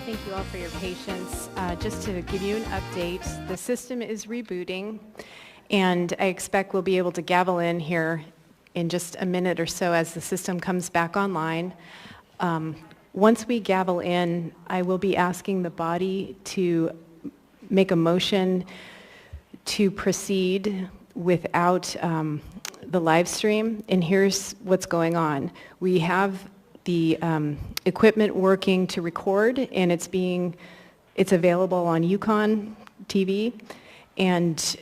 Thank you all for your patience. Just to give you an update, the system is rebooting, and I expect we'll be able to gavel in here in just a minute or so as the system comes back online. Once we gavel in, I will be asking the body to make a motion to proceed without the live stream, and here's what's going on. We have the equipment working to record, and it's available on Yukon TV, and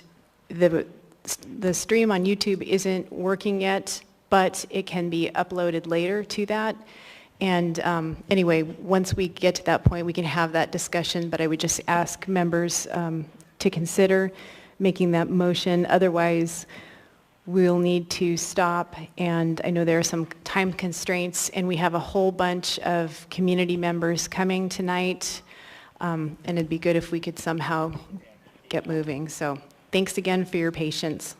the stream on YouTube isn't working yet, but it can be uploaded later to that. And anyway, once we get to that point, we can have that discussion, but I would just ask members to consider making that motion. Otherwise, we'll need to stop, and I know there are some time constraints, and we have a whole bunch of community members coming tonight, and it'd be good if we could somehow get moving. So thanks again for your patience.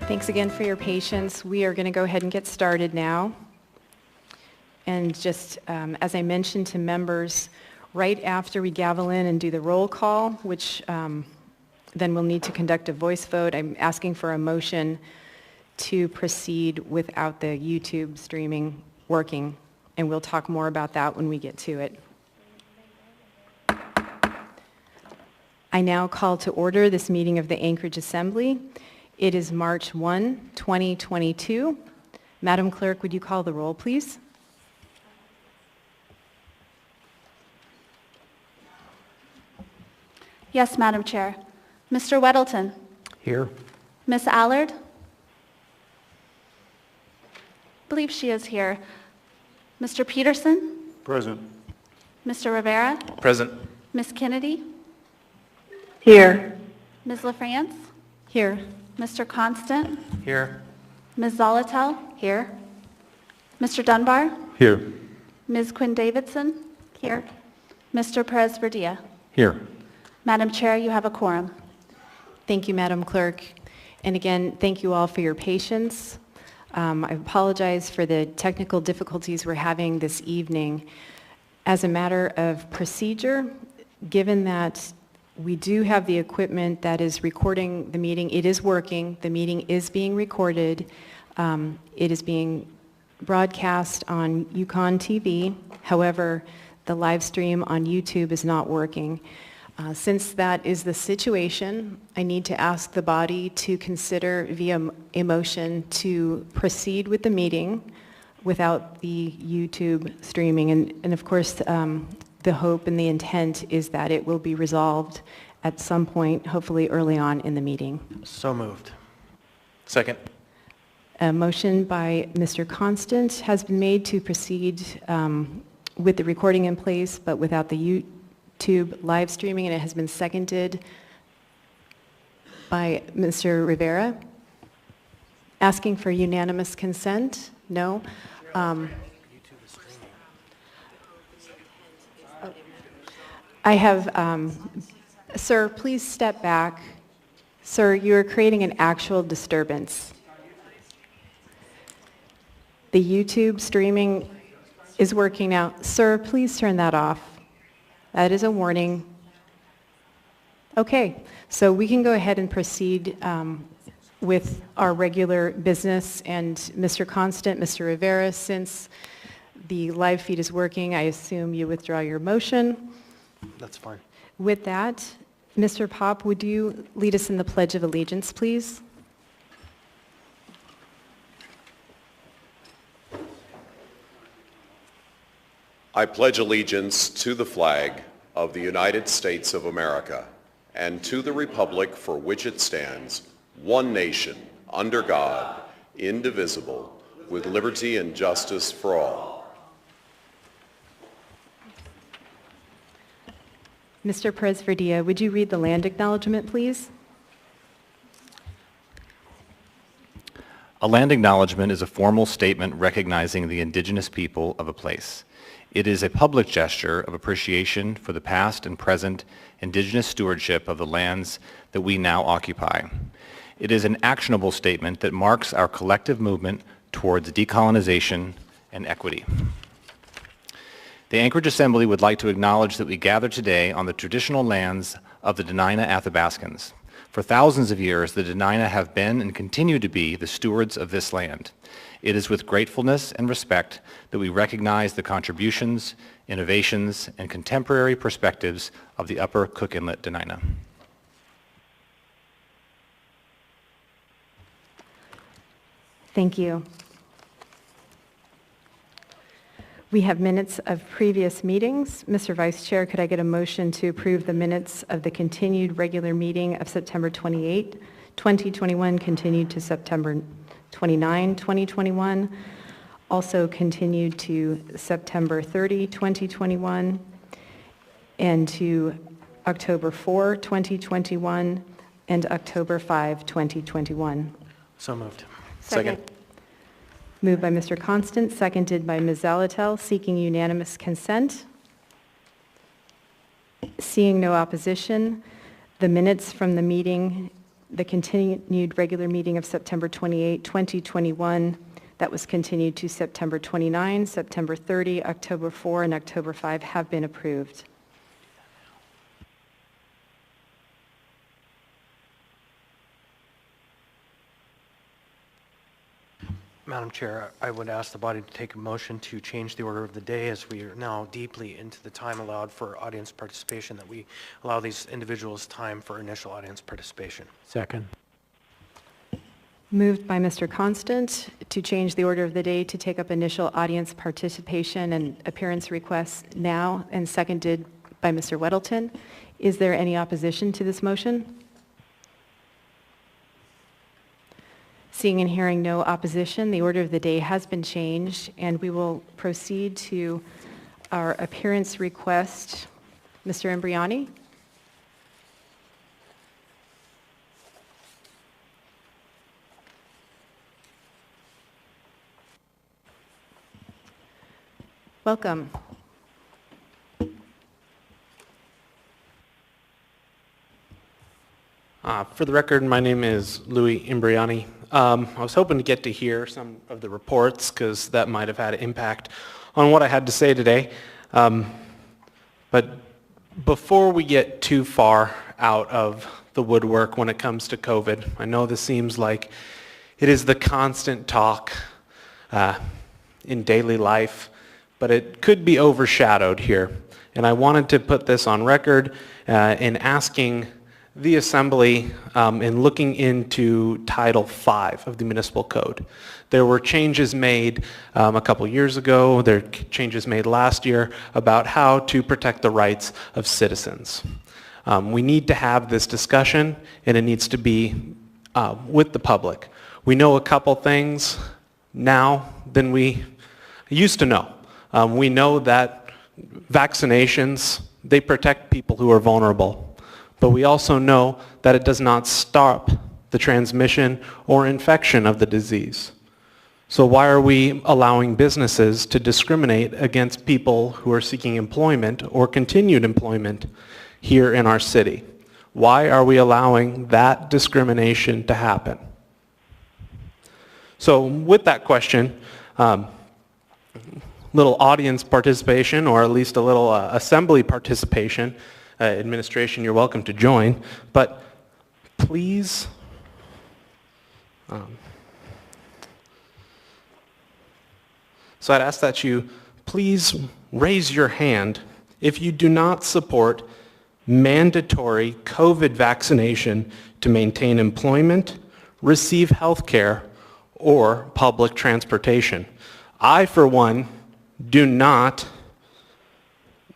Thanks again for your patience. We are going to go ahead and get started now. And just as I mentioned to members, right after we gavel in and do the roll call, which then we'll need to conduct a voice vote, I'm asking for a motion to proceed without the YouTube streaming working. And we'll talk more about that when we get to it. I now call to order this meeting of the Anchorage Assembly. It is March 1, 2022. Madam Clerk, would you call the roll, please? Yes, Madam Chair. Mr. Weddleton. Here. Ms. Allard. I believe she is here. Mr. Peterson. Present. Mr. Rivera. Present. Ms. Kennedy. Here. Ms. LaFrance. Here. Mr. Constant. Here. Ms. Zolotel. Here. Mr. Dunbar. Here. Ms. Quinn Davidson. Here. Mr. Perez-Verdia. Here. Madam Chair, you have a quorum. Thank you, Madam Clerk. And again, thank you all for your patience. I apologize for the technical difficulties we're having this evening. As a matter of procedure, given that we do have the equipment that is recording the meeting, it is working, the meeting is being recorded, it is being broadcast on Yukon TV. However, the live stream on YouTube is not working. Since that is the situation, I need to ask the body to consider via a motion to proceed with the meeting without the YouTube streaming. And of course, the hope and the intent is that it will be resolved at some point, hopefully early on in the meeting. So moved. Second. A motion by Mr. Constant has been made to proceed with the recording in place, but without the YouTube live streaming, and it has been seconded by Mr. Rivera. Asking for unanimous consent? No? I have, sir, please step back. Sir, you are creating an actual disturbance. The YouTube streaming is working now. Sir, please turn that off. That is a warning. Okay, so we can go ahead and proceed with our regular business. And Mr. Constant, Mr. Rivera, since the live feed is working, I assume you withdraw your motion. That's fine. With that, Mr. Pop, would you lead us in the Pledge of Allegiance, please? I pledge allegiance to the flag of the United States of America and to the republic for which it stands, one nation, under God, indivisible, with liberty and justice for all. Mr. Perez-Verdia, would you read the Land Acknowledgement, please? A land acknowledgement is a formal statement recognizing the Indigenous people of a place. It is a public gesture of appreciation for the past and present Indigenous stewardship of the lands that we now occupy. It is an actionable statement that marks our collective movement towards decolonization and equity. The Anchorage Assembly would like to acknowledge that we gather today on the traditional lands of the Dena'ina Athabascans. For thousands of years, the Dena'ina have been and continue to be the stewards of this land. It is with gratefulness and respect that we recognize the contributions, innovations, and contemporary perspectives of the Upper Cook Inlet Dena'ina. Thank you. We have minutes of previous meetings. Mr. Vice Chair, could I get a motion to approve the minutes of the continued regular meeting of September 28, 2021, continued to September 29, 2021, also continued to September 30, 2021, and to October 4, 2021, and October 5, 2021. So moved. Second. Moved by Mr. Constant, seconded by Ms. Zolotel, seeking unanimous consent. Seeing no opposition, the minutes from the meeting the continued regular meeting of September 28, 2021, that was continued to September 29, September 30, October 4, and October 5 have been approved. Madam Chair, I would ask the body to take a motion to change the order of the day, as we are now deeply into the time allowed for audience participation, that we allow these individuals time for initial audience participation. Second. Moved by Mr. Constant to change the order of the day to take up initial audience participation and appearance requests now, and seconded by Mr. Weddleton. Is there any opposition to this motion? Seeing and hearing no opposition, the order of the day has been changed, and we will proceed to our appearance request. Mr. Imbriani? Welcome. For the record, my name is Louis Imbriani. I was hoping to get to hear some of the reports because that might have had an impact on what I had to say today. But before we get too far out of the woodwork when it comes to COVID, I know this seems like it is the constant talk in daily life, but it could be overshadowed here. And I wanted to put this on record in asking the Assembly in looking into Title V of the Municipal Code. There were changes made a couple years ago, there were changes made last year about how to protect the rights of citizens. We need to have this discussion, and it needs to be with the public. We know a couple things now than we used to know. We know that vaccinations, they protect people who are vulnerable. But we also know that it does not stop the transmission or infection of the disease. So why are we allowing businesses to discriminate against people who are seeking employment or continued employment here in our city? Why are we allowing that discrimination to happen? So with that question, little audience participation, or at least a little assembly participation. Administration, you're welcome to join, but please so I'd ask that you please raise your hand if you do not support mandatory COVID vaccination to maintain employment, receive health care, or public transportation. I, for one, do not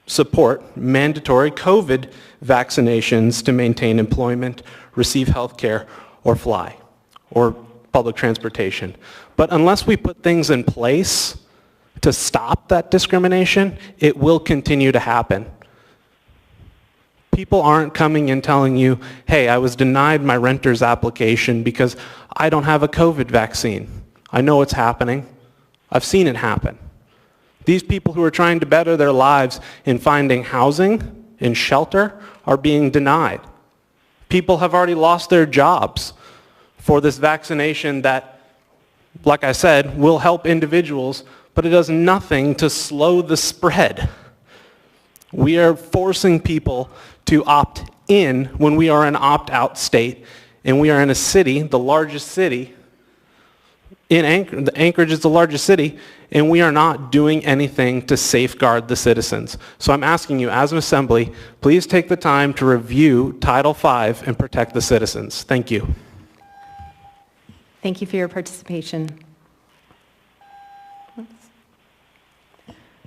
support mandatory COVID vaccinations to maintain employment, receive health care, or fly, or public transportation. But unless we put things in place to stop that discrimination, it will continue to happen. People aren't coming and telling you, hey, I was denied my renter's application because I don't have a COVID vaccine. I know it's happening. I've seen it happen. These people who are trying to better their lives in finding housing, in shelter, are being denied. People have already lost their jobs for this vaccination that, like I said, will help individuals, but it does nothing to slow the spread. We are forcing people to opt in when we are an opt-out state, and we are in a city, the largest city, Anchorage is the largest city, and we are not doing anything to safeguard the citizens. So I'm asking you, as an assembly, please take the time to review Title V and protect the citizens. Thank you. Thank you for your participation.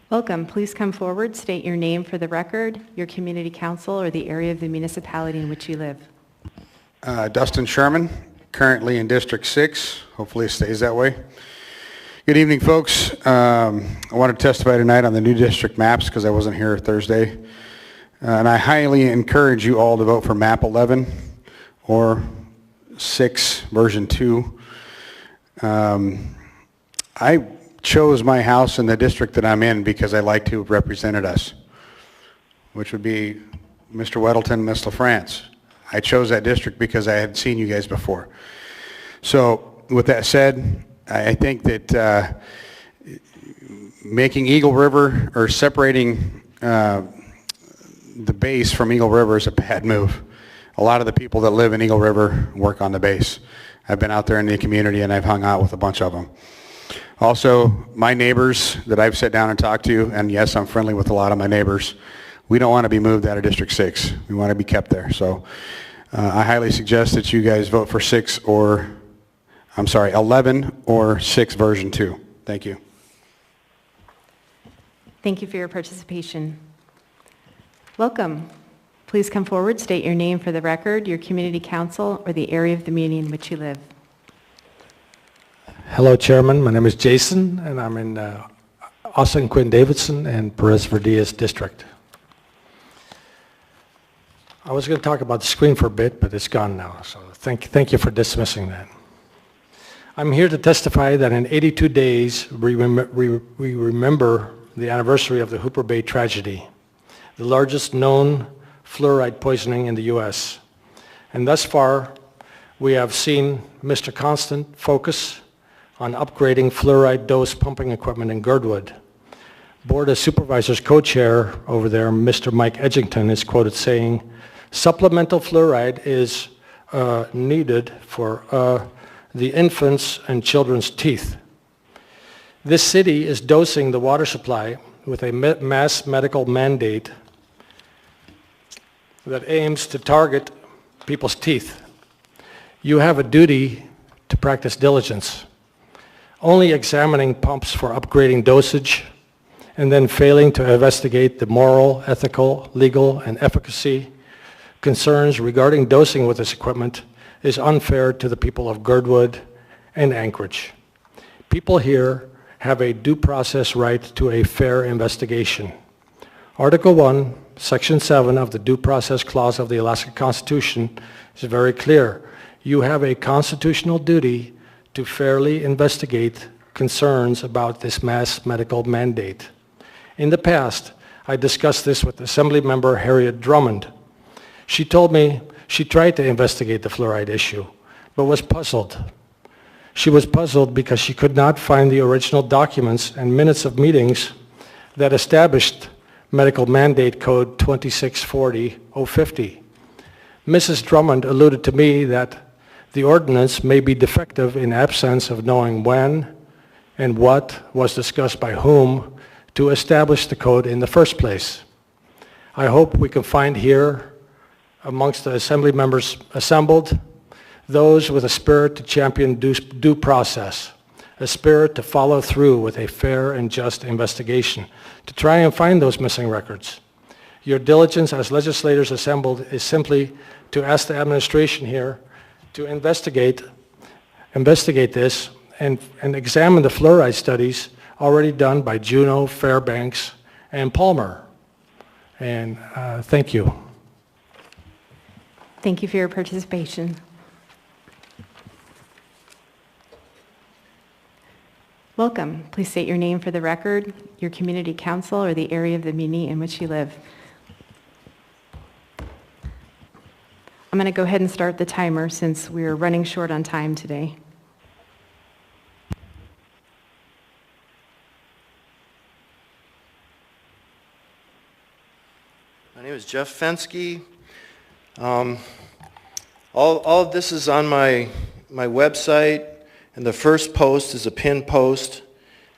Welcome. Please come forward, state your name for the record, your community council, or the area of the municipality in which you live. Dustin Sherman, currently in District 6. Hopefully it stays that way. Good evening, folks. I want to testify tonight on the new district maps because I wasn't here Thursday. And I highly encourage you all to vote for map 11 or 6 version 2. I chose my house in the district that I'm in because I liked who represented us, which would be Mr. Weddleton and Ms. LaFrance. I chose that district because I had seen you guys before. So with that said, I think that making Eagle River or separating the base from Eagle River is a bad move. A lot of the people that live in Eagle River work on the base. I've been out there in the community and I've hung out with a bunch of them. Also, my neighbors that I've sat down and talked to, and yes, I'm friendly with a lot of my neighbors, we don't want to be moved out of District 6. We want to be kept there. So I highly suggest that you guys vote for 11 or 6 version 2. Thank you. Thank you for your participation. Welcome. Please come forward, state your name for the record, your community council, or the area of the meeting in which you live. Hello, Chairman. My name is Jason, and I'm in Austin, Quinn Davidson, and Perez Verdias District. I was going to talk about the screen for a bit, but it's gone now, so thank you for dismissing that. I'm here to testify that in 82 days, we remember the anniversary of the Hooper Bay tragedy, the largest known fluoride poisoning in the U.S. And thus far, we have seen Mr. Constant focus on upgrading fluoride dose pumping equipment in Girdwood. Board of Supervisors co-chair over there, Mr. Mike Edgington, is quoted saying, supplemental fluoride is needed for the infants and children's teeth. This city is dosing the water supply with a mass medical mandate that aims to target people's teeth. You have a duty to practice diligence. Only examining pumps for upgrading dosage and then failing to investigate the moral, ethical, legal, and efficacy concerns regarding dosing with this equipment is unfair to the people of Girdwood and Anchorage. People here have a due process right to a fair investigation. Article 1, Section 7 of the Due Process Clause of the Alaska Constitution is very clear. You have a constitutional duty to fairly investigate concerns about this mass medical mandate. In the past, I discussed this with Assemblymember Harriet Drummond. She told me she tried to investigate the fluoride issue, but was puzzled. She was puzzled because she could not find the original documents and minutes of meetings that established Medical Mandate Code 2640-050. Mrs. Drummond alluded to me that the ordinance may be defective in absence of knowing when and what was discussed by whom to establish the code in the first place. I hope we can find here, amongst the Assembly members assembled, those with a spirit to champion due process, a spirit to follow through with a fair and just investigation, to try and find those missing records. Your diligence as legislators assembled is simply to ask the administration here to investigate this and examine the fluoride studies already done by Juneau, Fairbanks, and Palmer. And thank you. Thank you for your participation. Welcome. Please state your name for the record, your community council, or the area of the meeting in which you live. I'm going to go ahead and start the timer since we're running short on time today. My name is Jeff Fensky. All of this is on my website, and the first post is a pinned post,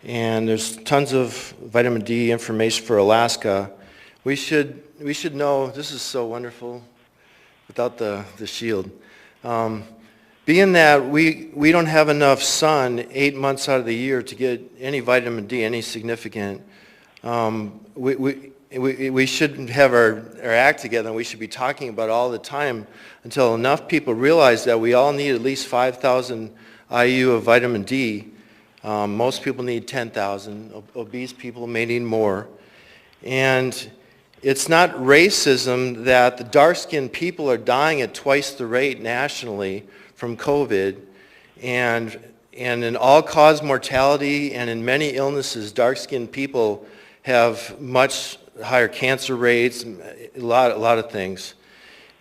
and there's tons of vitamin D information for Alaska. We should know, this is so wonderful without the shield. Being that we don't have enough sun 8 months out of the year to get any vitamin D, any significant, we should have our act together, and we should be talking about it all the time until enough people realize that we all need at least 5,000 IU of vitamin D. Most people need 10,000. Obese people may need more. And it's not racism that the dark-skinned people are dying at twice the rate nationally from COVID. And in all-cause mortality and in many illnesses, dark-skinned people have much higher cancer rates, a lot of things.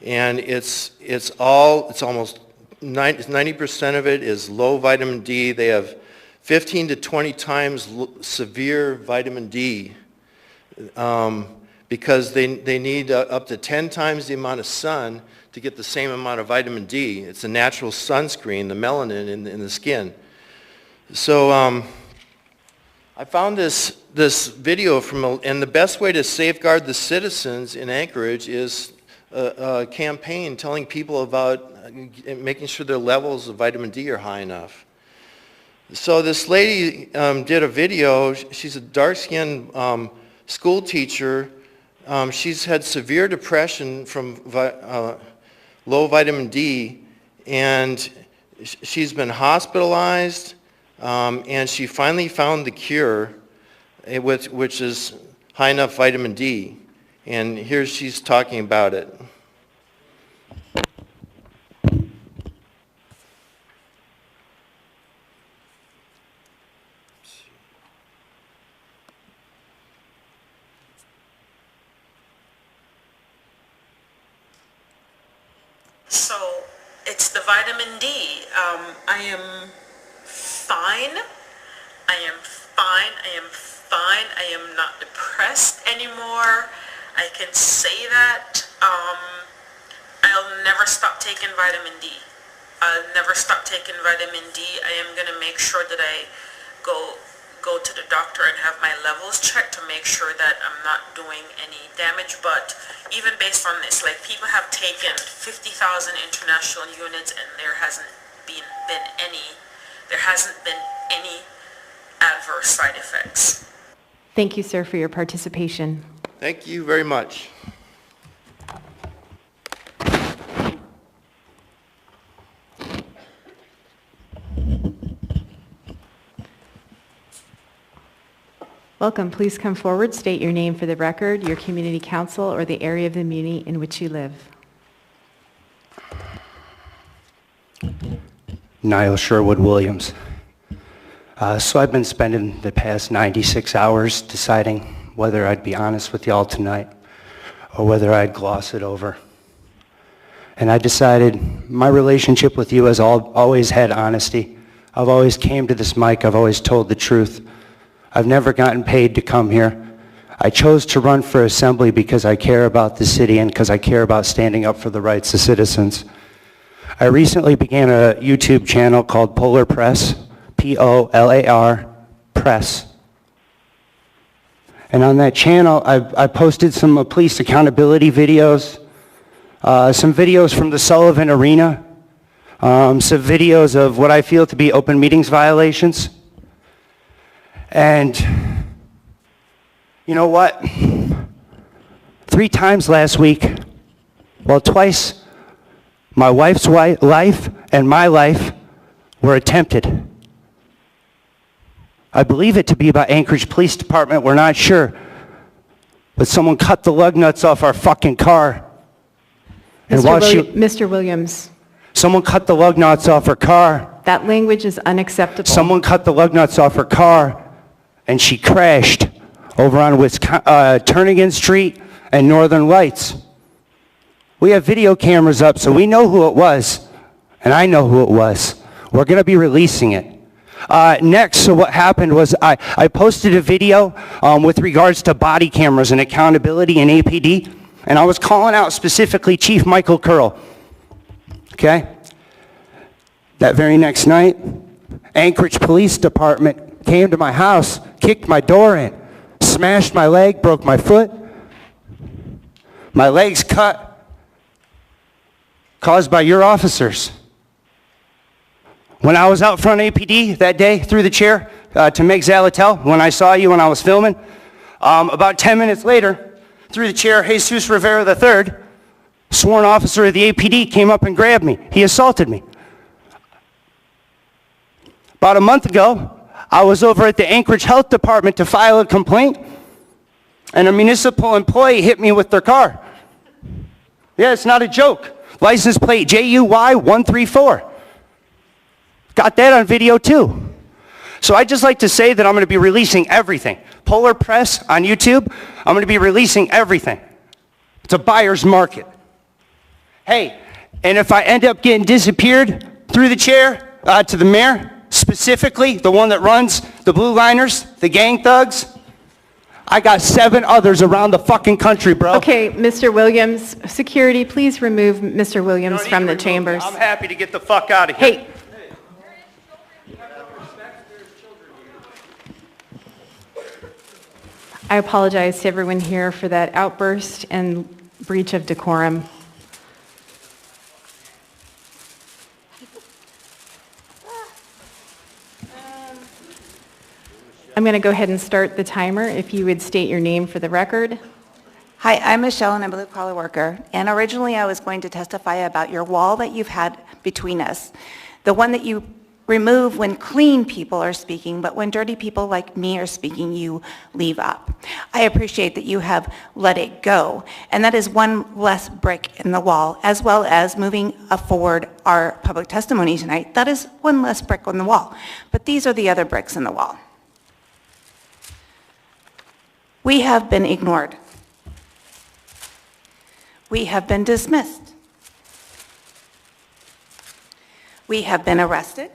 And it's almost 90% of it is low vitamin D. They have 15 to 20 times severe vitamin D because they need up to 10 times the amount of sun to get the same amount of vitamin D. It's a natural sunscreen, the melanin in the skin. So I found this video and the best way to safeguard the citizens in Anchorage is a campaign telling people about making sure their levels of vitamin D are high enough. So this lady did a video. She's a dark-skinned school teacher. She's had severe depression from low vitamin D, and she's been hospitalized, and she finally found the cure, which is high enough vitamin D. And here she's talking about it. So it's the vitamin D. I am fine. I am fine. I am fine. I am not depressed anymore. I can say that. I'll never stop taking vitamin D. I'll never stop taking vitamin D. I am going to make sure that I go to the doctor and have my levels checked to make sure that I'm not doing any damage. But even based on this, like, people have taken 50,000 international units and there hasn't been any adverse side effects. Thank you, sir, for your participation. Thank you very much. Welcome. Please come forward, state your name for the record, your community council, or the area of the muni in which you live. Niall Sherwood Williams. So I've been spending the past 96 hours deciding whether I'd be honest with y'all tonight or whether I'd gloss it over. And I decided my relationship with you has always had honesty. I've always came to this mic, I've always told the truth. I've never gotten paid to come here. I chose to run for assembly because I care about the city and because I care about standing up for the rights of citizens. I recently began a YouTube channel called Polar Press, P-O-L-A-R, Press. And on that channel, I posted some police accountability videos, some videos from the Sullivan Arena, some videos of what I feel to be open meetings violations. And you know what? 3 times last week, well, twice, my wife's life and my life were attempted. I believe it to be about Anchorage Police Department, we're not sure. But someone cut the lug nuts off our fucking car. Mr. Williams. Someone cut the lug nuts off her car. That language is unacceptable. Someone cut the lug nuts off her car, and she crashed over on Turnagain Street and Northern Lights. We have video cameras up, so we know who it was, and I know who it was. We're going to be releasing it. Next, so what happened was I posted a video with regards to body cameras and accountability in APD, and I was calling out specifically Chief Michael Curl. Okay? That very next night, Anchorage Police Department came to my house, kicked my door in, smashed my leg, broke my foot. My leg's cut, caused by your officers. When I was out front of APD that day, through the chair to make Zalatel, when I saw you when I was filming, about 10 minutes later, through the chair, Jesus Rivera III, sworn officer of the APD, came up and grabbed me. He assaulted me. About a month ago, I was over at the Anchorage Health Department to file a complaint, and a municipal employee hit me with their car. Yeah, it's not a joke. License plate JUY134. Got that on video too. So I'd just like to say that I'm going to be releasing everything. Polar Press on YouTube, I'm going to be releasing everything. It's a buyer's market. Hey, and if I end up getting disappeared through the chair to the mayor, specifically the one that runs the Blue Liners, the gang thugs, I got 7 others around the fucking country, bro. Okay, Mr. Williams, security, please remove Mr. Williams from the chambers. I'm happy to get the fuck out of here. Hey. I apologize to everyone here for that outburst and breach of decorum. I'm going to go ahead and start the timer. If you would state your name for the record. Hi, I'm Michelle, and I'm a blue-collar worker. And originally, I was going to testify about your wall that you've had between us, the one that you remove when clean people are speaking, but when dirty people like me are speaking, you leave up. I appreciate that you have let it go, and that is one less brick in the wall, as well as moving forward our public testimony tonight. That is one less brick on the wall, but these are the other bricks in the wall. We have been ignored. We have been dismissed. We have been arrested.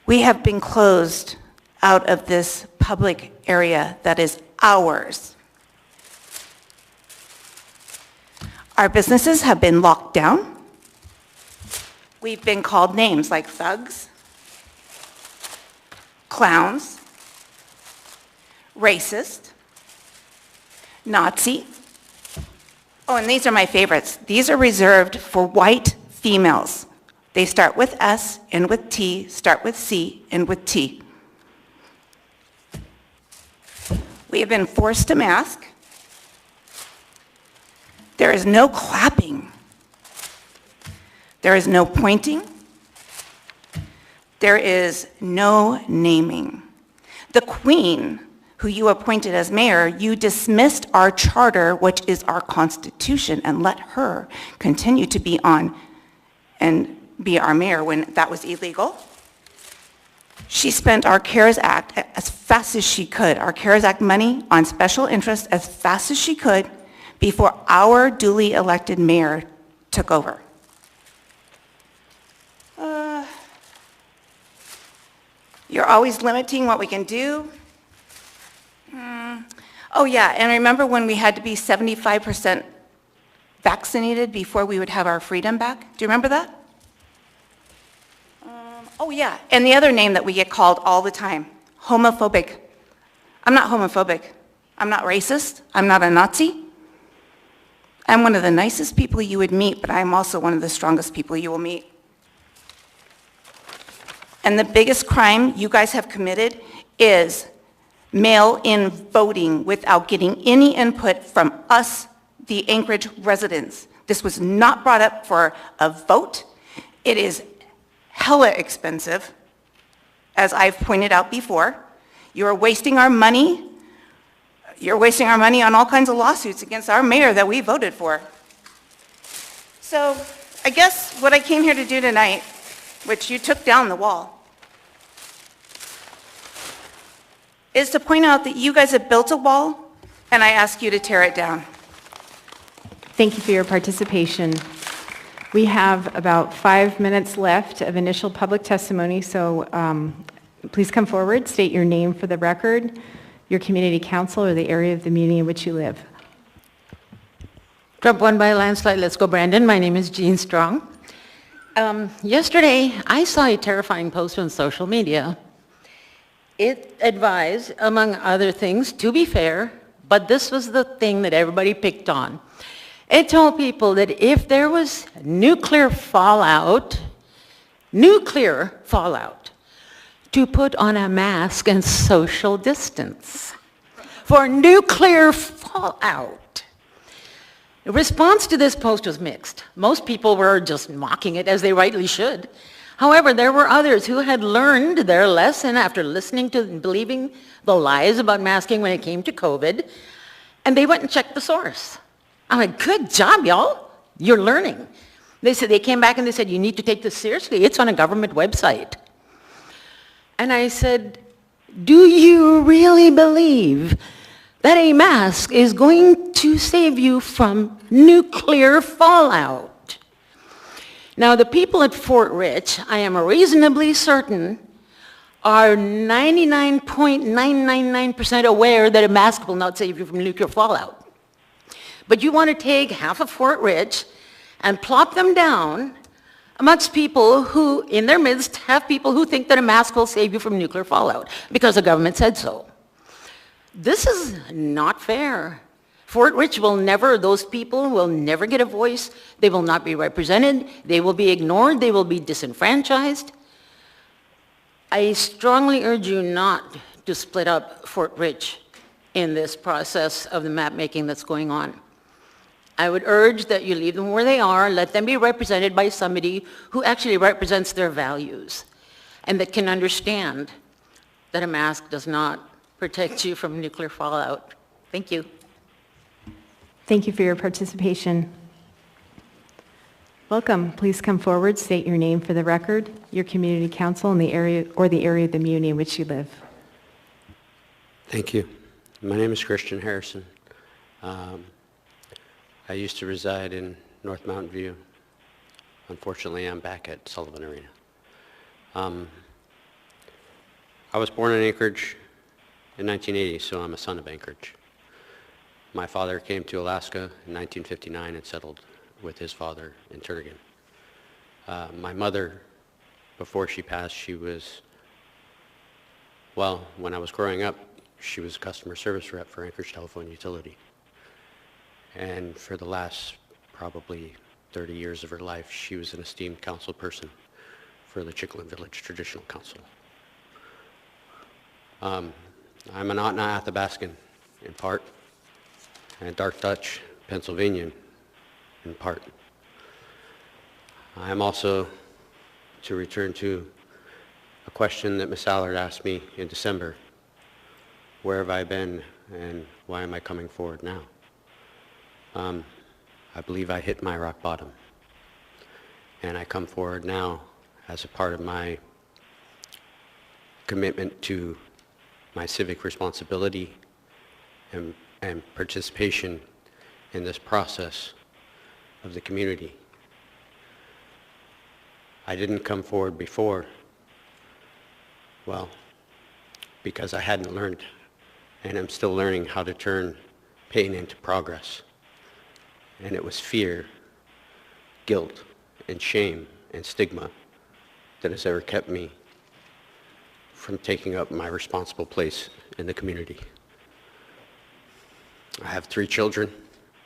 We have been closed out of this public area that is ours. Our businesses have been locked down. We've been called names like thugs, clowns, racist, Nazi. Oh, and these are my favorites. These are reserved for white females. They start with S, end with T, start with C, end with T. We have been forced to mask. There is no clapping. There is no pointing. There is no naming. The Queen, who you appointed as mayor, you dismissed our charter, which is our constitution, and let her continue to be on and be our mayor when that was illegal. She spent our CARES Act as fast as she could, our CARES Act money on special interest as fast as she could before our duly elected mayor took over. You're always limiting what we can do. Oh yeah, and remember when we had to be 75% vaccinated before we would have our freedom back? Do you remember that? Oh yeah, and the other name that we get called all the time, homophobic. I'm not homophobic. I'm not racist. I'm not a Nazi. I'm one of the nicest people you would meet, but I'm also one of the strongest people you will meet. And the biggest crime you guys have committed is mail-in voting without getting any input from us, the Anchorage residents. This was not brought up for a vote. It is hella expensive, as I've pointed out before. You're wasting our money. You're wasting our money on all kinds of lawsuits against our mayor that we voted for. So I guess what I came here to do tonight, which you took down the wall, is to point out that you guys have built a wall, and I ask you to tear it down. Thank you for your participation. We have about 5 minutes left of initial public testimony, so please come forward, state your name for the record, your community council, or the area of the meeting in which you live. Trump won by a landslide. Let's go, Brandon. My name is Jean Strong. Yesterday, I saw a terrifying post on social media. It advised, among other things, to be fair, but this was the thing that everybody picked on. It told people that if there was nuclear fallout, to put on a mask and social distance. For nuclear fallout. The response to this post was mixed. Most people were just mocking it, as they rightly should. However, there were others who had learned their lesson after listening to and believing the lies about masking when it came to COVID, and they went and checked the source. I'm like, good job, y'all. You're learning. They came back and they said, you need to take this seriously. It's on a government website. And I said, do you really believe that a mask is going to save you from nuclear fallout. Now, the people at Fort Rich, I am reasonably certain, are 99.999% aware that a mask will not save you from nuclear fallout. But you want to take half of Fort Rich and plop them down amongst people who, in their midst, have people who think that a mask will save you from nuclear fallout because the government said so. This is not fair. Fort Rich will never, those people will never get a voice. They will not be represented. They will be ignored. They will be disenfranchised. I strongly urge you not to split up Fort Rich in this process of the map making that's going on. I would urge that you leave them where they are, let them be represented by somebody who actually represents their values and that can understand that a mask does not protect you from nuclear fallout. Thank you. Thank you for your participation. Welcome. Please come forward, state your name for the record, your community council, and the area or the area of the muni in which you live. Thank you. My name is Christian Harrison. I used to reside in North Mountain View. Unfortunately, I'm back at Sullivan Arena. I was born in Anchorage in 1980, so I'm a son of Anchorage. My father came to Alaska in 1959 and settled with his father in Turnagain. My mother, before she passed, she was, well, when I was growing up, she was a customer service rep for Anchorage Telephone Utility. And for the last probably 30 years of her life, she was an esteemed council person for the Chicklin Village Traditional Council. I'm an Otna Athabascan in part, and Dark Dutch Pennsylvanian in part. I am also, to return to a question that Ms. Allard asked me in December, where have I been and why am I coming forward now? I believe I hit my rock bottom, and I come forward now as a part of my commitment to my civic responsibility and participation in this process of the community. I didn't come forward before, well, because I hadn't learned, and I'm still learning how to turn pain into progress. And it was fear, guilt, and shame, and stigma that has ever kept me from taking up my responsible place in the community. I have 3 children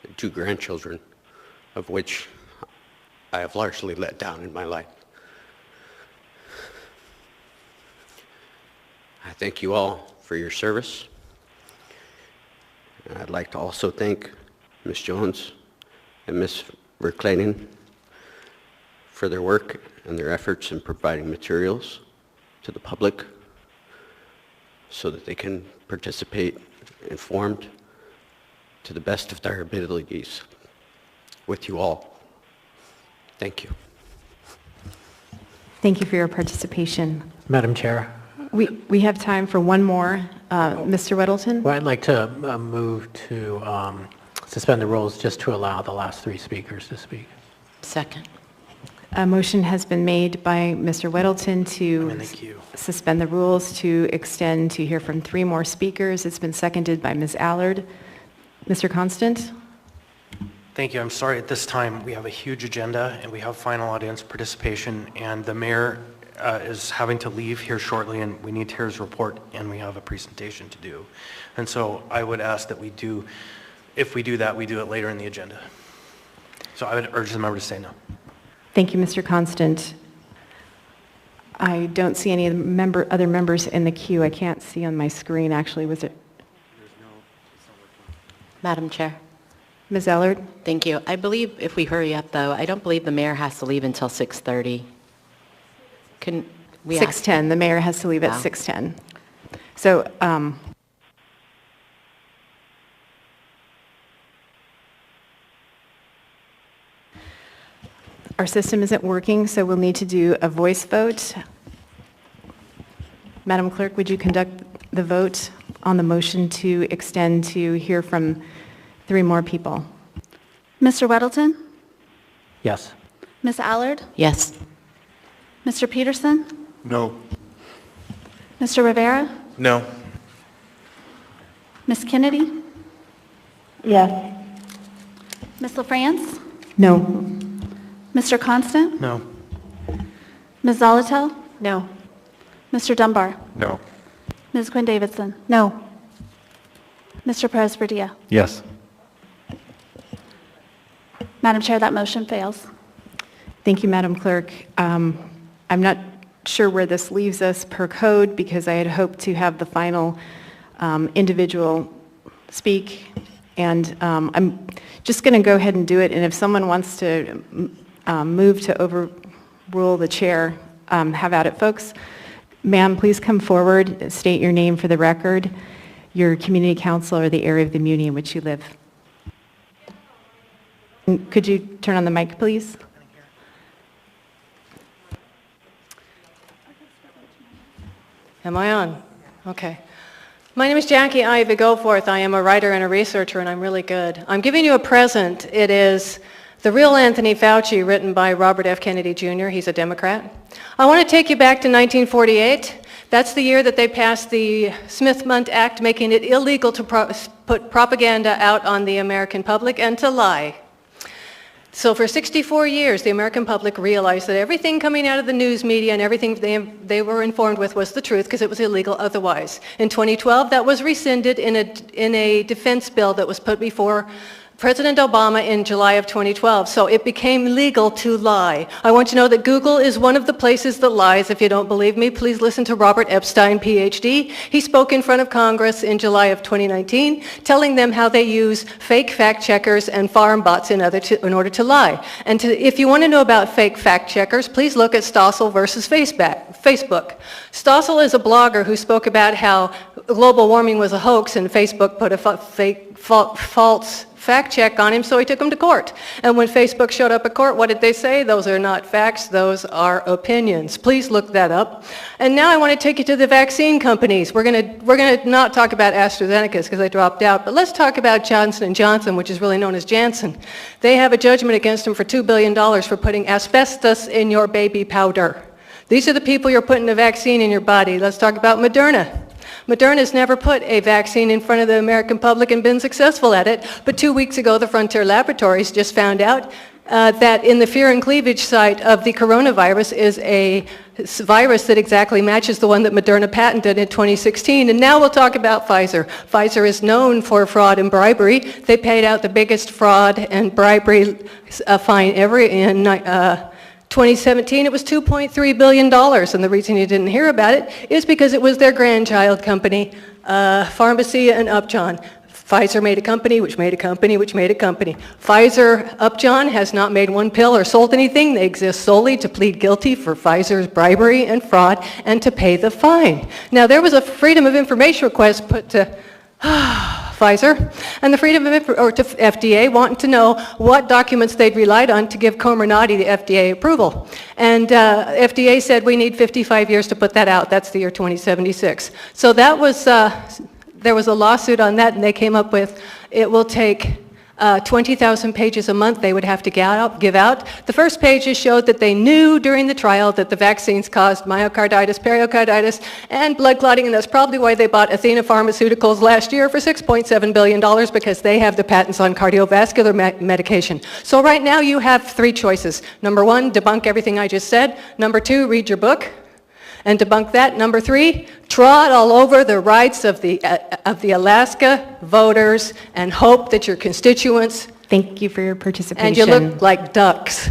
and 2 grandchildren, of which I have largely let down in my life. I thank you all for your service. And I'd like to also thank Ms. Jones and Ms. Verkleinen for their work and their efforts in providing materials to the public so that they can participate informed to the best of their abilities with you all. Thank you. Thank you for your participation. Madam Chair. We have time for one more. Mr. Weddleton? Well, I'd like to move to suspend the rules just to allow the last 3 speakers to speak. Second. A motion has been made by Mr. Weddleton to suspend the rules to extend to hear from 3 more speakers. It's been seconded by Ms. Allard. Mr. Constant? Thank you. I'm sorry at this time we have a huge agenda and we have final audience participation, and the mayor is having to leave here shortly, and we need to hear his report, and we have a presentation to do. And so I would ask that we do, if we do that, we do it later in the agenda. So I would urge the member to say no. Thank you, Mr. Constant. I don't see any other members in the queue. I can't see on my screen, actually. Was it? Madam Chair. Ms. Ellard? Thank you. I believe if we hurry up, though, I don't believe the mayor has to leave until 6:30. Can we 6:10. The mayor has to leave at 6:10. So, our system isn't working, so we'll need to do a voice vote. Madam Clerk, would you conduct the vote on the motion to extend to hear from 3 more people. Mr. Weddleton? Yes. Ms. Allard? Yes. Mr. Peterson? No. Mr. Rivera? No. Ms. Kennedy? Yes. Ms. LaFrance? No. Mr. Constant? No. Ms. Zolotel? No. Mr. Dunbar? No. Ms. Quinn Davidson? No. Mr. Perez-Verdia? Yes. Madam Chair, that motion fails. Thank you, Madam Clerk. I'm not sure where this leaves us per code because I had hoped to have the final individual speak, and I'm just going to go ahead and do it, and if someone wants to move to overrule the chair, have at it, folks. Ma'am, please come forward, state your name for the record, your community council, or the area of the muni in which you live. And could you turn on the mic, please? Am I on? Okay. My name is Jackie Ivy Goforth. I am a writer and a researcher, and I'm really good. I'm giving you a present. It is The Real Anthony Fauci, written by Robert F. Kennedy Jr. He's a Democrat. I want to take you back to 1948. That's the year that they passed the Smith-Mundt Act, making it illegal to put propaganda out on the American public and to lie. So for 64 years, the American public realized that everything coming out of the news media and everything they were informed with was the truth because it was illegal otherwise. In 2012, that was rescinded in a defense bill that was put before President Obama in July of 2012. So it became legal to lie. I want you to know that Google is one of the places that lies. If you don't believe me, please listen to Robert Epstein, PhD. He spoke in front of Congress in July of 2019, telling them how they use fake fact checkers and farm bots in order to lie. And if you want to know about fake fact checkers, please look at Stossel versus Facebook. Stossel is a blogger who spoke about how global warming was a hoax and Facebook put a false fact check on him, so he took him to court. And when Facebook showed up at court, what did they say? Those are not facts, those are opinions. Please look that up. And now I want to take you to the vaccine companies. We're going to not talk about AstraZeneca because they dropped out, but let's talk about Johnson & Johnson, which is really known as Janssen. They have a judgment against them for $2 billion for putting asbestos in your baby powder. These are the people you're putting a vaccine in your body. Let's talk about Moderna. Moderna's never put a vaccine in front of the American public and been successful at it, but 2 weeks ago the Frontier Laboratories just found out that in the fear and cleavage site of the coronavirus is a virus that exactly matches the one that Moderna patented in 2016. And now we'll talk about Pfizer. Pfizer is known for fraud and bribery. They paid out the biggest fraud and bribery fine ever in 2017, it was $2.3 billion, and the reason you didn't hear about it is because it was their grandchild company, Pharmacia and Upjohn. Pfizer made a company, which made a company, which made a company. Pfizer Upjohn has not made one pill or sold anything. They exist solely to plead guilty for Pfizer's bribery and fraud and to pay the fine. Now, there was a Freedom of Information request put to Pfizer, and the Freedom of to FDA wanting to know what documents they'd relied on to give Comirnaty the FDA approval. And FDA said we need 55 years to put that out. That's the year 2076. So that was, there was a lawsuit on that, and they came up with it will take 20,000 pages a month they would have to give out. The first pages showed that they knew during the trial that the vaccines caused myocarditis, pericarditis, and blood clotting, and that's probably why they bought Athena Pharmaceuticals last year for $6.7 billion, because they have the patents on cardiovascular medication. So right now you have 3 choices. Number 1, debunk everything I just said. Number 2, read your book and debunk that. Number 3, trot all over the rights of the Alaska voters and hope that your constituents. Thank you for your participation. And you look like ducks.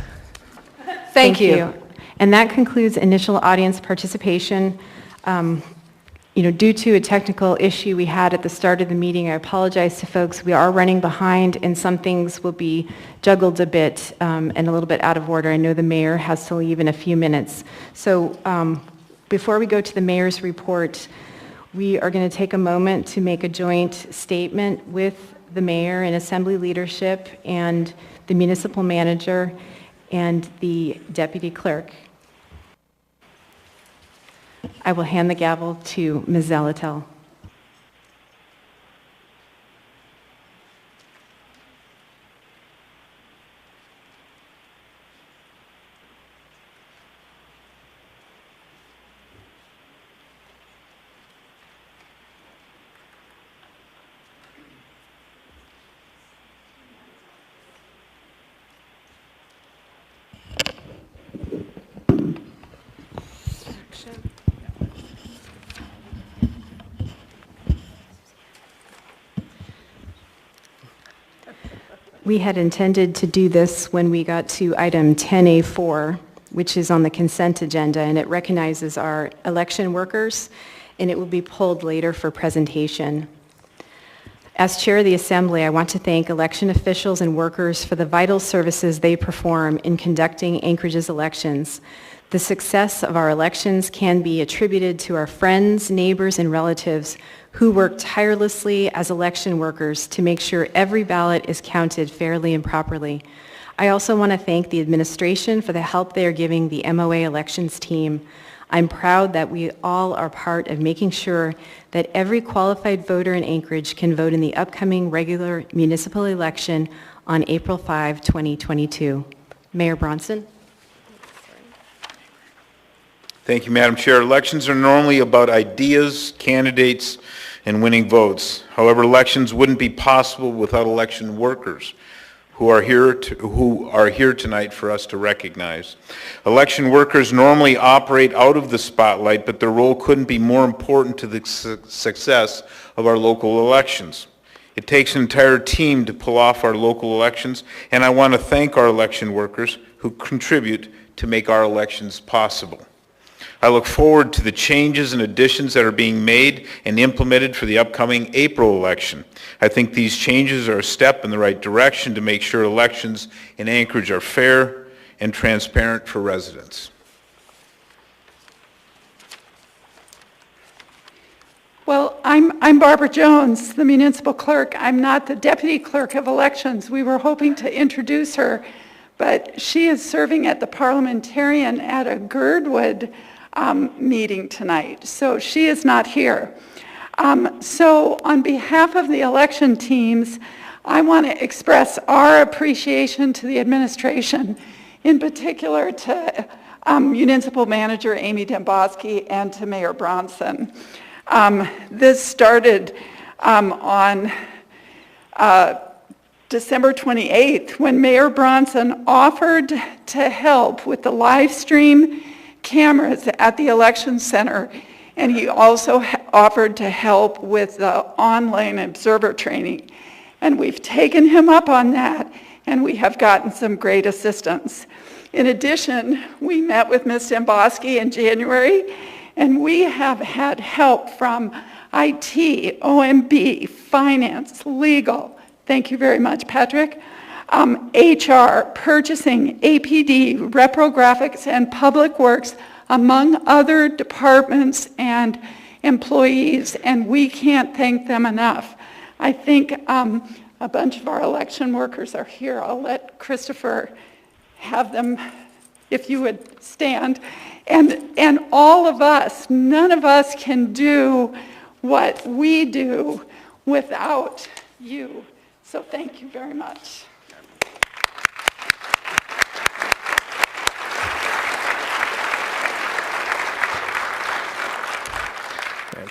Thank you. And that concludes initial audience participation. Due to a technical issue we had at the start of the meeting, I apologize to folks. We are running behind, and some things will be juggled a bit and a little bit out of order. I know the mayor has to leave in a few minutes. So before we go to the mayor's report, we are going to take a moment to make a joint statement with the mayor and assembly leadership and the municipal manager and the deputy clerk. I will hand the gavel to Ms. Zolotel. We had intended to do this when we got to item 10A4, which is on the consent agenda, and it recognizes our election workers, and it will be pulled later for presentation. As Chair of the Assembly, I want to thank election officials and workers for the vital services they perform in conducting Anchorage's elections. The success of our elections can be attributed to our friends, neighbors, and relatives who work tirelessly as election workers to make sure every ballot is counted fairly and properly. I also want to thank the administration for the help they are giving the MOA elections team. I'm proud that we all are part of making sure that every qualified voter in Anchorage can vote in the upcoming regular municipal election on April 5, 2022. Mayor Bronson. Thank you, Madam Chair. Elections are normally about ideas, candidates, and winning votes. However, elections wouldn't be possible without election workers who are here tonight for us to recognize. Election workers normally operate out of the spotlight, but their role couldn't be more important to the success of our local elections. It takes an entire team to pull off our local elections, and I want to thank our election workers who contribute to make our elections possible. I look forward to the changes and additions that are being made and implemented for the upcoming April election. I think these changes are a step in the right direction to make sure elections in Anchorage are fair and transparent for residents. Well, I'm Barbara Jones, the municipal clerk. I'm not the deputy clerk of elections. We were hoping to introduce her, but she is serving at the parliamentarian at a Girdwood meeting tonight, so she is not here. So on behalf of the election teams, I want to express our appreciation to the administration, in particular to Municipal Manager Amy Demboski and to Mayor Bronson. This started on December 28th when Mayor Bronson offered to help with the live stream cameras at the election center, and he also offered to help with the online observer training. And we've taken him up on that, and we have gotten some great assistance. In addition, we met with Ms. Demboski in January, and we have had help from IT, OMB, finance, legal. Thank you very much, Patrick. HR, purchasing, APD, reprographics, and public works, among other departments and employees, and we can't thank them enough. I think a bunch of our election workers are here. I'll let Christopher have them, if you would stand. And all of us, none of us can do what we do without you. So thank you very much.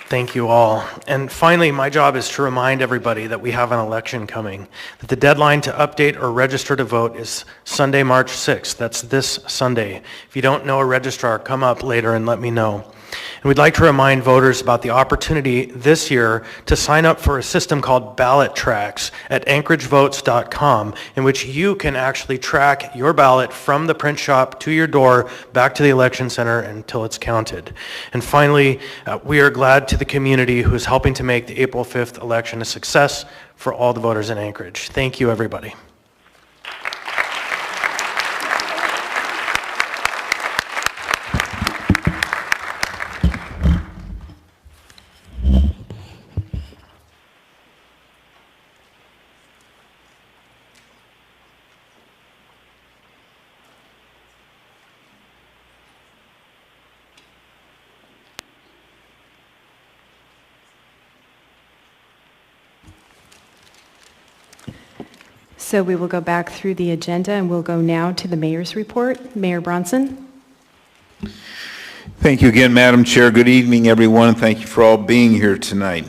Thank you all. And finally, my job is to remind everybody that we have an election coming, that the deadline to update or register to vote is Sunday, March 6th. That's this Sunday. If you don't know a registrar, come up later and let me know. And we'd like to remind voters about the opportunity this year to sign up for a system called Ballot Tracks at anchoragevotes.com, in which you can actually track your ballot from the print shop to your door back to the election center until it's counted. And finally, we are glad to the community who is helping to make the April 5th election a success for all the voters in Anchorage. Thank you, everybody. So we will go back through the agenda and we'll go now to the mayor's report. Mayor Bronson. Thank you again, Madam Chair. Good evening, everyone, and thank you for all being here tonight.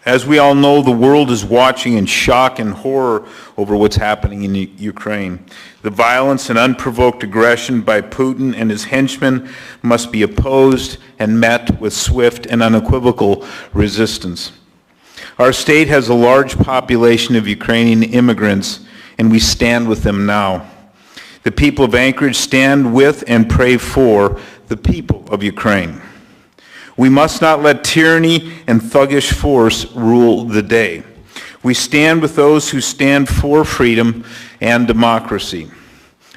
As we all know, the world is watching in shock and horror over what's happening in Ukraine. The violence and unprovoked aggression by Putin and his henchmen must be opposed and met with swift and unequivocal resistance. Our state has a large population of Ukrainian immigrants, and we stand with them now. The people of Anchorage stand with and pray for the people of Ukraine. We must not let tyranny and thuggish force rule the day. We stand with those who stand for freedom and democracy.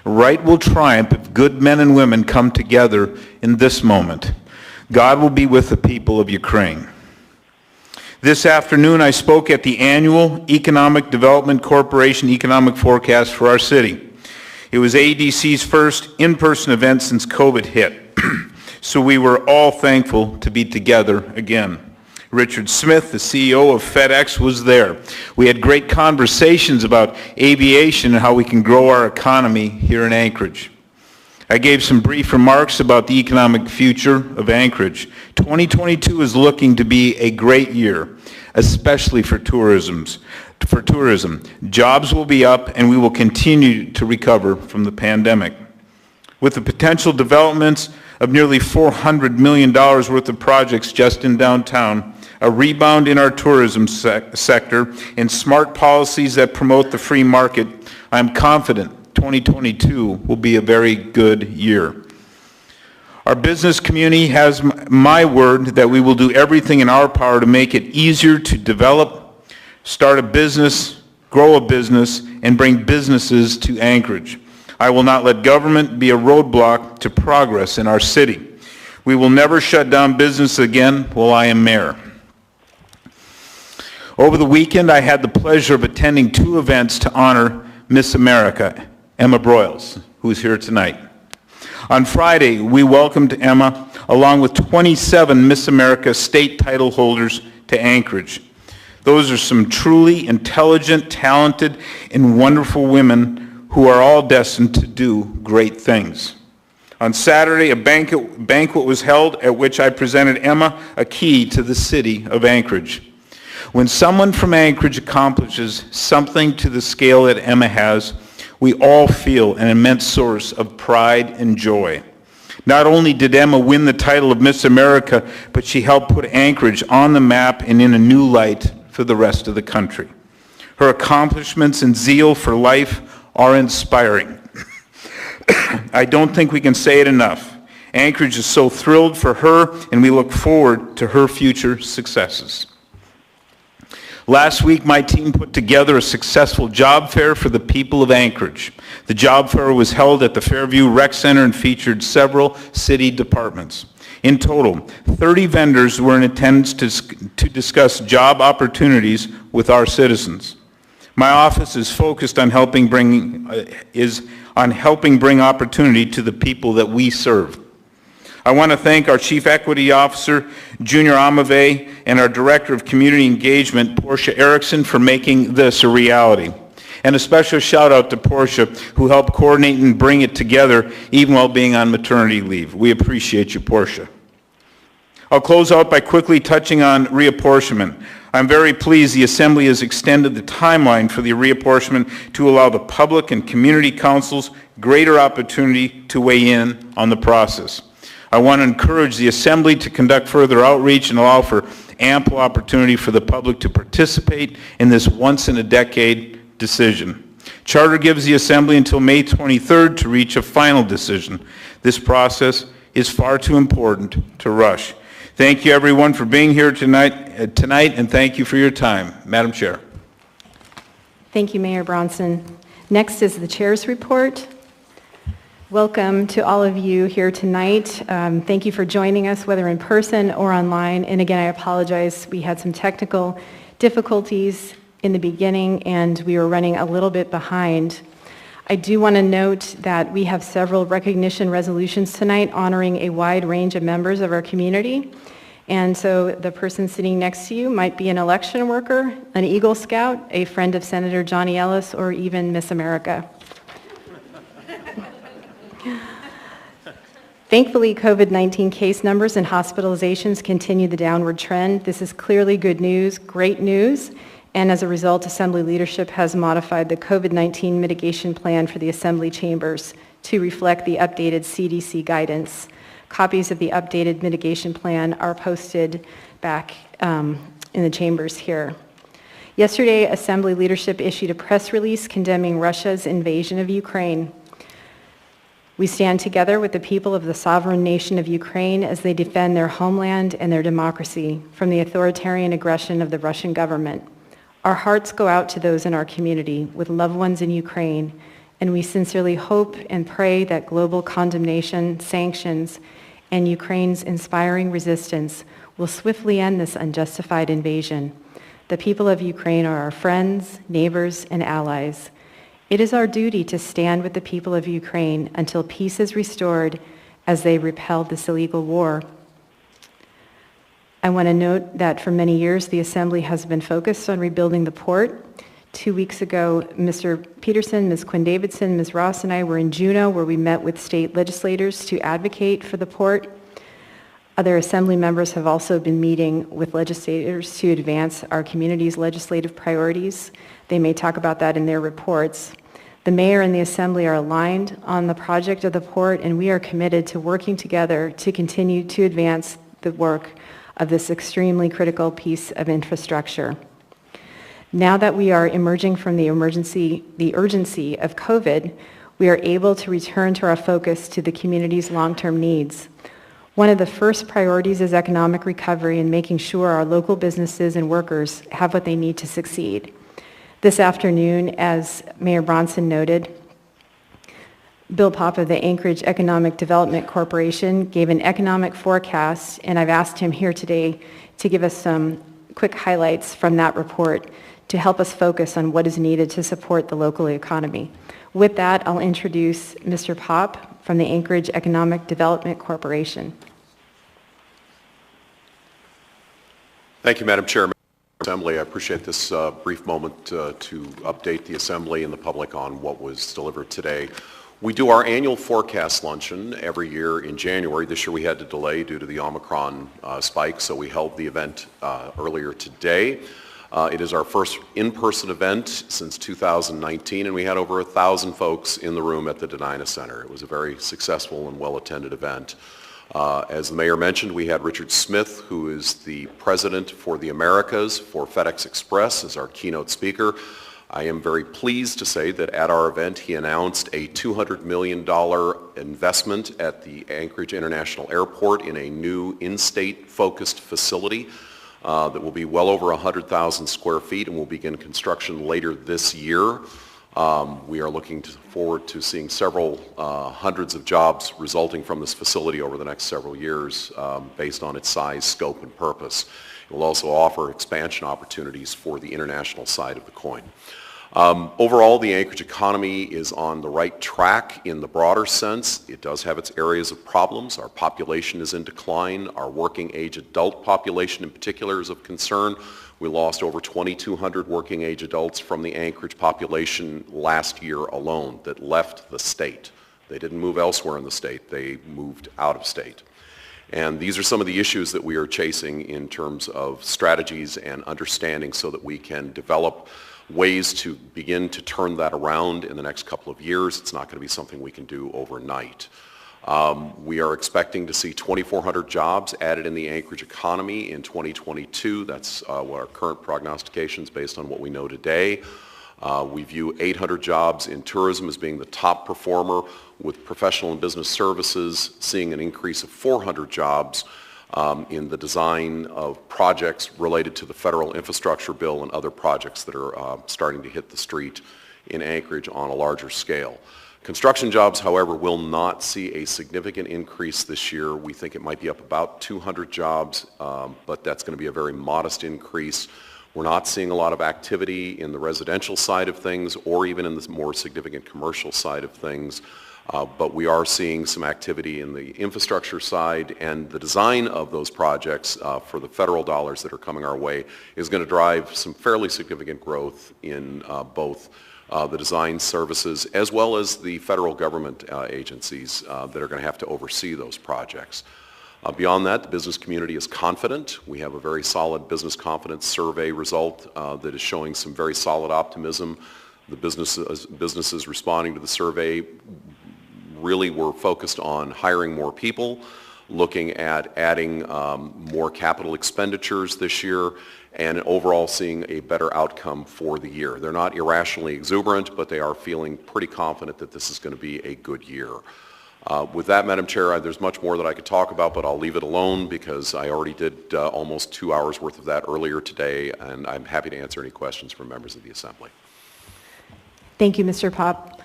Right will triumph if good men and women come together in this moment. God will be with the people of Ukraine. This afternoon, I spoke at the annual Economic Development Corporation Economic Forecast for our city. It was ADC's first in-person event since COVID hit, so we were all thankful to be together again. Richard Smith, the CEO of FedEx, was there. We had great conversations about aviation and how we can grow our economy here in Anchorage. I gave some brief remarks about the economic future of Anchorage. 2022 is looking to be a great year, especially for tourism. Jobs will be up and we will continue to recover from the pandemic. With the potential developments of nearly $400 million worth of projects just in downtown, a rebound in our tourism sector, and smart policies that promote the free market, I'm confident 2022 will be a very good year. Our business community has my word that we will do everything in our power to make it easier to develop, start a business, grow a business, and bring businesses to Anchorage. I will not let government be a roadblock to progress in our city. We will never shut down business again while I am mayor. Over the weekend, I had the pleasure of attending 2 events to honor Miss America, Emma Broyles, who is here tonight. On Friday, we welcomed Emma, along with 27 Miss America state title holders, to Anchorage. Those are some truly intelligent, talented, and wonderful women who are all destined to do great things. On Saturday, a banquet was held at which I presented Emma a key to the city of Anchorage. When someone from Anchorage accomplishes something to the scale that Emma has, we all feel an immense source of pride and joy. Not only did Emma win the title of Miss America, but she helped put Anchorage on the map and in a new light for the rest of the country. Her accomplishments and zeal for life are inspiring. I don't think we can say it enough. Anchorage is so thrilled for her, and we look forward to her future successes. Last week, my team put together a successful job fair for the people of Anchorage. The job fair was held at the Fairview Rec Center and featured several city departments. In total, 30 vendors were in attendance to discuss job opportunities with our citizens. My office is focused on helping bring opportunity to the people that we serve. I want to thank our Chief Equity Officer, Junior Amave, and our Director of Community Engagement, Portia Erickson, for making this a reality. And a special shout out to Portia, who helped coordinate and bring it together even while being on maternity leave. We appreciate you, Portia. I'll close out by quickly touching on reapportionment. I'm very pleased the Assembly has extended the timeline for the reapportionment to allow the public and community councils greater opportunity to weigh in on the process. I want to encourage the Assembly to conduct further outreach and allow for ample opportunity for the public to participate in this once-in-a-decade decision. Charter gives the Assembly until May 23rd to reach a final decision. This process is far too important to rush. Thank you, everyone, for being here tonight, and thank you for your time. Madam Chair. Thank you, Mayor Bronson. Next is the Chair's report. Welcome to all of you here tonight. Thank you for joining us, whether in person or online. And again, I apologize. We had some technical difficulties in the beginning, and we were running a little bit behind. I do want to note that we have several recognition resolutions tonight honoring a wide range of members of our community. And so the person sitting next to you might be an election worker, an Eagle Scout, a friend of Senator Johnny Ellis, or even Miss America. Thankfully, COVID-19 case numbers and hospitalizations continue the downward trend. This is clearly good news, great news, and as a result, Assembly leadership has modified the COVID-19 mitigation plan for the Assembly chambers to reflect the updated CDC guidance. Copies of the updated mitigation plan are posted back in the chambers here. Yesterday, Assembly leadership issued a press release condemning Russia's invasion of Ukraine. We stand together with the people of the sovereign nation of Ukraine as they defend their homeland and their democracy from the authoritarian aggression of the Russian government. Our hearts go out to those in our community with loved ones in Ukraine, and we sincerely hope and pray that global condemnation, sanctions, and Ukraine's inspiring resistance will swiftly end this unjustified invasion. The people of Ukraine are our friends, neighbors, and allies. It is our duty to stand with the people of Ukraine until peace is restored as they repel this illegal war. I want to note that for many years, the Assembly has been focused on rebuilding the port. 2 weeks ago, Mr. Peterson, Ms. Quinn Davidson, Ms. Ross, and I were in Juneau, where we met with state legislators to advocate for the port. Other Assembly members have also been meeting with legislators to advance our community's legislative priorities. They may talk about that in their reports. The Mayor and the Assembly are aligned on the project of the port, and we are committed to working together to continue to advance the work of this extremely critical piece of infrastructure. Now that we are emerging from the urgency of COVID, we are able to return to our focus to the community's long-term needs. One of the first priorities is economic recovery and making sure our local businesses and workers have what they need to succeed. This afternoon, as Mayor Bronson noted, Bill Popp of the Anchorage Economic Development Corporation gave an economic forecast, and I've asked him here today to give us some quick highlights from that report to help us focus on what is needed to support the local economy. With that, I'll introduce Mr. Popp from the Anchorage Economic Development Corporation. Thank you, Madam Chair. Assembly, I appreciate this brief moment to update the Assembly and the public on what was delivered today. We do our annual forecast luncheon every year in January. This year we had to delay due to the Omicron spike, so we held the event earlier today. It is our first in-person event since 2019, and we had over 1,000 folks in the room at the Denina Center. It was a very successful and well-attended event. As the Mayor mentioned, we had Richard Smith, who is the President for the Americas for FedEx Express, as our keynote speaker. I am very pleased to say that at our event, he announced a $200 million investment at the Anchorage International Airport in a new in-state focused facility that will be well over 100,000 square feet and will begin construction later this year. We are looking forward to seeing several hundreds of jobs resulting from this facility over the next several years based on its size, scope, and purpose. It will also offer expansion opportunities for the international side of the coin. Overall, the Anchorage economy is on the right track in the broader sense. It does have its areas of problems. Our population is in decline. Our working age adult population in particular is of concern. We lost over 2,200 working age adults from the Anchorage population last year alone that left the state. They didn't move elsewhere in the state. They moved out of state. And these are some of the issues that we are chasing in terms of strategies and understanding so that we can develop ways to begin to turn that around in the next couple of years. It's not going to be something we can do overnight. We are expecting to see 2,400 jobs added in the Anchorage economy in 2022. That's what our current prognostications based on what we know today. We view 800 jobs in tourism as being the top performer, with professional and business services seeing an increase of 400 jobs in the design of projects related to the federal infrastructure bill and other projects that are starting to hit the street in Anchorage on a larger scale. Construction jobs, however, will not see a significant increase this year. We think it might be up about 200 jobs, but that's going to be a very modest increase. We're not seeing a lot of activity in the residential side of things or even in the more significant commercial side of things. But we are seeing some activity in the infrastructure side, and the design of those projects for the federal dollars that are coming our way is going to drive some fairly significant growth in both the design services as well as the federal government agencies that are going to have to oversee those projects. Beyond that, the business community is confident. We have a very solid business confidence survey result that is showing some very solid optimism. The businesses responding to the survey really were focused on hiring more people, looking at adding more capital expenditures this year, and overall seeing a better outcome for the year. They're not irrationally exuberant, but they are feeling pretty confident that this is going to be a good year. With that, Madam Chair, there's much more that I could talk about, but I'll leave it alone because I already did almost 2 hours worth of that earlier today, and I'm happy to answer any questions from members of the Assembly. Thank you, Mr. Pop.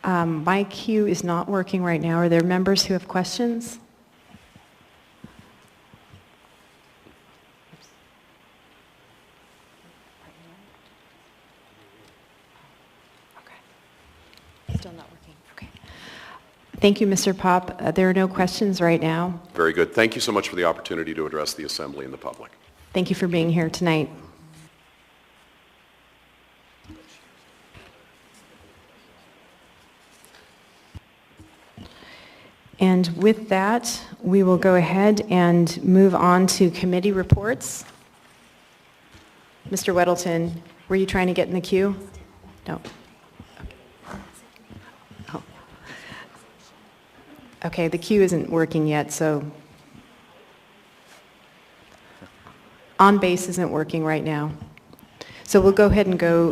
My queue is not working right now. Are there members who have questions? Still not working. Okay. Thank you, Mr. Pop. There are no questions right now. Very good. Thank you so much for the opportunity to address the Assembly and the public. Thank you for being here tonight. And with that, we will go ahead and move on to committee reports. Mr. Weddleton, were you trying to get in the queue? No. Okay, the queue isn't working yet, so OnBase isn't working right now. So we'll go ahead and go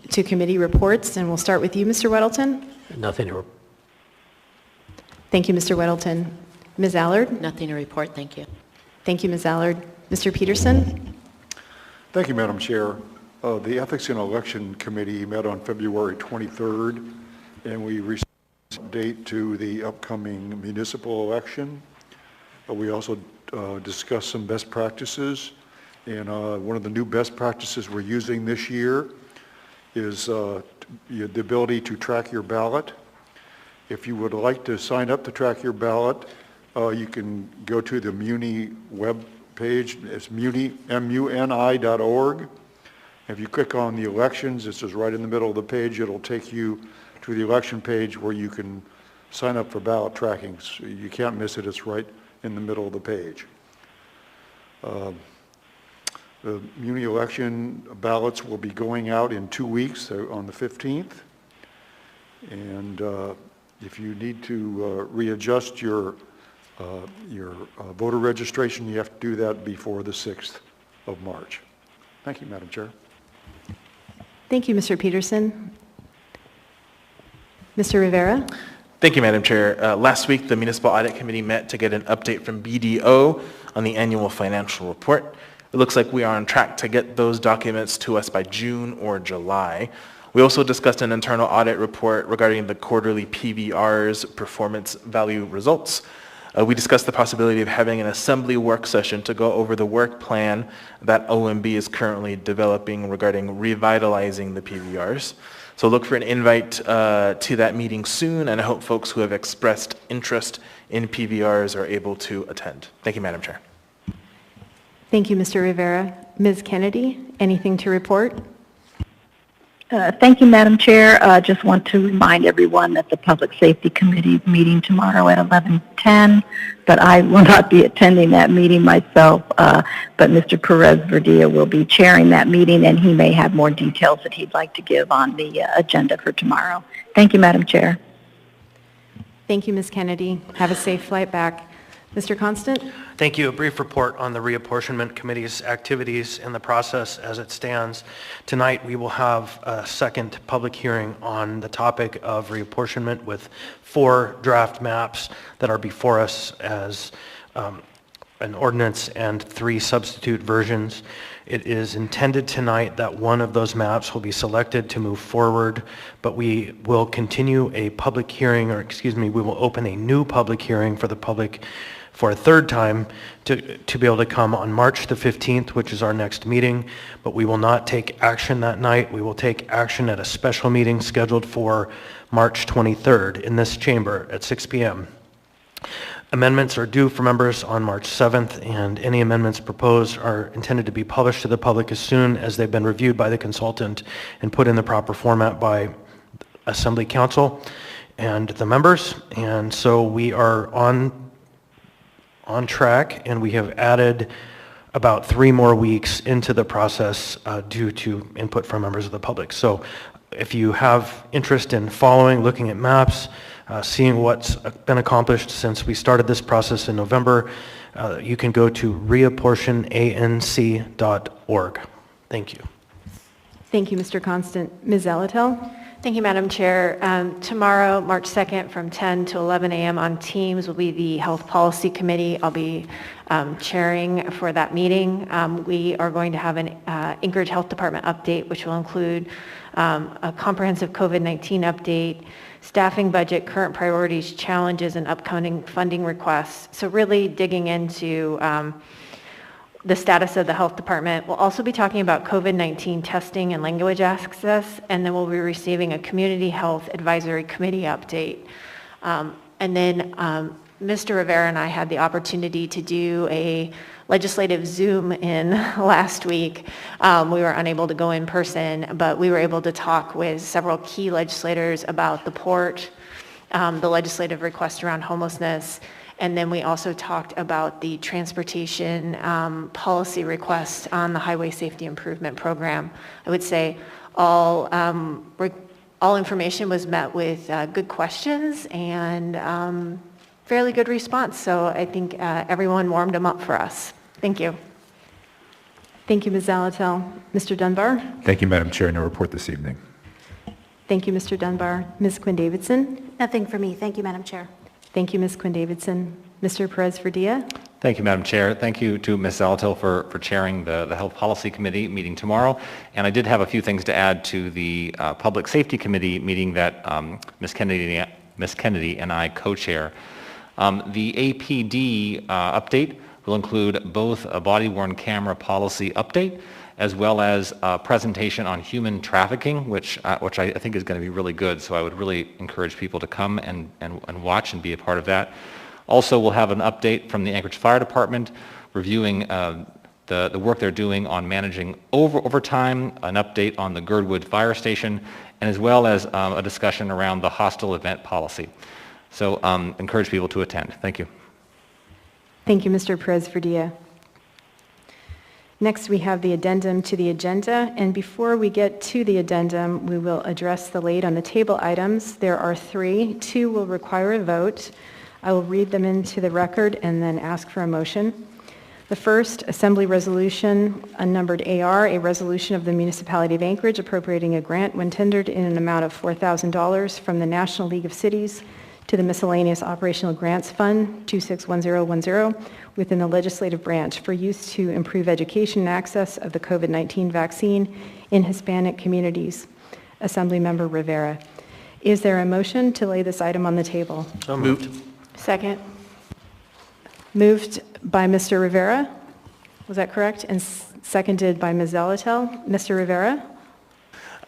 to committee reports, and we'll start with you, Mr. Weddleton. Nothing to report. Thank you, Mr. Weddleton. Ms. Allard? Nothing to report, thank you. Thank you, Ms. Allard. Mr. Peterson? Thank you, Madam Chair. The Ethics and Election Committee met on February 23rd, and we received an update to the upcoming municipal election. We also discussed some best practices, and one of the new best practices we're using this year is the ability to track your ballot. If you would like to sign up to track your ballot, you can go to the Muni web page. It's muni.org. If you click on the elections, this is right in the middle of the page. It'll take you to the election page where you can sign up for ballot tracking. So you can't miss it. It's right in the middle of the page. The Muni election ballots will be going out in 2 weeks on the 15th. And if you need to readjust your voter registration, you have to do that before the 6th of March. Thank you, Madam Chair. Thank you, Mr. Peterson. Mr. Rivera? Thank you, Madam Chair. Last week, the Municipal Audit Committee met to get an update from BDO on the annual financial report. It looks like we are on track to get those documents to us by June or July. We also discussed an internal audit report regarding the quarterly PVR's performance value results. We discussed the possibility of having an assembly work session to go over the work plan that OMB is currently developing regarding revitalizing the PVRs. So look for an invite to that meeting soon, and I hope folks who have expressed interest in PVRs are able to attend. Thank you, Madam Chair. Thank you, Mr. Rivera. Ms. Kennedy, anything to report? Thank you, Madam Chair. I just want to remind everyone that the Public Safety Committee is meeting tomorrow at 11:10, but I will not be attending that meeting myself, but Mr. Perez-Verdia will be chairing that meeting, and he may have more details that he'd like to give on the agenda for tomorrow. Thank you, Madam Chair. Thank you, Ms. Kennedy. Have a safe flight back. Mr. Constant? Thank you. A brief report on the Reapportionment Committee's activities and the process as it stands. Tonight we will have a second public hearing on the topic of reapportionment with 4 draft maps that are before us as an ordinance and 3 substitute versions. It is intended tonight that one of those maps will be selected to move forward, but we will continue a public hearing, or excuse me, we will open a new public hearing for the public for a third time to be able to come on March the 15th, which is our next meeting, but we will not take action that night. We will take action at a special meeting scheduled for March 23rd in this chamber at 6 p.m. Amendments are due for members on March 7th, and any amendments proposed are intended to be published to the public as soon as they've been reviewed by the consultant and put in the proper format by Assembly Council and the members. And so we are on track, and we have added about 3 more weeks into the process due to input from members of the public. So if you have interest in following, looking at maps, seeing what's been accomplished since we started this process in November, you can go to reapportionanc.org. Thank you. Thank you, Mr. Constant. Ms. Zalatel? Thank you, Madam Chair. Tomorrow, March 2nd, from 10 to 11 a.m. on Teams will be the Health Policy Committee. I'll be chairing for that meeting. We are going to have an Anchorage Health Department update, which will include a comprehensive COVID-19 update, staffing budget, current priorities, challenges, and upcoming funding requests. So really digging into the status of the health department. We'll also be talking about COVID-19 testing and language access, and then we'll be receiving a Community Health Advisory Committee update. And then Mr. Rivera and I had the opportunity to do a legislative Zoom in last week. We were unable to go in person, but we were able to talk with several key legislators about the port, the legislative request around homelessness, and then we also talked about the transportation policy request on the Highway Safety Improvement Program. I would say all information was met with good questions and fairly good response. So I think everyone warmed them up for us. Thank you. Thank you, Ms. Zalatel. Mr. Dunbar? Thank you, Madam Chair. No report this evening. Thank you, Mr. Dunbar. Ms. Quinn-Davidson? Nothing for me. Thank you, Madam Chair. Thank you, Ms. Quinn-Davidson. Mr. Perez-Verdia? Thank you, Madam Chair. Thank you to Ms. Zalatil for chairing the Health Policy Committee meeting tomorrow. And I did have a few things to add to the Public Safety Committee meeting that Ms. Kennedy and I co-chair. The APD update will include both a body-worn camera policy update as well as a presentation on human trafficking, which I think is going to be really good. So I would really encourage people to come and watch and be a part of that. Also, we'll have an update from the Anchorage Fire Department reviewing the work they're doing on managing overtime, an update on the Girdwood Fire Station, and as well as a discussion around the hostile event policy. So encourage people to attend. Thank you. Thank you, Mr. Perez-Verdia. Next, we have the addendum to the agenda, and before we get to the addendum, we will address the laid on the table items. There are 3. 2 will require a vote. I will read them into the record and then ask for a motion. The first, Assembly Resolution, unnumbered AR, a resolution of the Municipality of Anchorage appropriating a grant when tendered in an amount of $4,000 from the National League of Cities to the Miscellaneous Operational Grants Fund 261010 within the legislative branch for use to improve education and access of the COVID-19 vaccine in Hispanic communities. Assemblymember Rivera. Is there a motion to lay this item on the table? So moved. Second. Moved by Mr. Rivera. Was that correct? And seconded by Ms. Zalatel. Mr. Rivera?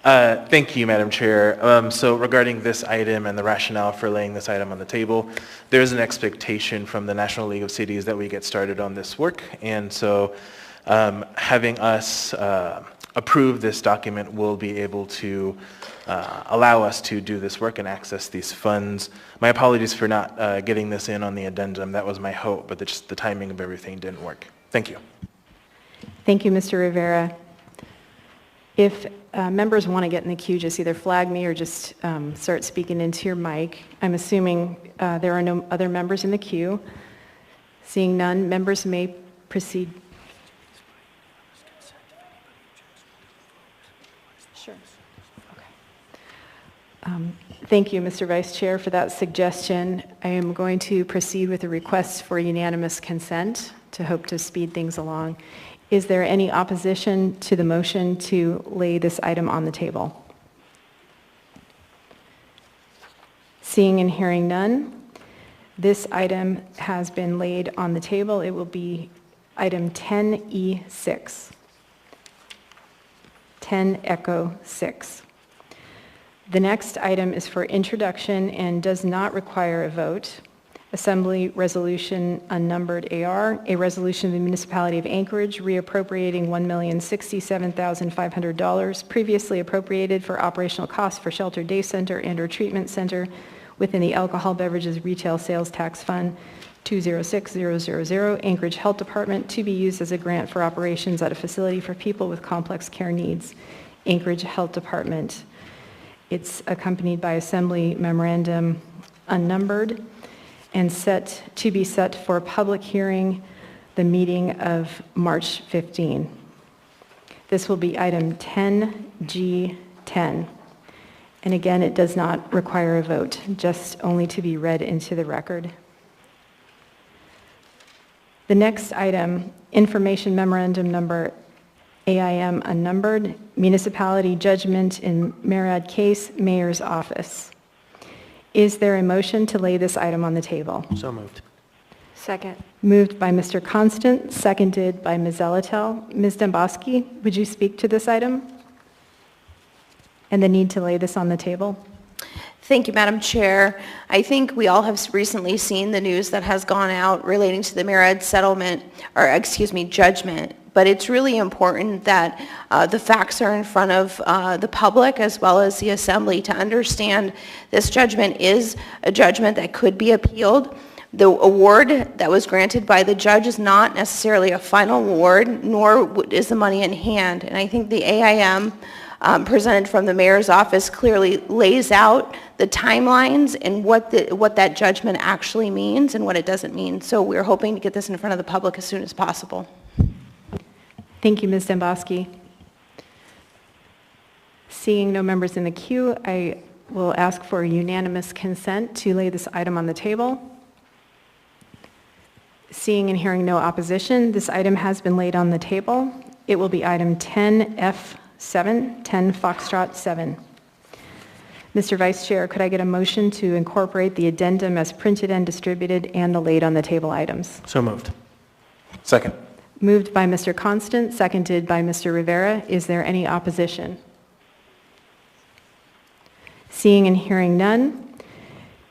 Thank you, Madam Chair. So regarding this item and the rationale for laying this item on the table, there's an expectation from the National League of Cities that we get started on this work. And so having us approve this document will be able to allow us to do this work and access these funds. My apologies for not getting this in on the addendum. That was my hope, but just the timing of everything didn't work. Thank you. Thank you, Mr. Rivera. If members want to get in the queue, just either flag me or just start speaking into your mic. I'm assuming there are no other members in the queue. Seeing none, members may proceed. Sure. Okay. Thank you, Mr. Vice Chair, for that suggestion. I am going to proceed with a request for unanimous consent to hope to speed things along. Is there any opposition to the motion to lay this item on the table? Seeing and hearing none, this item has been laid on the table. It will be item 10E6. 10 Echo 6. The next item is for introduction and does not require a vote. Assembly Resolution Unnumbered AR, a resolution of the Municipality of Anchorage reappropriating $1,067,500 previously appropriated for operational costs for Shelter Day Center and/or Treatment Center within the Alcohol Beverages Retail Sales Tax Fund 206000, Anchorage Health Department, to be used as a grant for operations at a facility for people with complex care needs, Anchorage Health Department. It's accompanied by Assembly Memorandum unnumbered, and to be set for public hearing the meeting of March 15. This will be item 10G10. And again, it does not require a vote, just only to be read into the record. The next item, Information Memorandum Number AIM unnumbered, Municipality Judgment in Merad Case, Mayor's Office. Is there a motion to lay this item on the table? So moved. Second. Moved by Mr. Constant, seconded by Ms. Zelatel. Ms. Demboski, would you speak to this item and the need to lay this on the table? Thank you, Madam Chair. I think we all have recently seen the news that has gone out relating to the Merad settlement, or judgment. But it's really important that the facts are in front of the public as well as the Assembly to understand this judgment is a judgment that could be appealed. The award that was granted by the judge is not necessarily a final award, nor is the money in hand. And I think the AIM presented from the Mayor's Office clearly lays out the timelines and what that judgment actually means and what it doesn't mean. So we're hoping to get this in front of the public as soon as possible. Thank you, Ms. Demboski. Seeing no members in the queue, I will ask for unanimous consent to lay this item on the table. Seeing and hearing no opposition, this item has been laid on the table. It will be item 10F7, 10 Foxtrot 7. Mr. Vice Chair, could I get a motion to incorporate the addendum as printed and distributed and the laid on the table items? So moved. Second. Moved by Mr. Constant, seconded by Mr. Rivera. Is there any opposition? Seeing and hearing none,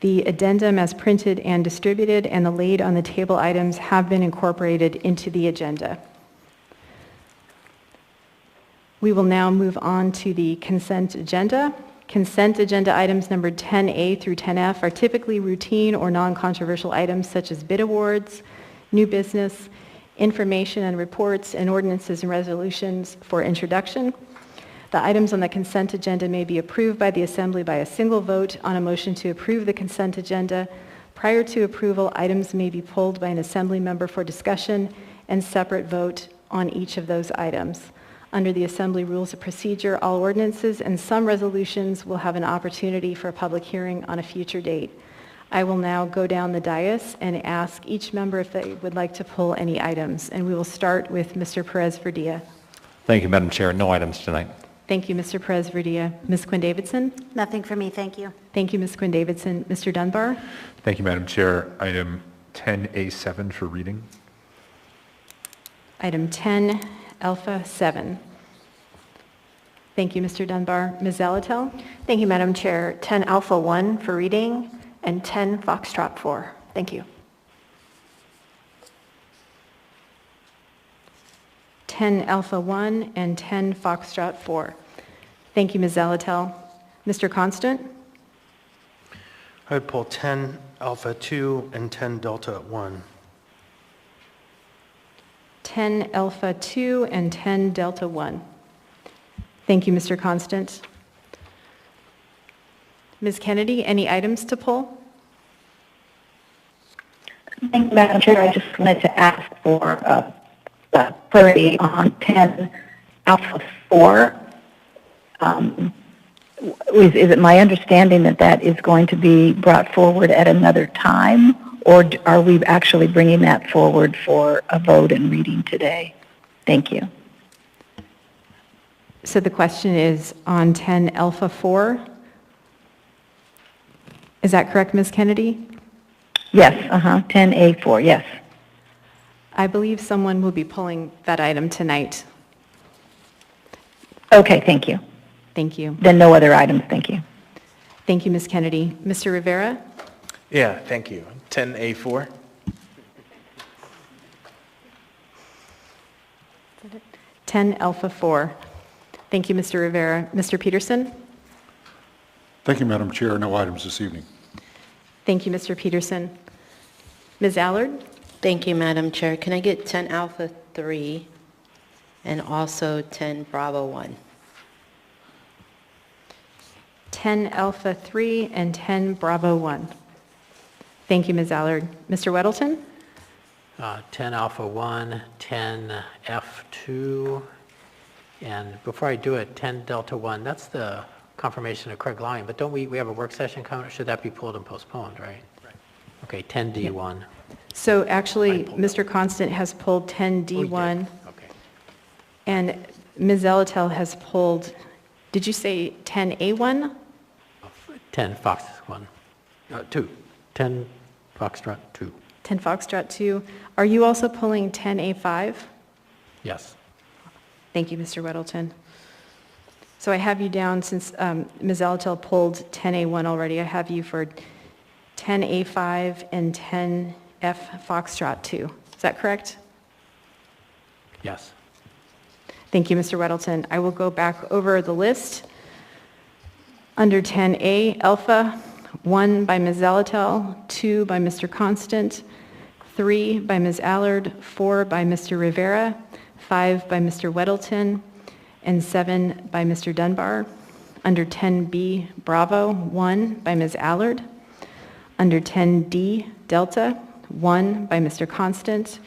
the addendum as printed and distributed and the laid on the table items have been incorporated into the agenda. We will now move on to the consent agenda. Consent agenda items numbered 10A through 10F are typically routine or non-controversial items such as bid awards, new business, information and reports, and ordinances and resolutions for introduction. The items on the consent agenda may be approved by the Assembly by a single vote on a motion to approve the consent agenda. Prior to approval, items may be pulled by an Assembly member for discussion and separate vote on each of those items. Under the Assembly Rules of Procedure, all ordinances and some resolutions will have an opportunity for a public hearing on a future date. I will now go down the dais and ask each member if they would like to pull any items. And we will start with Mr. Perez-Verdia. Thank you, Madam Chair. No items tonight. Thank you, Mr. Perez-Verdia. Ms. Quinn-Davidson? Nothing for me, thank you. Thank you, Ms. Quinn-Davidson. Mr. Dunbar? Thank you, Madam Chair. Item 10A7 for reading. Item 10, Alpha 7. Thank you, Mr. Dunbar. Ms. Zelatel? Thank you, Madam Chair. 10 Alpha 1 for reading and 10 Foxtrot 4. Thank you. 10 Alpha 1 and 10 Foxtrot 4. Thank you, Ms. Zelatel. Mr. Constant? I would pull 10 Alpha 2 and 10 Delta 1. 10 Alpha 2 and 10 Delta 1. Thank you, Mr. Constant. Ms. Kennedy, any items to pull? Thank you, Madam Chair. I just wanted to ask for clarity on 10 Alpha 4. Is it my understanding that that is going to be brought forward at another time, or are we actually bringing that forward for a vote and reading today? Thank you. So the question is on 10 Alpha 4. Is that correct, Ms. Kennedy? Yes, 10A4, yes. I believe someone will be pulling that item tonight. Okay, thank you. Thank you. Then no other items, thank you. Thank you, Ms. Kennedy. Mr. Rivera? Yeah, thank you. 10A4. Ten Alpha 4. Thank you, Mr. Rivera. Mr. Peterson? Thank you, Madam Chair. No items this evening. Thank you, Mr. Peterson. Ms. Allard? Thank you, Madam Chair. Can I get 10 Alpha 3 and also 10 Bravo 1? 10 Alpha 3 and 10 Bravo 1. Thank you, Ms. Allard. Mr. Weddleton? 10 Alpha 1, 10 F2, and before I do it, 10 Delta 1, that's the confirmation of Craig Lyon, but don't we have a work session coming? Should that be pulled and postponed, right? Right. Okay, 10 D1. So actually, Mr. Constant has pulled 10 D1. Okay. And Ms. Zelatel has pulled, did you say 10 A1? 10 Fox 1, 2, 10 Foxtrot 2. 10 Foxtrot 2. Are you also pulling 10 A5? Yes. Thank you, Mr. Weddleton. So I have you down, since Ms. Zelatel pulled 10 A1 already, I have you for 10 A5 and 10 F Foxtrot 2. Is that correct? Yes. Thank you, Mr. Weddleton. I will go back over the list. Under 10A, Alpha, 1 by Ms. Zelatel, 2 by Mr. Constant, 3 by Ms. Allard, 4 by Mr. Rivera, 5 by Mr. Weddleton, and 7 by Mr. Dunbar. Under 10B, Bravo, 1 by Ms. Allard. Under 10D, Delta, 1 by Mr. Constant.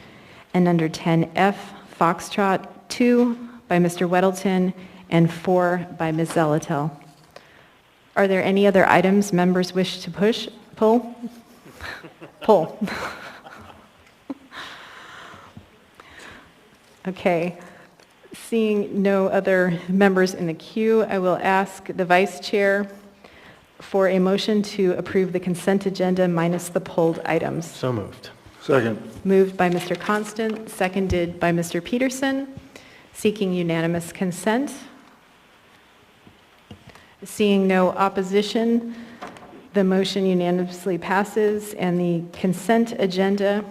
And under 10F, Foxtrot, 2 by Mr. Weddleton, and 4 by Ms. Zelatel. Are there any other items members wish to pull? Pull. Okay. Seeing no other members in the queue, I will ask the Vice Chair for a motion to approve the consent agenda minus the pulled items. So moved. Second. Moved by Mr. Constant, seconded by Mr. Peterson, seeking unanimous consent. Seeing no opposition, the motion unanimously passes and the consent agenda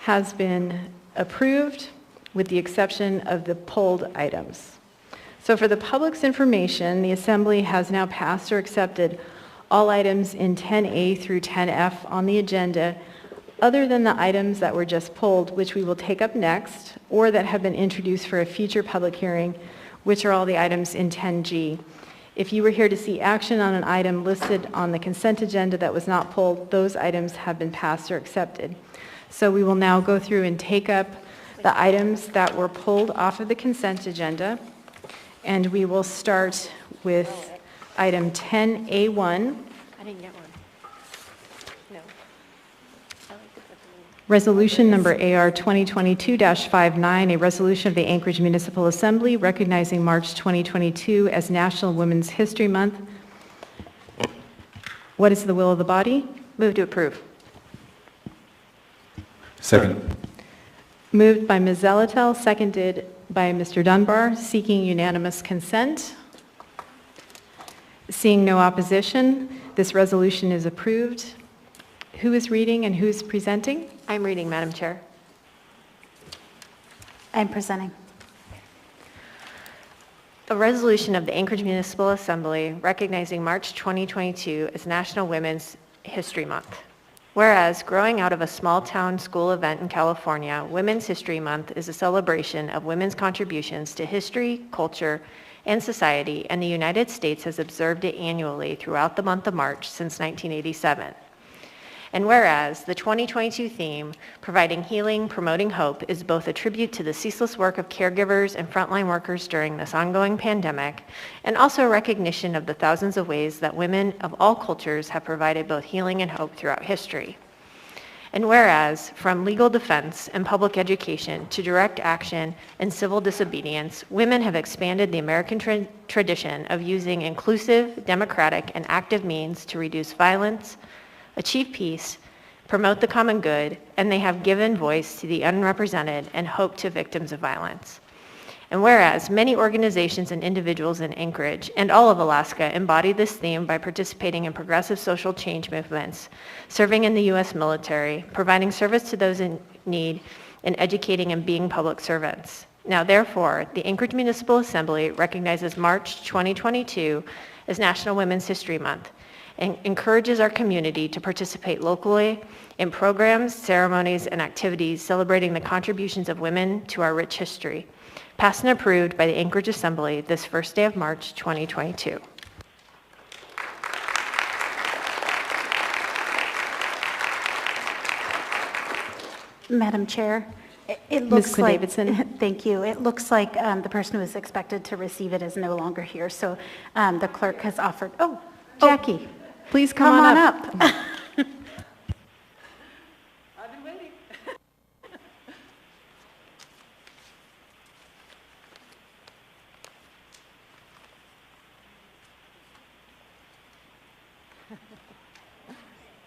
has been approved with the exception of the pulled items. So for the public's information, the Assembly has now passed or accepted all items in 10A through 10F on the agenda, other than the items that were just pulled, which we will take up next, or that have been introduced for a future public hearing, which are all the items in 10G. If you were here to see action on an item listed on the consent agenda that was not pulled, those items have been passed or accepted. So we will now go through and take up the items that were pulled off of the consent agenda, and we will start with item 10A1. I didn't get one. No. Resolution number AR 2022-59, a resolution of the Anchorage Municipal Assembly recognizing March 2022 as National Women's History Month. What is the will of the body? Move to approve. Second. Moved by Ms. Zelatel, seconded by Mr. Dunbar, seeking unanimous consent. Seeing no opposition, this resolution is approved. Who is reading and who's presenting? I'm reading, Madam Chair. I'm presenting. A resolution of the Anchorage Municipal Assembly recognizing March 2022 as National Women's History Month. Whereas, growing out of a small-town school event in California, Women's History Month is a celebration of women's contributions to history, culture, and society, and the United States has observed it annually throughout the month of March since 1987. And whereas the 2022 theme, Providing Healing, Promoting Hope, is both a tribute to the ceaseless work of caregivers and frontline workers during this ongoing pandemic, and also a recognition of the thousands of ways that women of all cultures have provided both healing and hope throughout history. And whereas, from legal defense and public education to direct action and civil disobedience, women have expanded the American tradition of using inclusive, democratic, and active means to reduce violence, achieve peace, promote the common good, and they have given voice to the unrepresented and hope to victims of violence. And whereas many organizations and individuals in Anchorage and all of Alaska embody this theme by participating in progressive social change movements, serving in the U.S. military, providing service to those in need, and educating and being public servants. Now therefore, the Anchorage Municipal Assembly recognizes March 2022 as National Women's History Month, and encourages our community to participate locally in programs, ceremonies, and activities celebrating the contributions of women to our rich history. Passed and approved by the Anchorage Assembly this first day of March 2022. Madam Chair, it Ms. looks Quinn like... Davidson. Thank you. It looks like the person who was expected to receive it is no longer here, so the clerk has offered... Oh, Jackie. Please come on up. up.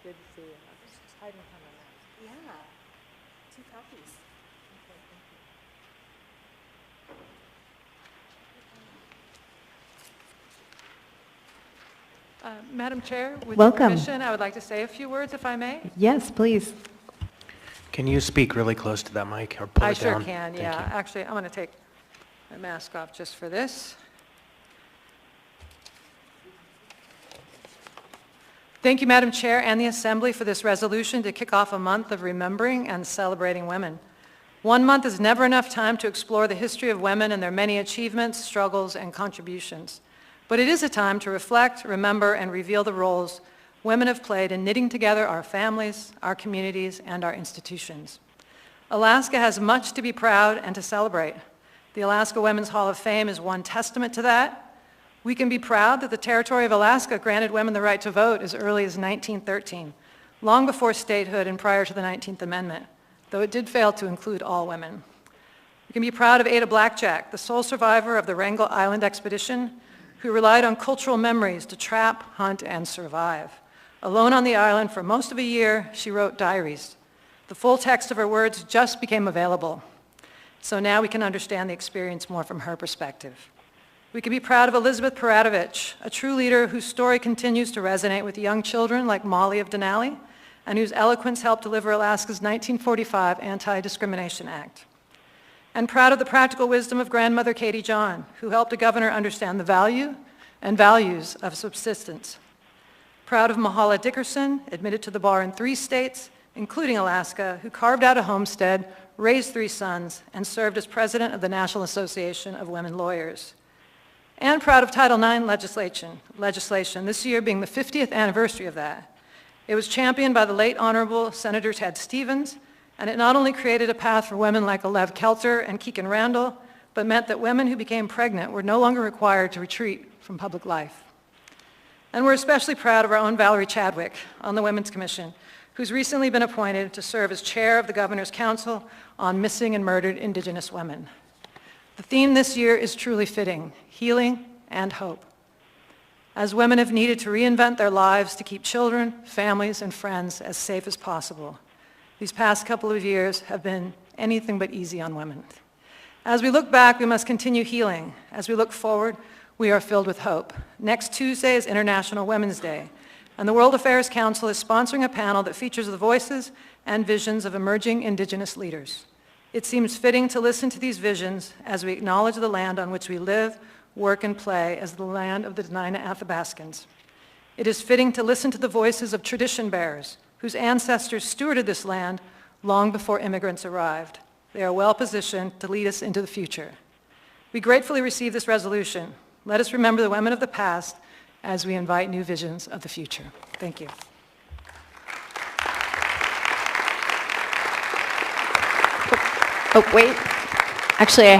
Good to see you. Hiding from a mask. Yeah, 2 copies. Madam Chair, with your Welcome. permission, I would like to say a few words, if I may. Yes, please. Can you speak really close to that mic or pull I it down? sure can, Thank yeah. you. Actually, I'm going to take my mask off just for this. Thank you, Madam Chair and the Assembly, for this resolution to kick off a month of remembering and celebrating women. 1 month is never enough time to explore the history of women and their many achievements, struggles, and contributions. But it is a time to reflect, remember, and reveal the roles women have played in knitting together our families, our communities, and our institutions. Alaska has much to be proud and to celebrate. The Alaska Women's Hall of Fame is one testament to that. We can be proud that the territory of Alaska granted women the right to vote as early as 1913, long before statehood and prior to the 19th Amendment, though it did fail to include all women. We can be proud of Ada Blackjack, the sole survivor of the Wrangel Island expedition, who relied on cultural memories to trap, hunt, and survive. Alone on the island for most of a year, she wrote diaries. The full text of her words just became available. So now we can understand the experience more from her perspective. We can be proud of Elizabeth Peradovich, a true leader whose story continues to resonate with young children like Molly of Denali, and whose eloquence helped deliver Alaska's 1945 Anti-Discrimination Act. And proud of the practical wisdom of grandmother Katie John, who helped a governor understand the value and values of subsistence. Proud of Mahala Dickerson, admitted to the bar in 3 states, including Alaska, who carved out a homestead, raised 3 sons, and served as president of the National Association of Women Lawyers. And proud of Title IX legislation, this year being the 50th anniversary of that. It was championed by the late Honorable Senator Ted Stevens, and it not only created a path for women like Alev Kelter and Keegan Randall, but meant that women who became pregnant were no longer required to retreat from public life. And we're especially proud of our own Valerie Chadwick on the Women's Commission, who's recently been appointed to serve as chair of the Governor's Council on Missing and Murdered Indigenous Women. The theme this year is truly fitting: healing and hope. As women have needed to reinvent their lives to keep children, families, and friends as safe as possible, these past couple of years have been anything but easy on women. As we look back, we must continue healing. As we look forward, we are filled with hope. Next Tuesday is International Women's Day, and the World Affairs Council is sponsoring a panel that features the voices and visions of emerging Indigenous leaders. It seems fitting to listen to these visions as we acknowledge the land on which we live, work, and play as the land of the Dena'ina Athabascans. It is fitting to listen to the voices of tradition bearers whose ancestors stewarded this land long before immigrants arrived. They are well positioned to lead us into the future. We gratefully receive this resolution. Let us remember the women of the past as we invite new visions of the future. Thank you. Oh, wait. Actually, I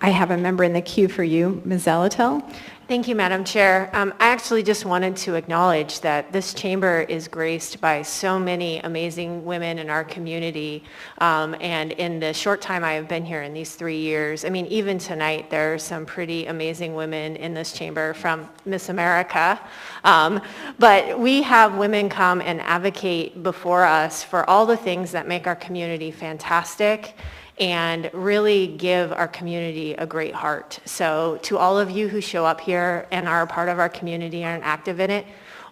have a member in the queue for you, Ms. Zalatel. Thank you, Madam Chair. I actually just wanted to acknowledge that this chamber is graced by so many amazing women in our community. And in the short time I have been here in these 3 years, I mean, even tonight, there are some pretty amazing women in this chamber from Miss America. But we have women come and advocate before us for all the things that make our community fantastic and really give our community a great heart. So to all of you who show up here and are a part of our community and are active in it,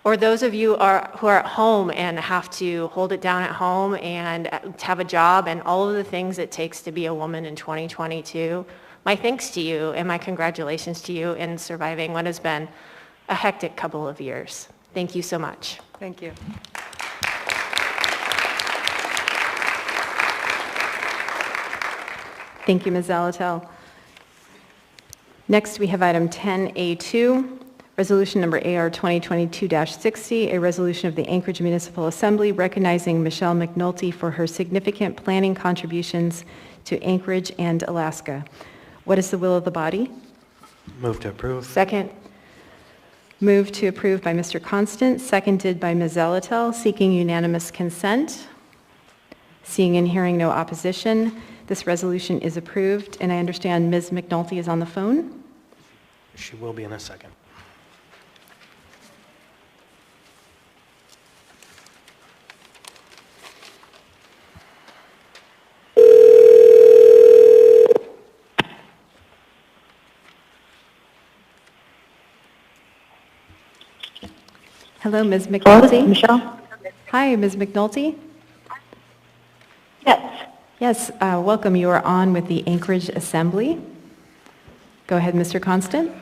or those of you who are at home and have to hold it down at home and have a job and all of the things it takes to be a woman in 2022, my thanks to you and my congratulations to you in surviving what has been a hectic couple of years. Thank you so much. Thank you. Thank you, Ms. Zalatel. Next, we have item 10A2, Resolution number AR 2022-60, a resolution of the Anchorage Municipal Assembly recognizing Michelle McNulty for her significant planning contributions to Anchorage and Alaska. What is the will of the body? Move to approve. Second. Move to approve by Mr. Constant, seconded by Ms. Zelatel, seeking unanimous consent. Seeing and hearing no opposition, this resolution is approved, and I understand Ms. McNulty is on the phone. She will be in a second. Hello, Ms. McNulty. Michelle? Hi, Ms. McNulty. Yes. Yes, welcome. You are on with the Anchorage Assembly. Go ahead, Mr. Constant.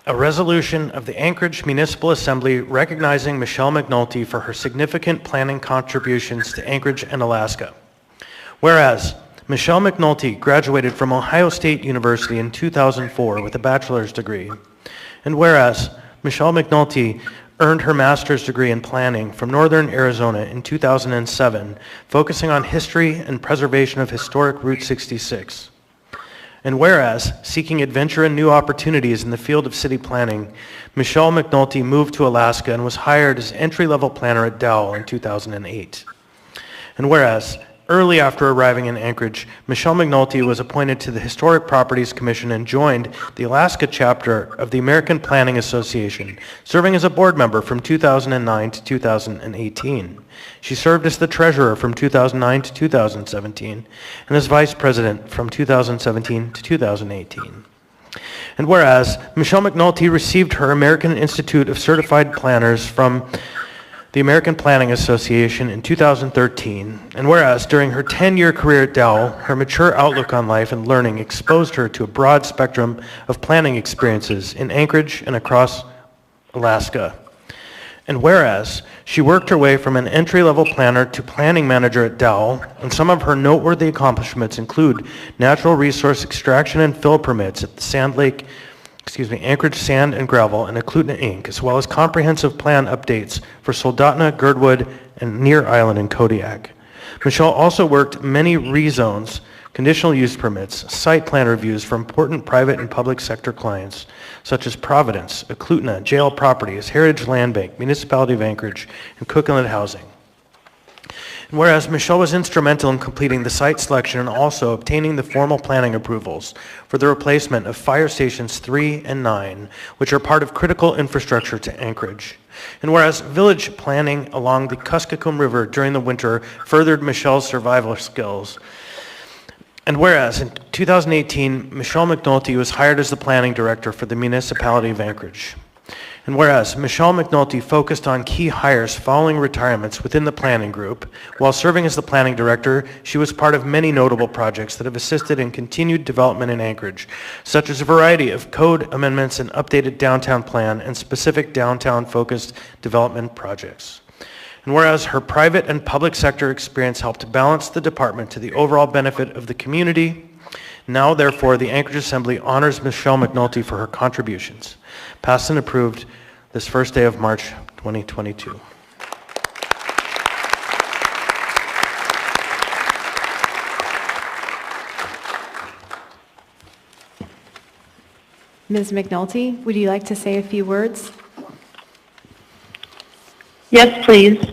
A resolution of the Anchorage Municipal Assembly recognizing Michelle McNulty for her significant planning contributions to Anchorage and Alaska. Whereas Michelle McNulty graduated from Ohio State University in 2004 with a bachelor's degree. And whereas Michelle McNulty earned her master's degree in planning from Northern Arizona in 2007, focusing on history and preservation of historic Route 66. And whereas, seeking adventure and new opportunities in the field of city planning, Michelle McNulty moved to Alaska and was hired as entry-level planner at Dowell in 2008. And whereas, early after arriving in Anchorage, Michelle McNulty was appointed to the Historic Properties Commission and joined the Alaska chapter of the American Planning Association, serving as a board member from 2009 to 2018. She served as the treasurer from 2009 to 2017 and as vice president from 2017 to 2018. And whereas Michelle McNulty received her American Institute of Certified Planners from the American Planning Association in 2013, and whereas during her 10-year career at Dowell, her mature outlook on life and learning exposed her to a broad spectrum of planning experiences in Anchorage and across Alaska. And whereas she worked her way from an entry-level planner to planning manager at Dowell, and some of her noteworthy accomplishments include natural resource extraction and fill permits at the Anchorage Sand and Gravel and Eklutna Inc., as well as comprehensive plan updates for Soldotna, Girdwood, and Near Island in Kodiak. Michelle also worked many rezones, conditional use permits, site plan reviews for important private and public sector clients, such as Providence, Eklutna, Jail Properties, Heritage Land Bank, Municipality of Anchorage, and Cook Inlet Housing. And whereas Michelle was instrumental in completing the site selection and also obtaining the formal planning approvals for the replacement of fire stations 3 and 9, which are part of critical infrastructure to Anchorage. And whereas village planning along the Kuskokwim River during the winter furthered Michelle's survival skills. And whereas in 2018, Michelle McNulty was hired as the planning director for the Municipality of Anchorage. And whereas Michelle McNulty focused on key hires following retirements within the planning group, while serving as the planning director, she was part of many notable projects that have assisted in continued development in Anchorage, such as a variety of code amendments and updated downtown plan and specific downtown-focused development projects. And whereas her private and public sector experience helped balance the department to the overall benefit of the community, now therefore the Anchorage Assembly honors Michelle McNulty for her contributions. Passed and approved this first day of March 2022. Ms. McNulty, would you like to say a few words? Yes, please.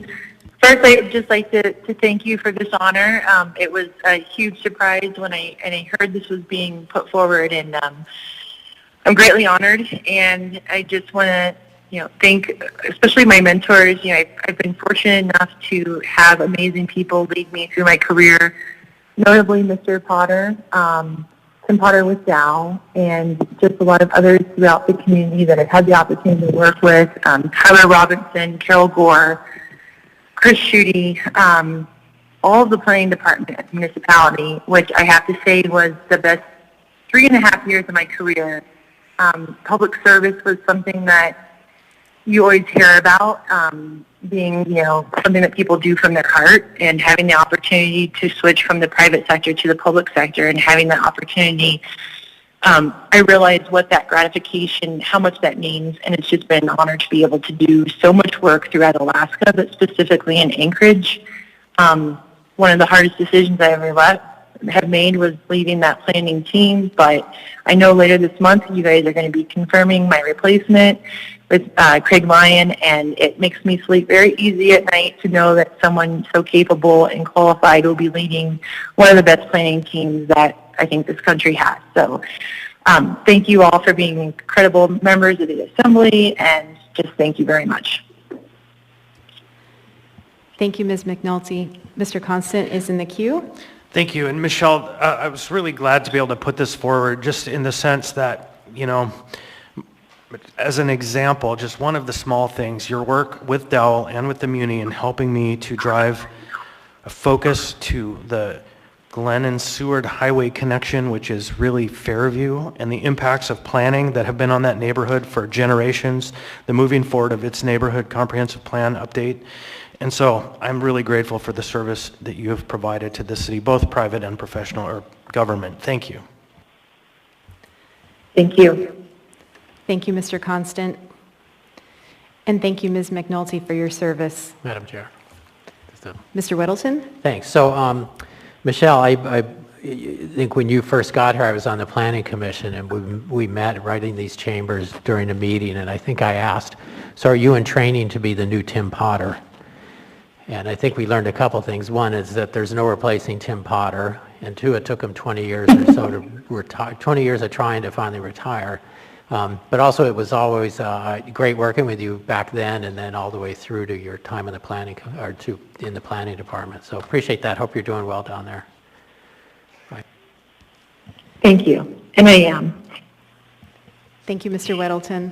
First, I would just like to thank you for this honor. It was a huge surprise when I heard this was being put forward, and I'm greatly honored. And I just want to, thank especially my mentors. I've been fortunate enough to have amazing people lead me through my career, notably Mr. Potter, Tim Potter with Dow, and just a lot of others throughout the community that I've had the opportunity to work with, Tyler Robinson, Carol Gore, Chris Schutte, all of the planning department at the municipality, which I have to say was the best 3.5 years of my career. Public service was something that you always hear about, being, something that people do from their heart, and having the opportunity to switch from the private sector to the public sector and having the opportunity I realize what that gratification, how much that means, and it's just been an honor to be able to do so much work throughout Alaska, but specifically in Anchorage. One of the hardest decisions I ever have made was leaving that planning team, but I know later this month you guys are going to be confirming my replacement with Craig Lyon, and it makes me sleep very easy at night to know that someone so capable and qualified will be leading one of the best planning teams that I think this country has. So thank you all for being incredible members of the Assembly, and just thank you very much. Thank you, Ms. McNulty. Mr. Constant is in the queue. Thank you. And Michelle, I was really glad to be able to put this forward just in the sense that, you know, as an example, just one of the small things, your work with Dowell and with the Muni in helping me to drive a focus to the Glen and Seward Highway connection, which is really Fairview, and the impacts of planning that have been on that neighborhood for generations, the moving forward of its neighborhood comprehensive plan update. And so I'm really grateful for the service that you have provided to the city, both private and professional or government. Thank you. Thank you. Thank you, Mr. Constant. And thank you, Ms. McNulty, for your service. Madam Chair. Mr. Weddleton? Thanks. So, Michelle, I think when you first got here, I was on the Planning Commission, and we met right in these chambers during a meeting, and I think I asked, so are you in training to be the new Tim Potter? And I think we learned a couple things. One is that there's no replacing Tim Potter, and two, it took him 20 years or so to retire, 20 years of trying to finally retire. But also it was always great working with you back then, and then all the way through to your time in the planning, in the planning department. So appreciate that. Hope you're doing well down there. Bye. Thank you, and I am. Thank you, Mr. Weddleton.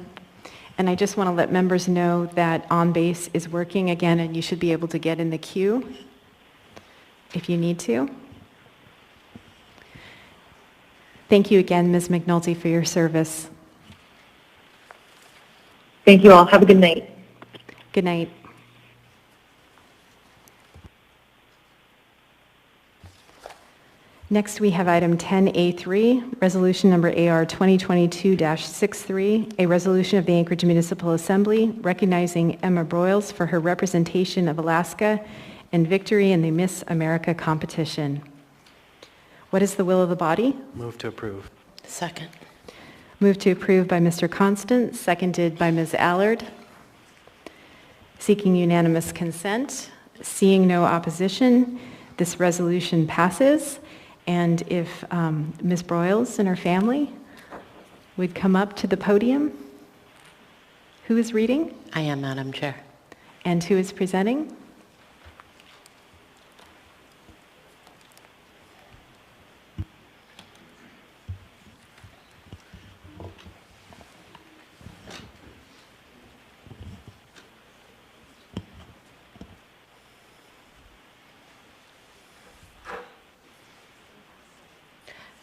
And I just want to let members know that OnBase is working again, and you should be able to get in the queue if you need to. Thank you again, Ms. McNulty, for your service. Thank you all. Have a good night. Good night. Next, we have item 10A3, resolution number AR 2022-63, a resolution of the Anchorage Municipal Assembly recognizing Emma Broyles for her representation of Alaska and victory in the Miss America competition. What is the will of the body? Move to approve. Second. Moved to approve by Mr. Constant, seconded by Ms. Allard. Seeking unanimous consent. Seeing no opposition, this resolution passes. And if Ms. Broyles and her family would come up to the podium. Who is reading? I am, Madam Chair. And who is presenting?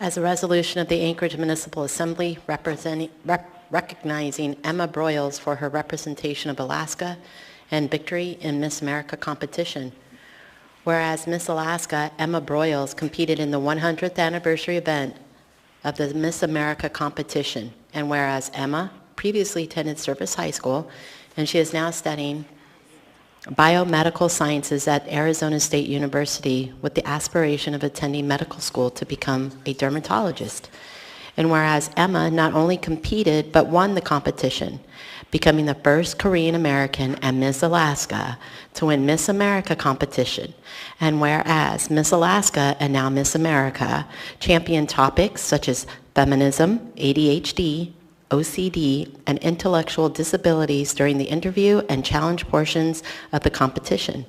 As a resolution of the Anchorage Municipal Assembly recognizing Emma Broyles for her representation of Alaska and victory in Miss America competition. Whereas Miss Alaska, Emma Broyles, competed in the 100th anniversary event of the Miss America competition. And whereas Emma previously attended Service High School, and she is now studying biomedical sciences at Arizona State University with the aspiration of attending medical school to become a dermatologist. And whereas Emma not only competed but won the competition, becoming the first Korean American and Miss Alaska to win Miss America competition. And whereas Miss Alaska and now Miss America champion topics such as feminism, ADHD, OCD, and intellectual disabilities during the interview and challenge portions of the competition.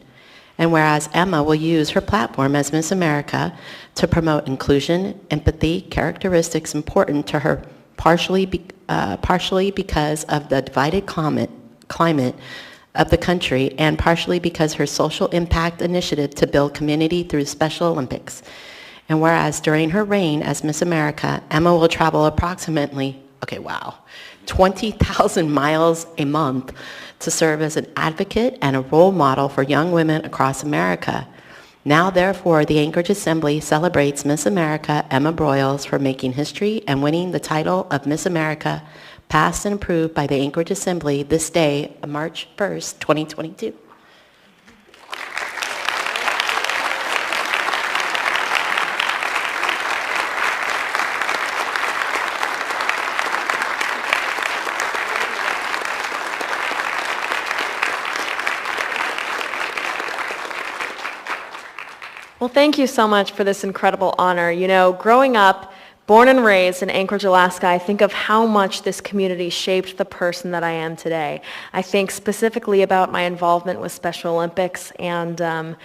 And whereas Emma will use her platform as Miss America to promote inclusion, empathy, characteristics important to her partially because of the divided climate of the country and partially because her social impact initiative to build community through Special Olympics. And whereas during her reign as Miss America, Emma will travel approximately 20,000 miles a month to serve as an advocate and a role model for young women across America. Now, therefore, the Anchorage Assembly celebrates Miss America Emma Broyles for making history and winning the title of Miss America, passed and approved by the Anchorage Assembly this day, March 1st, 2022. Well, thank you so much for this incredible honor. You know, growing up, born and raised in Anchorage, Alaska, I think of how much this community shaped the person that I am today. I think specifically about my involvement with Special Olympics, and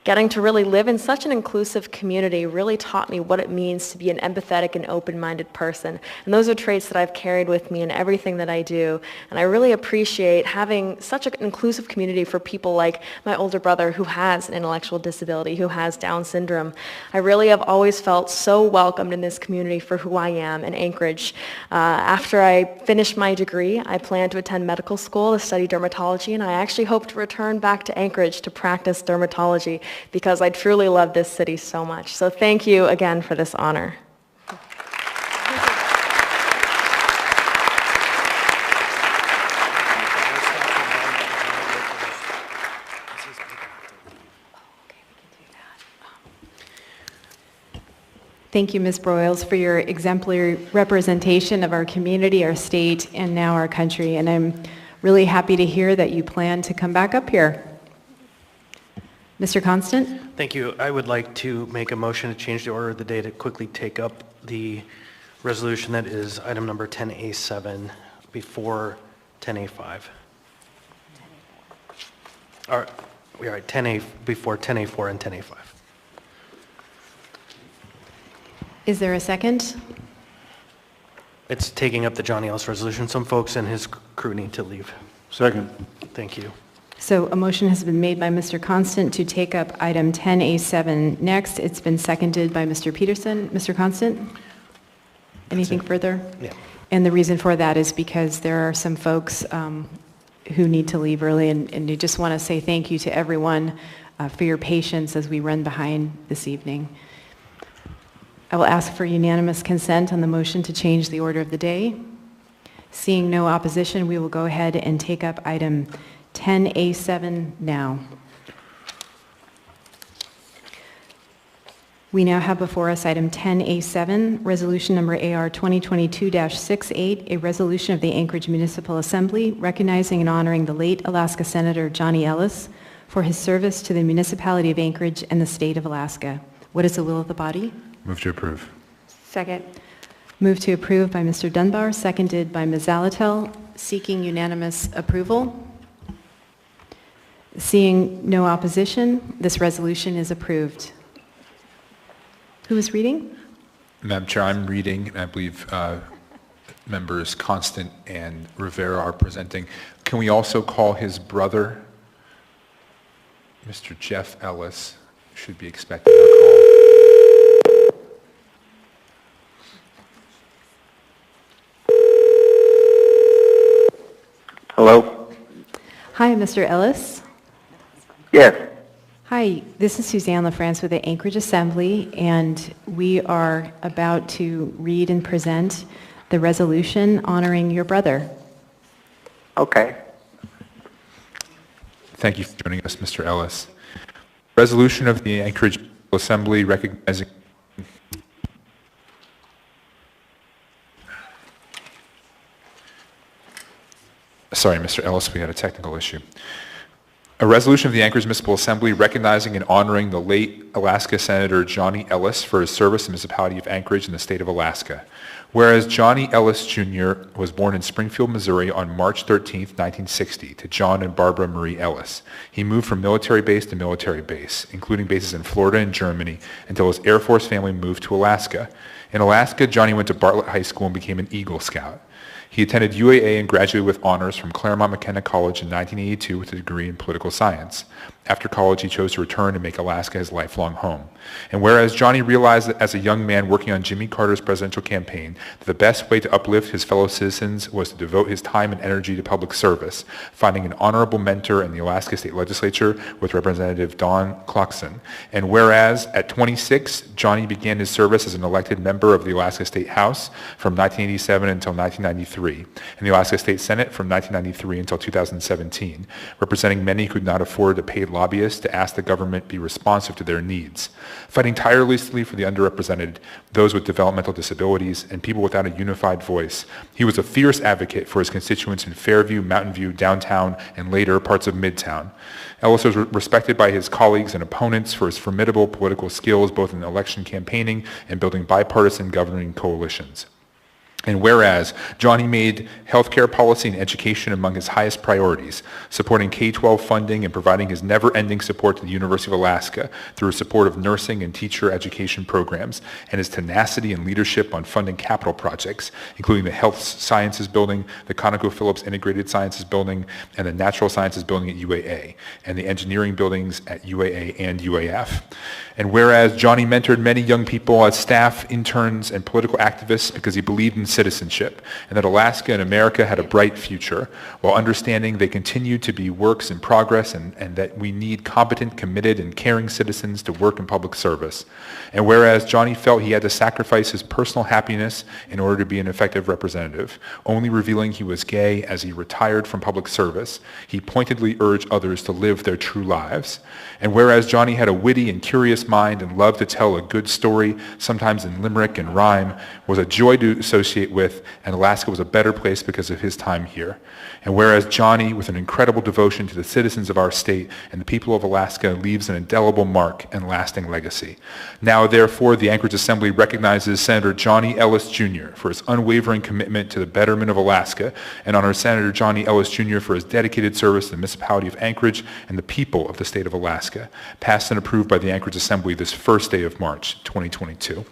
getting to really live in such an inclusive community really taught me what it means to be an empathetic and open-minded person. And those are traits that I've carried with me in everything that I do. And I really appreciate having such an inclusive community for people like my older brother who has an intellectual disability, who has Down syndrome. I really have always felt so welcomed in this community for who I am in Anchorage. After I finish my degree, I plan to attend medical school to study dermatology, and I actually hope to return back to Anchorage to practice dermatology, because I truly love this city so much. So thank you again for this honor. Thank you, Ms. Broyles, for your exemplary representation of our community, our state, and now our country. And I'm really happy to hear that you plan to come back up here. Mr. Constant? Thank you. I would like to make a motion to change the order of the day to quickly take up the resolution that is item number 10A7 before 10A5. Or, we are at 10A before 10A4 and 10A5. Is there a second? It's taking up the Johnny Ellis resolution. Some folks and his crew need to leave. Second. Thank you. So a motion has been made by Mr. Constant to take up item 10A7 next. It's been seconded by Mr. Peterson. Mr. Constant? Anything further? Yeah. And the reason for that is because there are some folks who need to leave early, and I just want to say thank you to everyone for your patience as we run behind this evening. I will ask for unanimous consent on the motion to change the order of the day. Seeing no opposition, we will go ahead and take up item 10A7 now. We now have before us item 10A7, resolution number AR 2022-68, a resolution of the Anchorage Municipal Assembly recognizing and honoring the late Alaska Senator Johnny Ellis for his service to the municipality of Anchorage and the state of Alaska. What is the will of the body? Move to approve. Second. Move to approve by Mr. Dunbar, seconded by Ms. Zalatel, seeking unanimous approval. Seeing no opposition, this resolution is approved. Who is reading? Madam Chair, I'm reading, and I believe members Constant and Rivera are presenting. Can we also call his brother, Mr. Jeff Ellis, should be expecting a call. Hello? Hi, Mr. Ellis. Yes. Hi, this is Suzanne LaFrance with the Anchorage Assembly, and we are about to read and present the resolution honoring your brother. Okay. Thank you for joining us, Mr. Ellis. Resolution of the Anchorage Assembly recognizing Sorry, Mr. Ellis, we had a technical issue. A resolution of the Anchorage Municipal Assembly recognizing and honoring the late Alaska Senator Johnny Ellis for his service to the municipality of Anchorage in the state of Alaska. Whereas Johnny Ellis Jr. was born in Springfield, Missouri on March 13, 1960, to John and Barbara Marie Ellis. He moved from military base to military base, including bases in Florida and Germany, until his Air Force family moved to Alaska. In Alaska, Johnny went to Bartlett High School and became an Eagle Scout. He attended UAA and graduated with honors from Claremont McKenna College in 1982 with a degree in political science. After college, he chose to return and make Alaska his lifelong home. And whereas Johnny realized that as a young man working on Jimmy Carter's presidential campaign, that the best way to uplift his fellow citizens was to devote his time and energy to public service, finding an honorable mentor in the Alaska State Legislature with Representative Don Clarkson. And whereas at 26, Johnny began his service as an elected member of the Alaska State House from 1987 until 1993, and the Alaska State Senate from 1993 until 2017, representing many who could not afford a paid lobbyists to ask the government be responsive to their needs, fighting tirelessly for the underrepresented, those with developmental disabilities, and people without a unified voice. He was a fierce advocate for his constituents in Fairview, Mountain View, downtown, and later parts of Midtown. Ellis was respected by his colleagues and opponents for his formidable political skills both in election campaigning and building bipartisan governing coalitions. And whereas Johnny made healthcare policy and education among his highest priorities, supporting K-12 funding and providing his never-ending support to the University of Alaska through his support of nursing and teacher education programs, and his tenacity and leadership on funding capital projects, including the Health Sciences Building, the ConocoPhillips Integrated Sciences Building, and the Natural Sciences Building at UAA, and the engineering buildings at UAA and UAF. And whereas Johnny mentored many young people as staff, interns, and political activists because he believed in citizenship, and that Alaska and America had a bright future, while understanding they continue to be works in progress and that we need competent, committed, and caring citizens to work in public service. And whereas Johnny felt he had to sacrifice his personal happiness in order to be an effective representative, only revealing he was gay as he retired from public service, he pointedly urged others to live their true lives. And whereas Johnny had a witty and curious mind and loved to tell a good story, sometimes in limerick and rhyme, was a joy to associate with, and Alaska was a better place because of his time here. And whereas Johnny, with an incredible devotion to the citizens of our state and the people of Alaska, leaves an indelible mark and lasting legacy. Now, therefore, the Anchorage Assembly recognizes Senator Johnny Ellis Jr. for his unwavering commitment to the betterment of Alaska, and honors Senator Johnny Ellis Jr. for his dedicated service to the municipality of Anchorage and the people of the state of Alaska, passed and approved by the Anchorage Assembly this first day of March, 2022.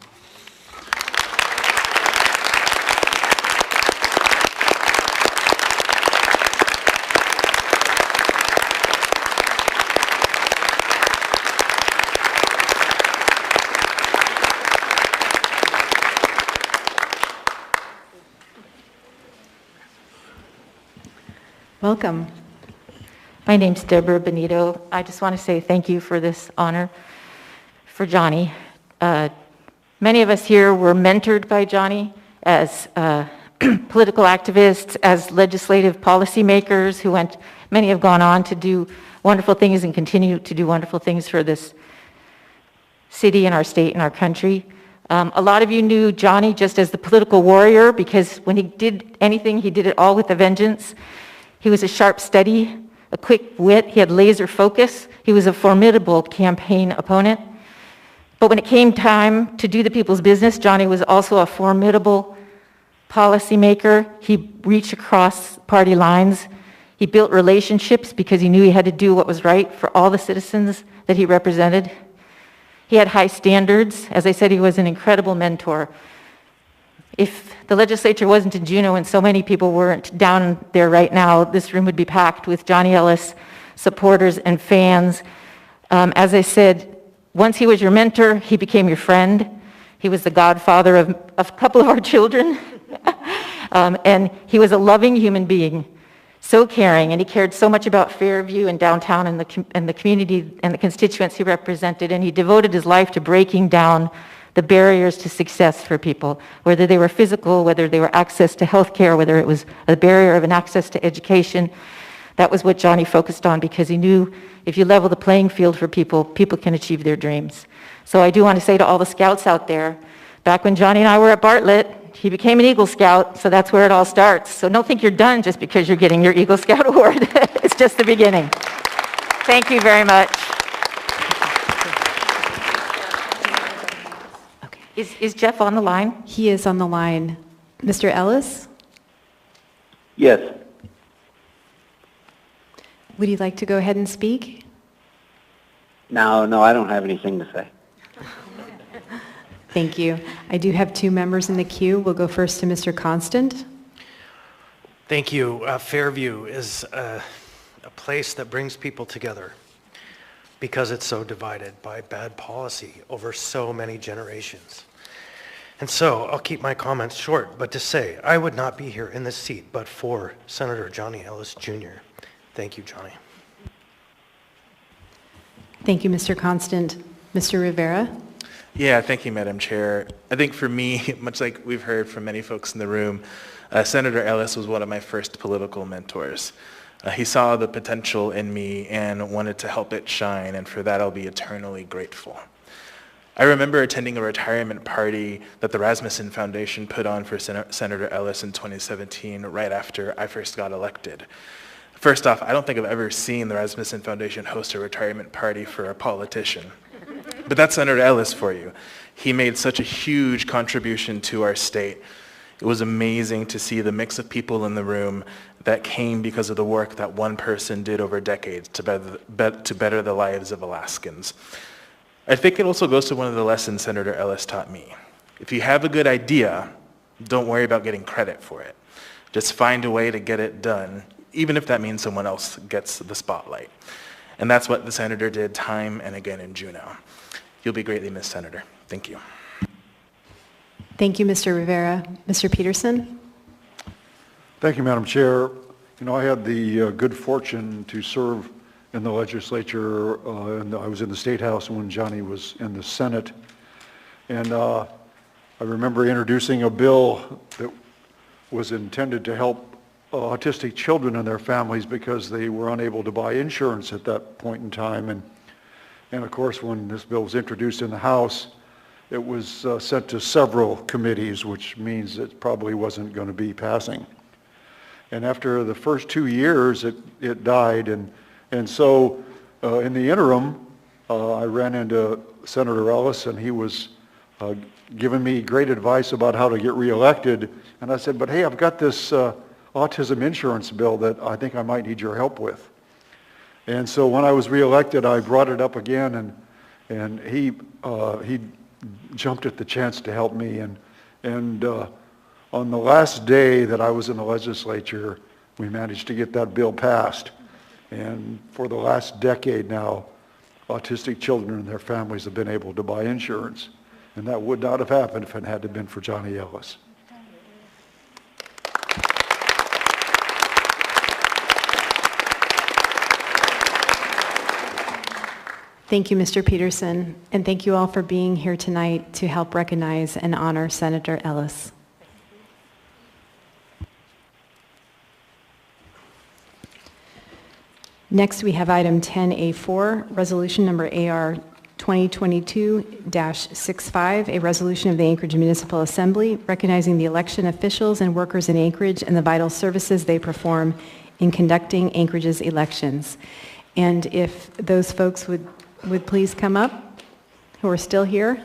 Welcome. My name's Deborah Benito. I just want to say thank you for this honor for Johnny. Many of us here were mentored by Johnny as political activists, as legislative policymakers many have gone on to do wonderful things and continue to do wonderful things for this city and our state and our country. A lot of you knew Johnny just as the political warrior because when he did anything, he did it all with a vengeance. He was a sharp study, a quick wit. He had laser focus. He was a formidable campaign opponent. But when it came time to do the people's business, Johnny was also a formidable policymaker. He reached across party lines. He built relationships because he knew he had to do what was right for all the citizens that he represented. He had high standards. As I said, he was an incredible mentor. If the legislature wasn't in Juneau and so many people weren't down there right now, this room would be packed with Johnny Ellis supporters and fans. As I said, once he was your mentor, he became your friend. He was the godfather of a couple of our children. And he was a loving human being, so caring, and he cared so much about Fairview and downtown and the community and the constituents he represented, and he devoted his life to breaking down the barriers to success for people, whether they were physical, whether they were access to health care, whether it was a barrier of an access to education. That was what Johnny focused on because he knew if you level the playing field for people, people can achieve their dreams. So I do want to say to all the scouts out there, back when Johnny and I were at Bartlett, he became an Eagle Scout, so that's where it all starts. So don't think you're done just because you're getting your Eagle Scout award. It's just the beginning. Thank you very much. Is Jeff on the line? He is on the line. Mr. Ellis? Yes. Would you like to go ahead and speak? No, I don't have anything to say. Thank you. I do have two members in the queue. We'll go first to Mr. Constant. Thank you. Fairview is a place that brings people together. because it's so divided by bad policy over so many generations. And so I'll keep my comments short, but to say I would not be here in this seat but for Senator Johnny Ellis Jr. Thank you, Johnny. Thank you, Mr. Constant. Mr. Rivera? Yeah, thank you, Madam Chair. I think for me, much like we've heard from many folks in the room, Senator Ellis was one of my first political mentors. He saw the potential in me and wanted to help it shine, and for that I'll be eternally grateful. I remember attending a retirement party that the Rasmussen Foundation put on for Senator Ellis in 2017, right after I first got elected. First off, I don't think I've ever seen the Rasmussen Foundation host a retirement party for a politician. But that's Senator Ellis for you. He made such a huge contribution to our state. It was amazing to see the mix of people in the room that came because of the work that one person did over decades to better the lives of Alaskans. I think it also goes to one of the lessons Senator Ellis taught me. If you have a good idea, don't worry about getting credit for it. Just find a way to get it done, even if that means someone else gets the spotlight. And that's what the senator did time and again in Juneau. You'll be greatly missed, Senator. Thank you. Thank you, Mr. Rivera. Mr. Peterson? Thank you, Madam Chair. You know, I had the good fortune to serve in the legislature, and I was in the State House when Johnny was in the Senate. And I remember introducing a bill that was intended to help autistic children and their families because they were unable to buy insurance at that point in time. And of course, when this bill was introduced in the House, it was sent to several committees, which means it probably wasn't going to be passing. And after the first 2 years, it died. And so in the interim, I ran into Senator Ellis, and he was giving me great advice about how to get reelected. And I said, but hey, I've got this autism insurance bill that I think I might need your help with. And so when I was reelected, I brought it up again, and he jumped at the chance to help me. And on the last day that I was in the legislature, we managed to get that bill passed. And for the last decade now, autistic children and their families have been able to buy insurance. And that would not have happened if it hadn't been for Johnny Ellis. Thank you, Mr. Peterson, and thank you all for being here tonight to help recognize and honor Senator Ellis. Next, we have item 10A4, resolution number AR 2022-65, a resolution of the Anchorage Municipal Assembly recognizing the election officials and workers in Anchorage and the vital services they perform in conducting Anchorage's elections. And if those folks would please come up, who are still here.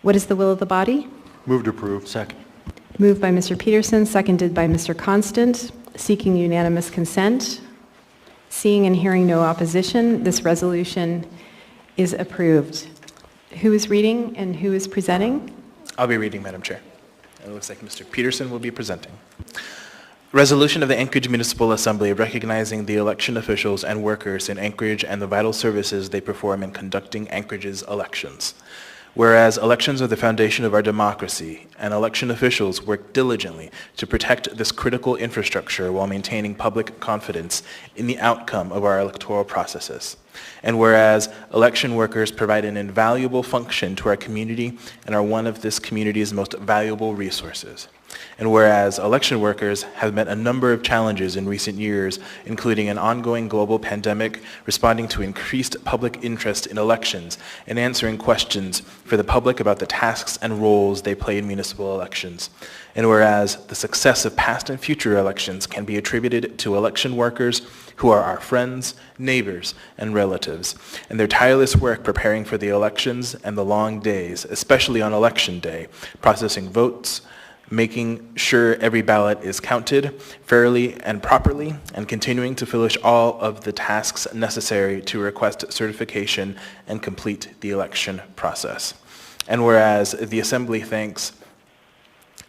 What is the will of the body? Move to approve. Second. Moved by Mr. Peterson, seconded by Mr. Constant, seeking unanimous consent. Seeing and hearing no opposition, this resolution is approved. Who is reading and who is presenting? I'll be reading, Madam Chair. It looks like Mr. Peterson will be presenting. Resolution of the Anchorage Municipal Assembly recognizing the election officials and workers in Anchorage and the vital services they perform in conducting Anchorage's elections. Whereas elections are the foundation of our democracy, and election officials work diligently to protect this critical infrastructure while maintaining public confidence in the outcome of our electoral processes. And whereas election workers provide an invaluable function to our community and are one of this community's most valuable resources. And whereas election workers have met a number of challenges in recent years, including an ongoing global pandemic, responding to increased public interest in elections, and answering questions for the public about the tasks and roles they play in municipal elections. And whereas the success of past and future elections can be attributed to election workers who are our friends, neighbors, and relatives, and their tireless work preparing for the elections and the long days, especially on election day, processing votes, making sure every ballot is counted fairly and properly, and continuing to finish all of the tasks necessary to request certification and complete the election process. And whereas the Assembly thanks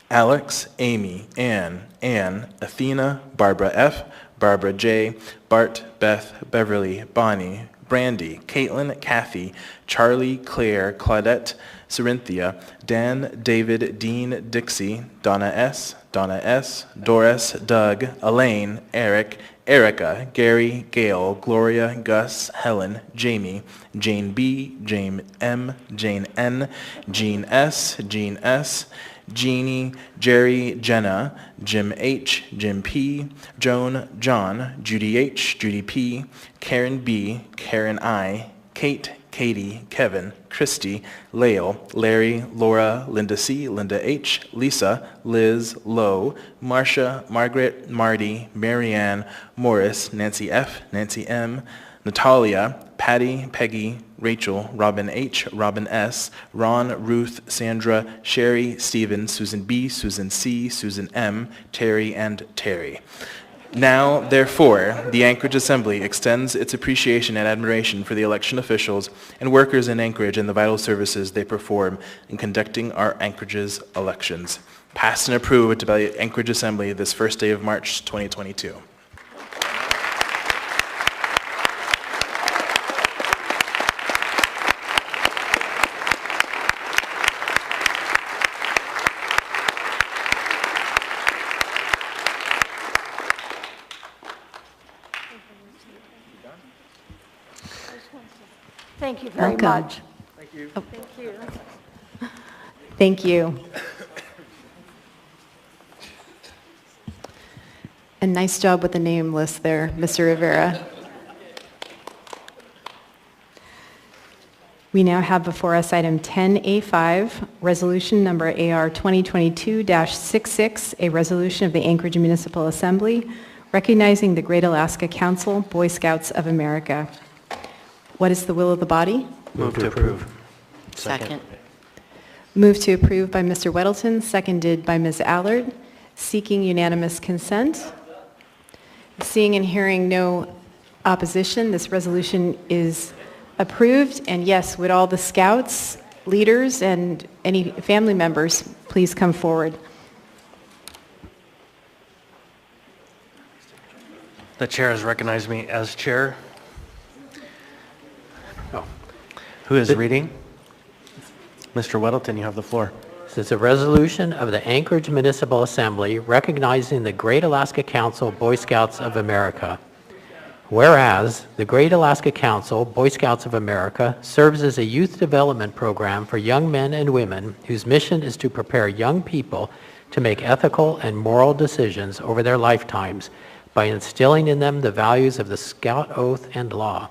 Alex, Amy, Ann, Athena, Barbara F., Barbara J., Bart, Beth, Beverly, Bonnie, Brandy, Caitlin, Kathy, Charlie, Claire, Claudette, Cerinthia, Dan, David, Dean, Dixie, Donna S., Doris, Doug, Elaine, Eric, Erica, Gary, Gail, Gloria, Gus, Helen, Jamie, Jane B., Jane M., Jane N., Jean S., Jeannie, Jerry, Jenna, Jim H., Jim P., Joan, John, Judy H., Judy P., Karen B., Karen I., Kate, Katie, Kevin, Christy, Lael, Larry, Laura, Linda C., Linda H., Lisa, Liz, Lo, Marcia, Margaret, Marty, Marianne, Morris, Nancy F., Nancy M., Natalia, Patty, Peggy, Rachel, Robin H., Robin S., Ron, Ruth, Sandra, Sherry, Stephen, Susan B., Susan C., Susan M., Terry, and Terry. Now, therefore, the Anchorage Assembly extends its appreciation and admiration for the election officials and workers in Anchorage and the vital services they perform in conducting our Anchorage's elections. Passed and approved by the Anchorage Assembly this first day of March 2022. Thank you very Welcome. much. Thank you. Oh. Thank you. Thank you. And nice job with the name list there, Mr. Rivera. We now have before us item 10A5, resolution number AR 2022-66, a resolution of the Anchorage Municipal Assembly recognizing the Great Alaska Council, Boy Scouts of America. What is the will of the body? Move to approve. Second. Moved to approve by Mr. Weddleton, seconded by Ms. Allard, seeking unanimous consent. Seeing and hearing no opposition, this resolution is approved. And yes, would all the scouts, leaders, and any family members please come forward? The chair has recognized me as chair. Oh. Who is reading? Mr. Weddleton, you have the floor. This is a resolution of the Anchorage Municipal Assembly recognizing the Great Alaska Council Boy Scouts of America. Whereas the Great Alaska Council Boy Scouts of America serves as a youth development program for young men and women whose mission is to prepare young people to make ethical and moral decisions over their lifetimes by instilling in them the values of the Scout Oath and law.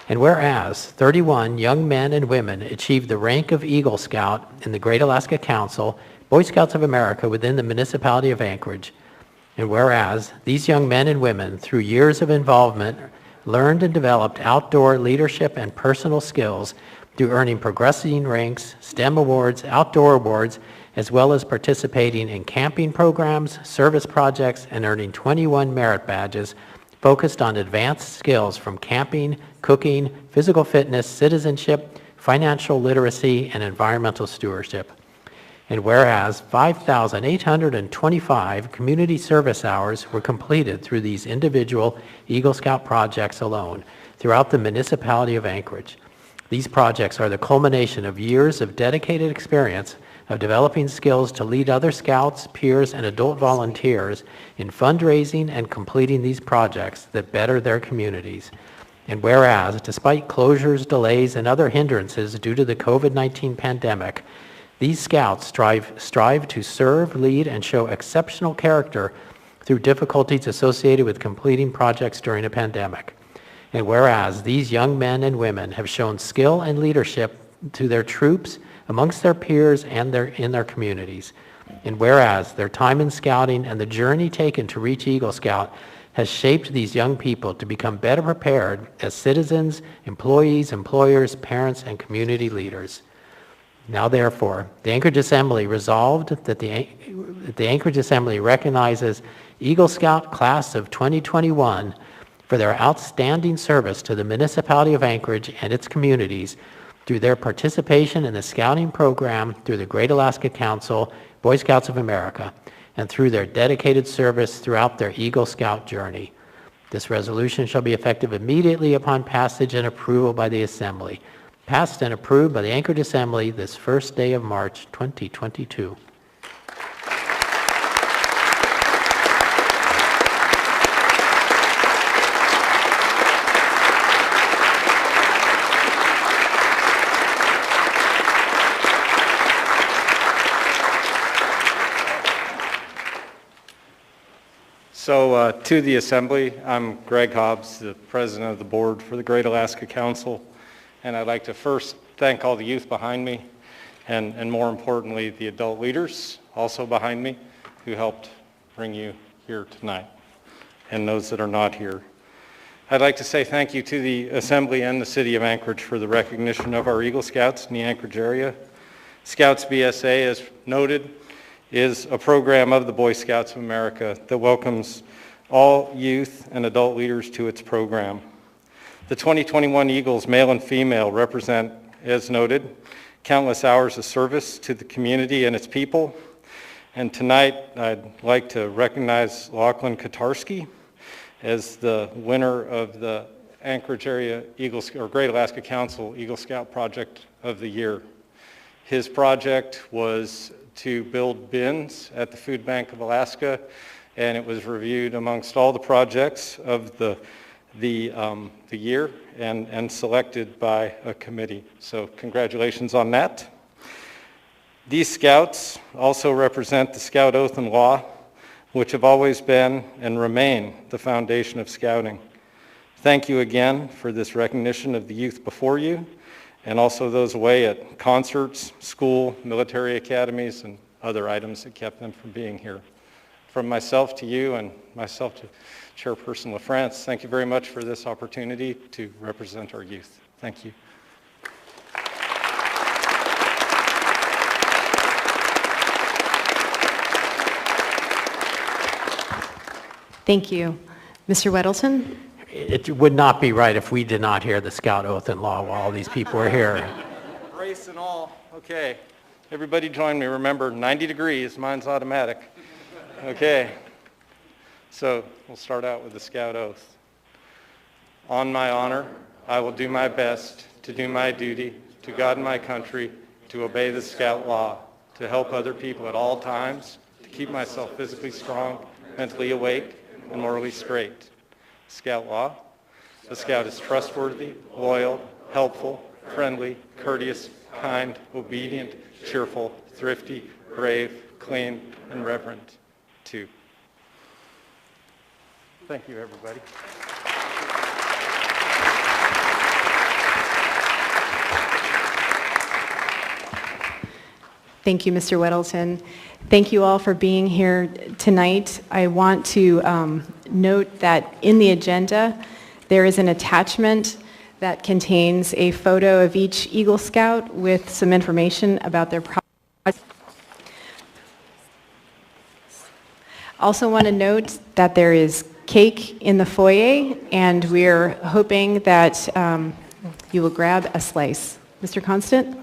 And whereas 31 young men and women achieved the rank of Eagle Scout in the Great Alaska Council, Boy Scouts of America within the municipality of Anchorage, and whereas these young men and women, through years of involvement, learned and developed outdoor leadership and personal skills through earning progressing ranks, STEM awards, outdoor awards, as well as participating in camping programs, service projects, and earning 21 merit badges focused on advanced skills from camping, cooking, physical fitness, citizenship, financial literacy, and environmental stewardship. And whereas 5,825 community service hours were completed through these individual Eagle Scout projects alone throughout the municipality of Anchorage. These projects are the culmination of years of dedicated experience of developing skills to lead other scouts, peers, and adult volunteers in fundraising and completing these projects that better their communities. And whereas, despite closures, delays, and other hindrances due to the COVID-19 pandemic, these scouts strive to serve, lead, and show exceptional character through difficulties associated with completing projects during a pandemic. And whereas these young men and women have shown skill and leadership to their troops, amongst their peers, and in their communities. And whereas their time in scouting and the journey taken to reach Eagle Scout has shaped these young people to become better prepared as citizens, employees, employers, parents, and community leaders. Now therefore, the Anchorage Assembly resolved that the Anchorage Assembly recognizes Eagle Scout Class of 2021 for their outstanding service to the municipality of Anchorage and its communities through their participation in the scouting program through the Great Alaska Council, Boy Scouts of America, and through their dedicated service throughout their Eagle Scout journey. This resolution shall be effective immediately upon passage and approval by the Assembly. Passed and approved by the Anchorage Assembly this first day of March 2022. So to the Assembly, I'm Greg Hobbs, the President of the Board for the Great Alaska Council, and I'd like to first thank all the youth behind me, and more importantly, the adult leaders also behind me who helped bring you here tonight, and those that are not here. I'd like to say thank you to the Assembly and the City of Anchorage for the recognition of our Eagle Scouts in the Anchorage area. Scouts BSA, as noted, is a program of the Boy Scouts of America that welcomes all youth and adult leaders to its program. The 2021 Eagles, male and female, represent, as noted, countless hours of service to the community and its people. And tonight, I'd like to recognize Lachlan Kotarski as the winner of the Anchorage Area Great Alaska Council Eagle Scout Project of the Year. His project was to build bins at the Food Bank of Alaska, and it was reviewed amongst all the projects of the year and selected by a committee. So congratulations on that. These scouts also represent the Scout Oath and Law, which have always been and remain the foundation of scouting. Thank you again for this recognition of the youth before you, and also those away at concerts, school, military academies, and other items that kept them from being here. From myself to you and myself to Chairperson LaFrance, thank you very much for this opportunity to represent our youth. Thank you. Thank you. Mr. Weddleton? It would not be right if we did not hear the Scout Oath and Law while all these people are here. Race and all. Okay. Everybody join me. Remember, 90 degrees. Mine's automatic. Okay. So we'll start out with the Scout Oath. On my honor, I will do my best to do my duty to God and my country, to obey the Scout Law, to help other people at all times, to keep myself physically strong, mentally awake, and morally straight. Scout Law. The Scout is trustworthy, loyal, helpful, friendly, courteous, kind, obedient, cheerful, thrifty, brave, clean, and reverent. 2. Thank you, everybody. Thank you, Mr. Weddleton. Thank you all for being here tonight. I want to note that in the agenda, there is an attachment that contains a photo of each Eagle Scout with some information about their project. Also want to note that there is cake in the foyer, and we're hoping that you will grab a slice. Mr. Constant?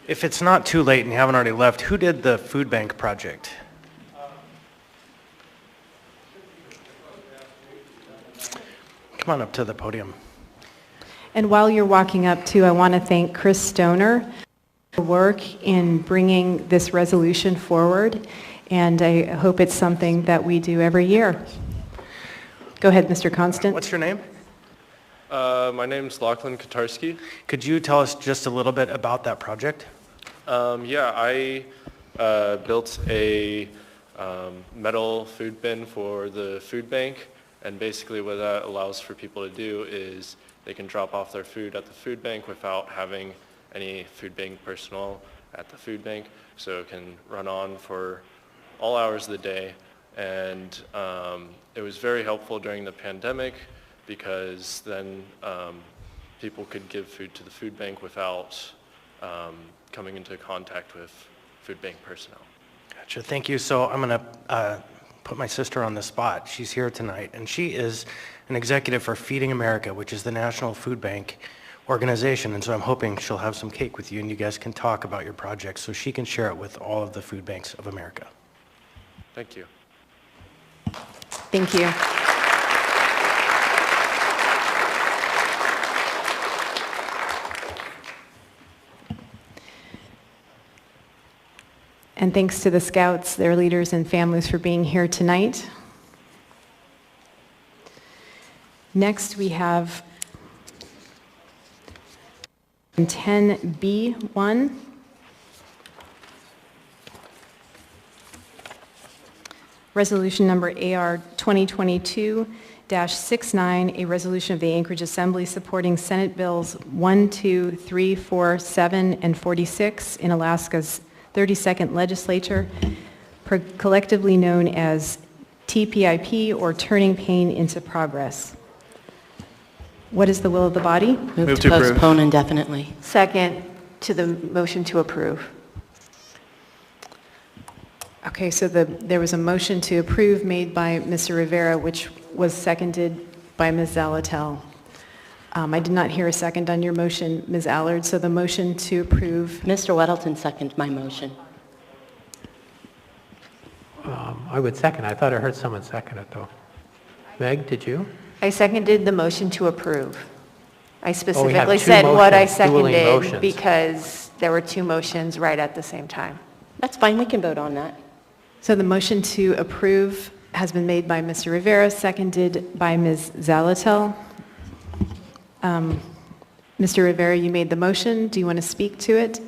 If it's not too late and you haven't already left, who did the food bank project? Come on up to the podium. And while you're walking up too, I want to thank Chris Stoner for work in bringing this resolution forward, and I hope it's something that we do every year. Go ahead, Mr. Constant. What's your name? My name's Lachlan Kotarski. Could you tell us just a little bit about that project? Yeah, I built a metal food bin for the food bank, and basically what that allows for people to do is they can drop off their food at the food bank without having any food bank personnel at the food bank, so it can run on for all hours of the day. And it was very helpful during the pandemic, because then people could give food to the food bank without coming into contact with food bank personnel. Gotcha, thank you. So I'm going to put my sister on the spot. She's here tonight, and she is an executive for Feeding America, which is the national food bank organization, and so I'm hoping she'll have some cake with you and you guys can talk about your project so she can share it with all of the food banks of America. Thank you. Thank you. And thanks to the Scouts, their leaders, and families for being here tonight. Next, we have 10B1. Resolution number AR 2022-69, a resolution of the Anchorage Assembly supporting Senate Bills 1, 2, 3, 4, 7, and 46 in Alaska's 32nd legislature, collectively known as TPIP, or Turning Pain into Progress. What is the will of the body? Move to postpone indefinitely. Second to the motion to approve. Okay, so there was a motion to approve made by Mr. Rivera, which was seconded by Ms. Zalatel. I did not hear a second on your motion, Ms. Allard, so the motion to approve. Mr. Weddleton seconded my motion. I would second. I thought I heard someone second it, though. Meg, did you? I seconded the motion to approve. I have specifically two said what I motions, dueling seconded motions. because there were two motions right at the same time. That's fine, we can vote on that. So the motion to approve has been made by Mr. Rivera, seconded by Ms. Zalatel. Mr. Rivera, you made the motion. Do you want to speak to it?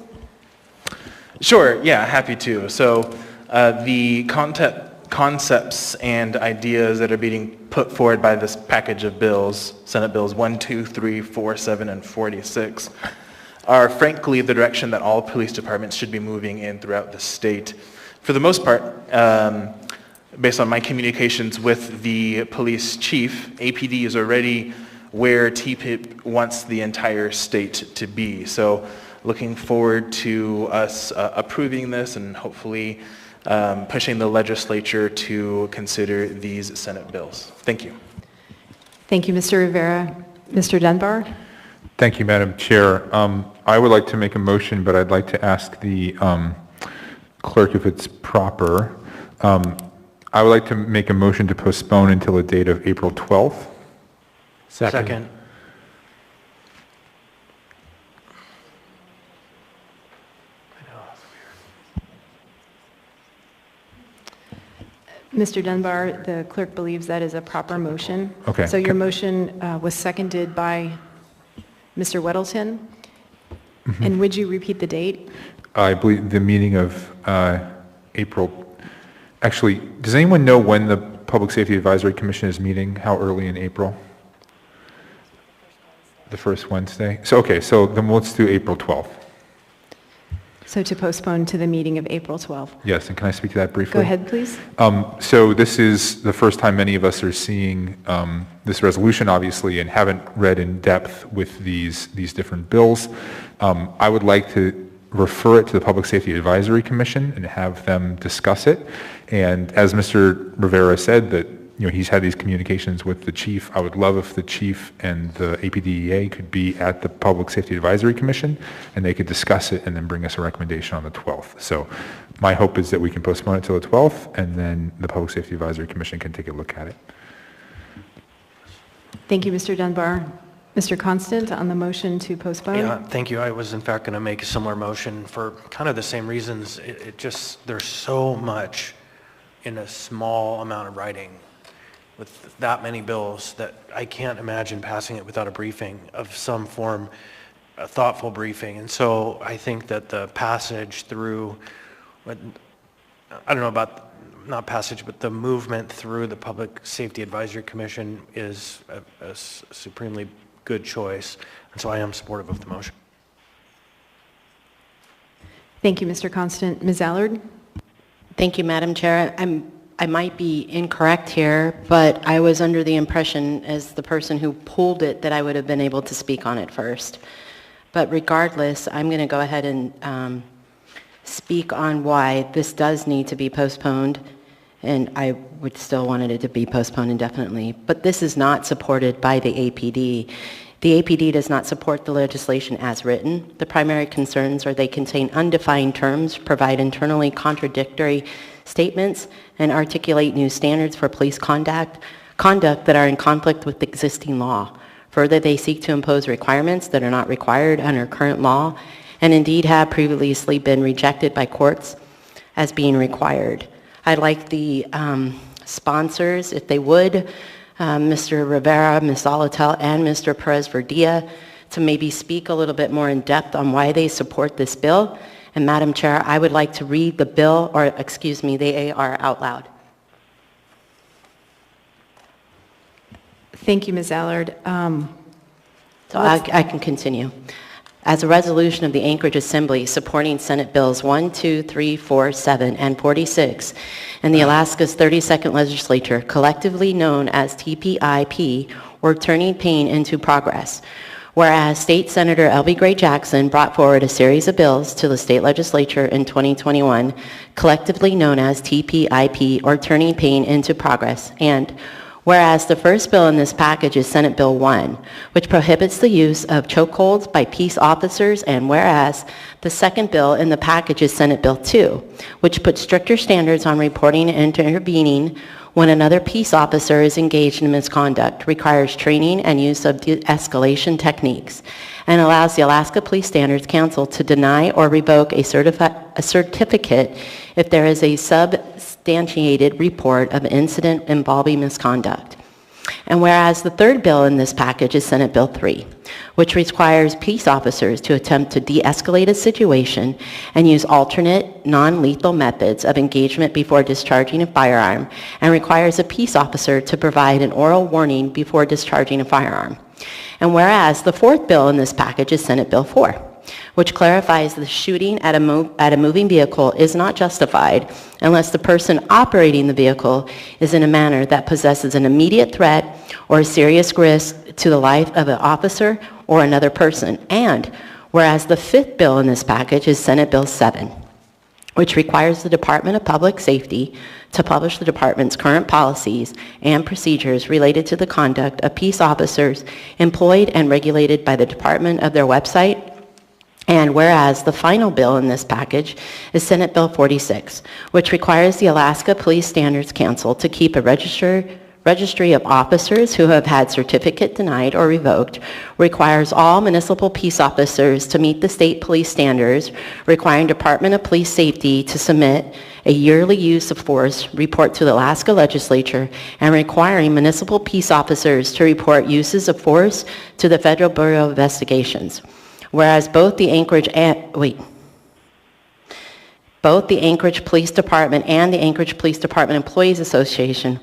Sure, yeah, happy to. So the concepts and ideas that are being put forward by this package of bills, Senate Bills 1, 2, 3, 4, 7, and 46, are frankly the direction that all police departments should be moving in throughout the state. For the most part, based on my communications with the police chief, APD is already where TPIP wants the entire state to be. So looking forward to us approving this and hopefully pushing the legislature to consider these Senate bills. Thank you. Thank you, Mr. Rivera. Mr. Dunbar? Thank you, Madam Chair. I would like to make a motion, but I'd like to ask the clerk if it's proper. I would like to make a motion to postpone until a date of April 12th. Second. Mr. Dunbar, the clerk believes that is a proper motion. Okay. So your motion was seconded by Mr. Weddleton. Mm-hmm. And would you repeat the date? I believe the meeting of April. Actually, does anyone know when the Public Safety Advisory Commission is meeting? How early in April? The first Wednesday? So, okay, so then let's do April 12th. So to postpone to the meeting of April 12th. Yes, and can I speak to that briefly? Go ahead, please. So this is the first time many of us are seeing this resolution, obviously, and haven't read in depth with these different bills. I would like to refer it to the Public Safety Advisory Commission and have them discuss it. And as Mr. Rivera said, that he's had these communications with the chief. I would love if the chief and the APDEA could be at the Public Safety Advisory Commission and they could discuss it and then bring us a recommendation on the 12th. So my hope is that we can postpone it till the 12th and then the Public Safety Advisory Commission can take a look at it. Thank you, Mr. Dunbar. Mr. Constant, on the motion to postpone? Yeah, thank you. I was in fact going to make a similar motion for kind of the same reasons. There's so much in a small amount of writing with that many bills that I can't imagine passing it without a briefing of some form, a thoughtful briefing. And so I think that the passage through, I don't know about, not passage, but the movement through the Public Safety Advisory Commission is a supremely good choice. And so I am supportive of the motion. Thank you, Mr. Constant. Ms. Allard? Thank you, Madam Chair. I might be incorrect here, but I was under the impression as the person who pulled it that I would have been able to speak on it first. But regardless, I'm going to go ahead and speak on why this does need to be postponed, and I would still wanted it to be postponed indefinitely. But this is not supported by the APD. The APD does not support the legislation as written. The primary concerns are they contain undefined terms, provide internally contradictory statements, and articulate new standards for police conduct that are in conflict with existing law. Further, they seek to impose requirements that are not required under current law and indeed have previously been rejected by courts as being required. I'd like the sponsors, if they would, Mr. Rivera, Ms. Alatel, and Mr. Perez-Verdia, to maybe speak a little bit more in depth on why they support this bill. And Madam Chair, I would like to read the bill, or excuse me, the AR out loud. Thank you, Ms. Allard. So I can continue. As a resolution of the Anchorage Assembly supporting Senate Bills 1, 2, 3, 4, 7, and 46, and the Alaska's 32nd Legislature, collectively known as TPIP, or Turning Pain into Progress. Whereas State Senator L.B. Gray Jackson brought forward a series of bills to the state legislature in 2021, collectively known as TPIP, or Turning Pain into Progress, and whereas the first bill in this package is Senate Bill 1, which prohibits the use of chokeholds by peace officers, and whereas the second bill in the package is Senate Bill 2, which puts stricter standards on reporting and intervening when another peace officer is engaged in misconduct, requires training and use of de-escalation techniques, and allows the Alaska Police Standards Council to deny or revoke a certificate if there is a substantiated report of incident involving misconduct. And whereas the third bill in this package is Senate Bill 3, which requires peace officers to attempt to de-escalate a situation and use alternate, non-lethal methods of engagement before discharging a firearm, and requires a peace officer to provide an oral warning before discharging a firearm. And whereas the fourth bill in this package is Senate Bill 4, which clarifies the shooting at a moving vehicle is not justified unless the person operating the vehicle is in a manner that possesses an immediate threat or a serious risk to the life of an officer or another person. And whereas the fifth bill in this package is Senate Bill 7, which requires the Department of Public Safety to publish the department's current policies and procedures related to the conduct of peace officers employed and regulated by the department of their website. And whereas the final bill in this package is Senate Bill 46, which requires the Alaska Police Standards Council to keep a registry of officers who have had certificate denied or revoked, requires all municipal peace officers to meet the state police standards, requiring Department of Police Safety to submit a yearly use of force report to the Alaska Legislature, and requiring municipal peace officers to report uses of force to the Federal Bureau of Investigations. Whereas both the Anchorage Police Department and the Anchorage Police Department Employees Association,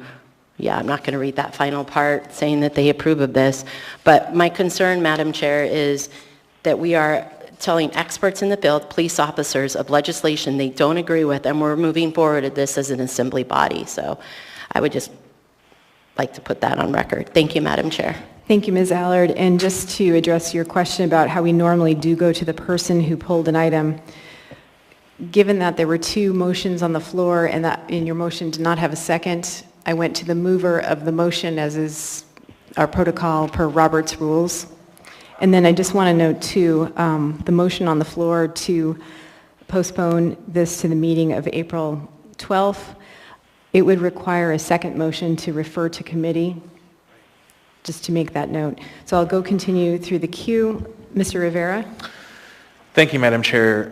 I'm not going to read that final part saying that they approve of this, but my concern, Madam Chair, is that we are telling experts in the field, police officers, of legislation they don't agree with, and we're moving forward at this as an assembly body. So I would just like to put that on record. Thank you, Madam Chair. Thank you, Ms. Allard. And just to address your question about how we normally do go to the person who pulled an item, given that there were two motions on the floor and that in your motion did not have a second, I went to the mover of the motion, as is our protocol per Robert's rules. And then I just want to note too, the motion on the floor to postpone this to the meeting of April 12th, it would require a second motion to refer to committee, just to make that note. So I'll go continue through the queue. Mr. Rivera? Thank you, Madam Chair.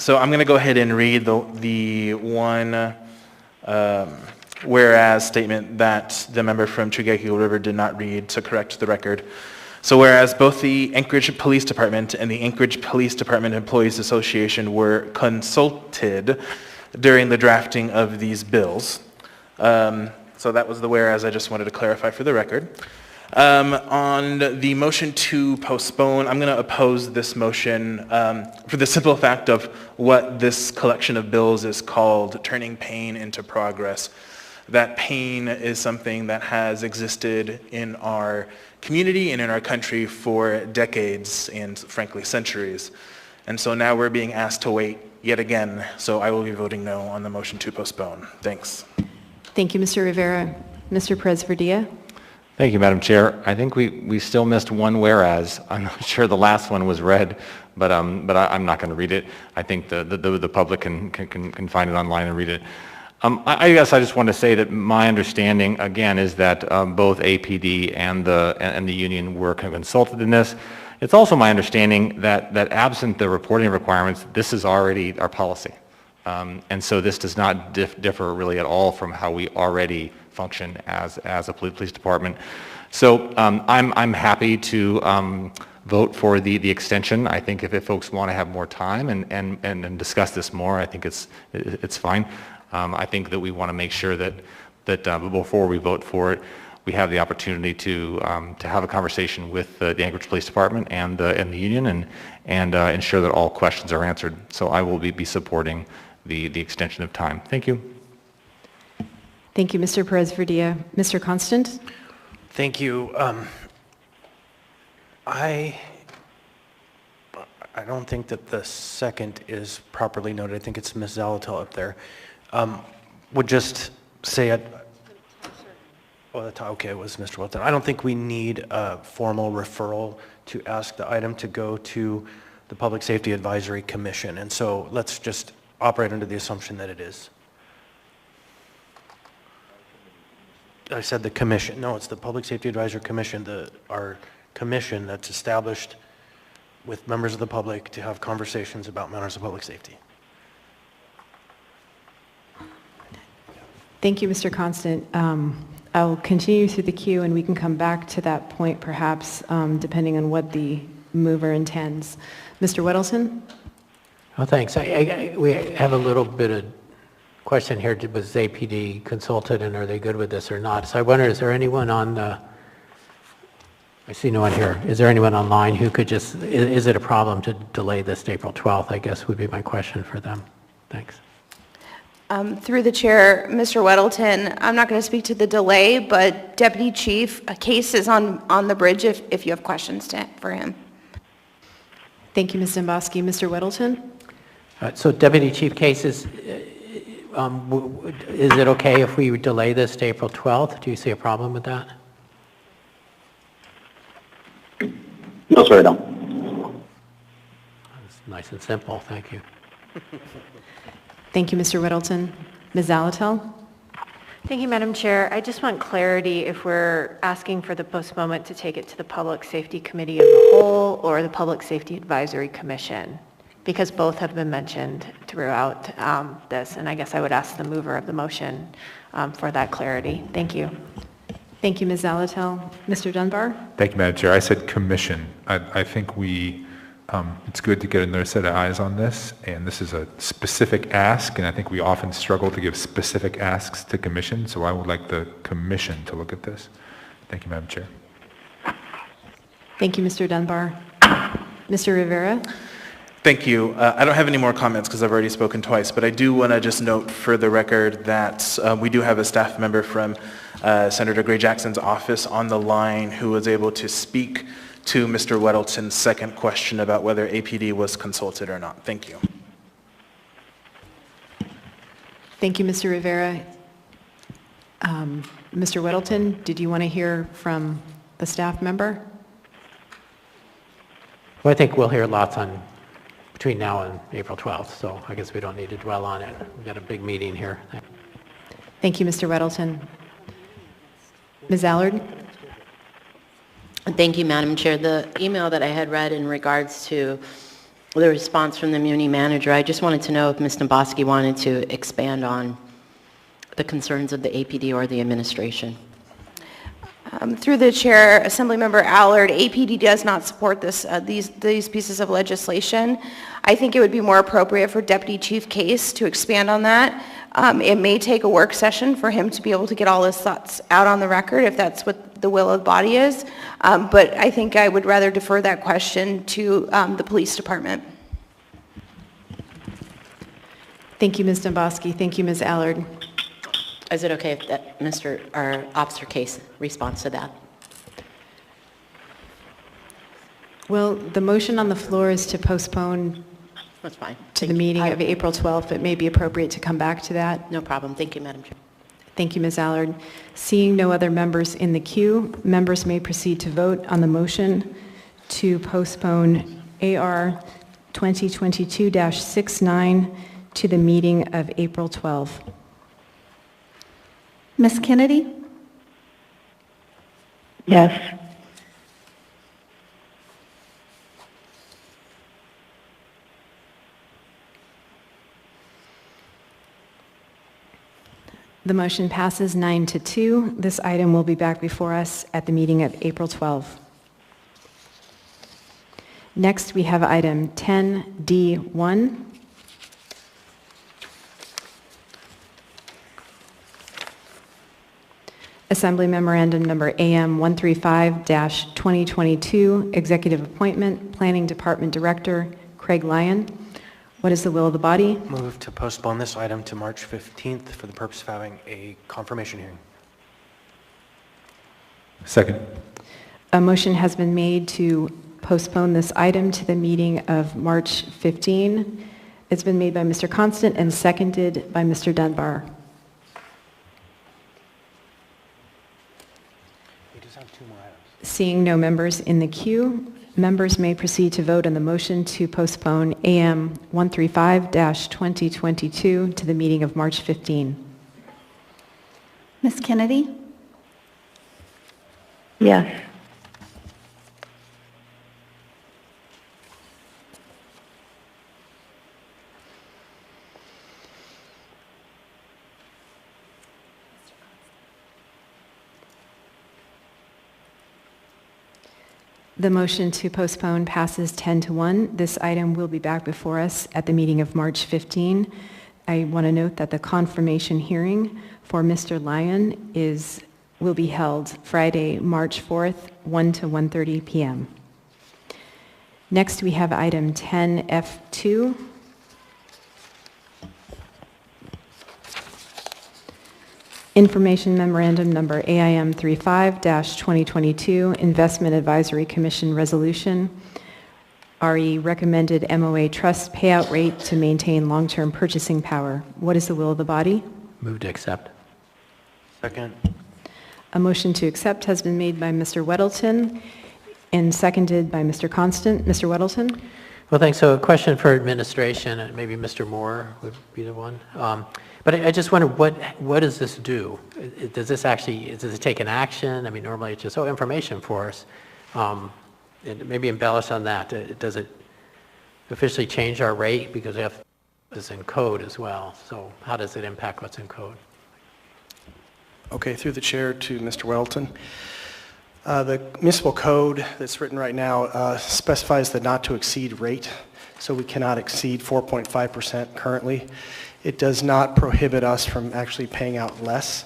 So I'm going to go ahead and read the one whereas statement that the member from Chugaki River did not read to correct the record. So whereas both the Anchorage Police Department and the Anchorage Police Department Employees Association were consulted during the drafting of these bills. So that was the whereas I just wanted to clarify for the record. On the motion to postpone, I'm going to oppose this motion for the simple fact of what this collection of bills is called, turning pain into progress. That pain is something that has existed in our community and in our country for decades and frankly centuries. And so now we're being asked to wait yet again. So I will be voting no on the motion to postpone. Thanks. Thank you, Mr. Rivera. Mr. Perez-Verdia? Thank you, Madam Chair. I think we still missed one whereas. I'm not sure the last one was read, but I'm not going to read it. I think the public can find it online and read it. I guess I just want to say that my understanding, again, is that both APD and the union were consulted in this. It's also my understanding that absent the reporting requirements, this is already our policy. And so this does not differ really at all from how we already function as a police department. So I'm happy to vote for the extension. I think if folks want to have more time and discuss this more, I think it's fine. I think that we want to make sure that before we vote for it, we have the opportunity to have a conversation with the Anchorage Police Department and the union and ensure that all questions are answered. So I will be supporting the extension of time. Thank you. Thank you, Mr. Perez-Verdia. Mr. Constant? Thank you. I don't think that the second is properly noted. I think it's Ms. Zalatel up there. Would just say okay, it was Mr. Wilton. I don't think we need a formal referral to ask the item to go to the Public Safety Advisory Commission, and so let's just operate under the assumption that it is. I said the commission. No, it's the Public Safety Advisory Commission, our commission that's established with members of the public to have conversations about matters of public safety. Thank you, Mr. Constant. I'll continue through the queue and we can come back to that point perhaps depending on what the mover intends. Mr. Weddleton? Oh, thanks. We have a little bit of question here. Was APD consulted and are they good with this or not? So I wonder, is there anyone on the, I see no one here. Is there anyone online who could just, is it a problem to delay this to April 12th, I guess would be my question for them. Thanks. Through the chair, Mr. Weddleton, I'm not going to speak to the delay, but Deputy Chief, a case is on the bridge if you have questions for him. Thank you, Ms. Dombowski. Mr. Weddleton? So Deputy Chief Cases, is it okay if we delay this to April 12th? Do you see a problem with that? No, sir, I don't. It's nice and simple. Thank you. Thank you, Mr. Weddleton. Ms. Zalatel? Thank you, Madam Chair. I just want clarity if we're asking for the postponement to take it to the Public Safety Committee of the whole or the Public Safety Advisory Commission, because both have been mentioned throughout this, and I guess I would ask the mover of the motion for that clarity. Thank you. Thank you, Ms. Zalatel. Mr. Dunbar? Thank you, Madam Chair. I said commission. I think it's good to get another set of eyes on this, and this is a specific ask, and I think we often struggle to give specific asks to commission, so I would like the commission to look at this. Thank you, Madam Chair. Thank you, Mr. Dunbar. Mr. Rivera? Thank you. I don't have any more comments because I've already spoken twice, but I do want to just note for the record that we do have a staff member from Senator Gray Jackson's office on the line who was able to speak to Mr. Weddleton's second question about whether APD was consulted or not. Thank you. Thank you, Mr. Rivera. Mr. Weddleton, did you want to hear from the staff member? Well, I think we'll hear lots on between now and April 12th, so I guess we don't need to dwell on it. We've got a big meeting here. Thank you, Mr. Weddleton. Ms. Allard? Thank you, Madam Chair. The email that I had read in regards to the response from the Muni manager, I just wanted to know if Ms. Dombowski wanted to expand on the concerns of the APD or the administration. Through the chair, Assemblymember Allard, APD does not support these pieces of legislation. I think it would be more appropriate for Deputy Chief Case to expand on that. It may take a work session for him to be able to get all his thoughts out on the record if that's what the will of the body is. But I think I would rather defer that question to the police department. Thank you, Ms. Dombowski. Thank you, Ms. Allard. Is it okay if that Officer Case responds to that? Well, the motion on the floor is to postpone That's fine. to the meeting of April 12th. It may be appropriate to come back to that. No problem. Thank you, Madam Chair. Thank you, Ms. Allard. Seeing no other members in the queue, members may proceed to vote on the motion to postpone AR 2022-69 to the meeting of April 12. Ms. Kennedy? Yes. The motion passes 9-2. This item will be back before us at the meeting of April 12. Next, we have item 10D1. Assembly Memorandum Number AM 135-2022, Executive Appointment, Planning Department Director Craig Lyon. What is the will of the body? Move to postpone this item to March 15th for the purpose of having a confirmation hearing. Second. A motion has been made to postpone this item to the meeting of March 15. It's been made by Mr. Constant and seconded by Mr. Dunbar. We just have 2 more items. Seeing no members in the queue, members may proceed to vote on the motion to postpone AM 135-2022 to the meeting of March 15. Ms. Kennedy? Yes. The motion to postpone passes 10-1. This item will be back before us at the meeting of March 15. I want to note that the confirmation hearing for Mr. Lyon will be held Friday, March 4th, 1 to 1:30 p.m. Next, we have item 10F2. Information Memorandum Number AIM 35-2022, Investment Advisory Commission Resolution, RE recommended MOA trust payout rate to maintain long-term purchasing power. What is the will of the body? Move to accept. Second. A motion to accept has been made by Mr. Weddleton and seconded by Mr. Constant. Mr. Weddleton? Well, thanks. So a question for administration, and maybe Mr. Moore would be the one. But I just wonder, what does this do? Does it take an action? I mean, normally it's just, information for us. And maybe embellish on that. Does it officially change our rate? Because we have this in code as well. So how does it impact what's in code? Okay, through the chair to Mr. Weldon. The municipal code that's written right now specifies the not to exceed rate. So we cannot exceed 4.5% currently. It does not prohibit us from actually paying out less.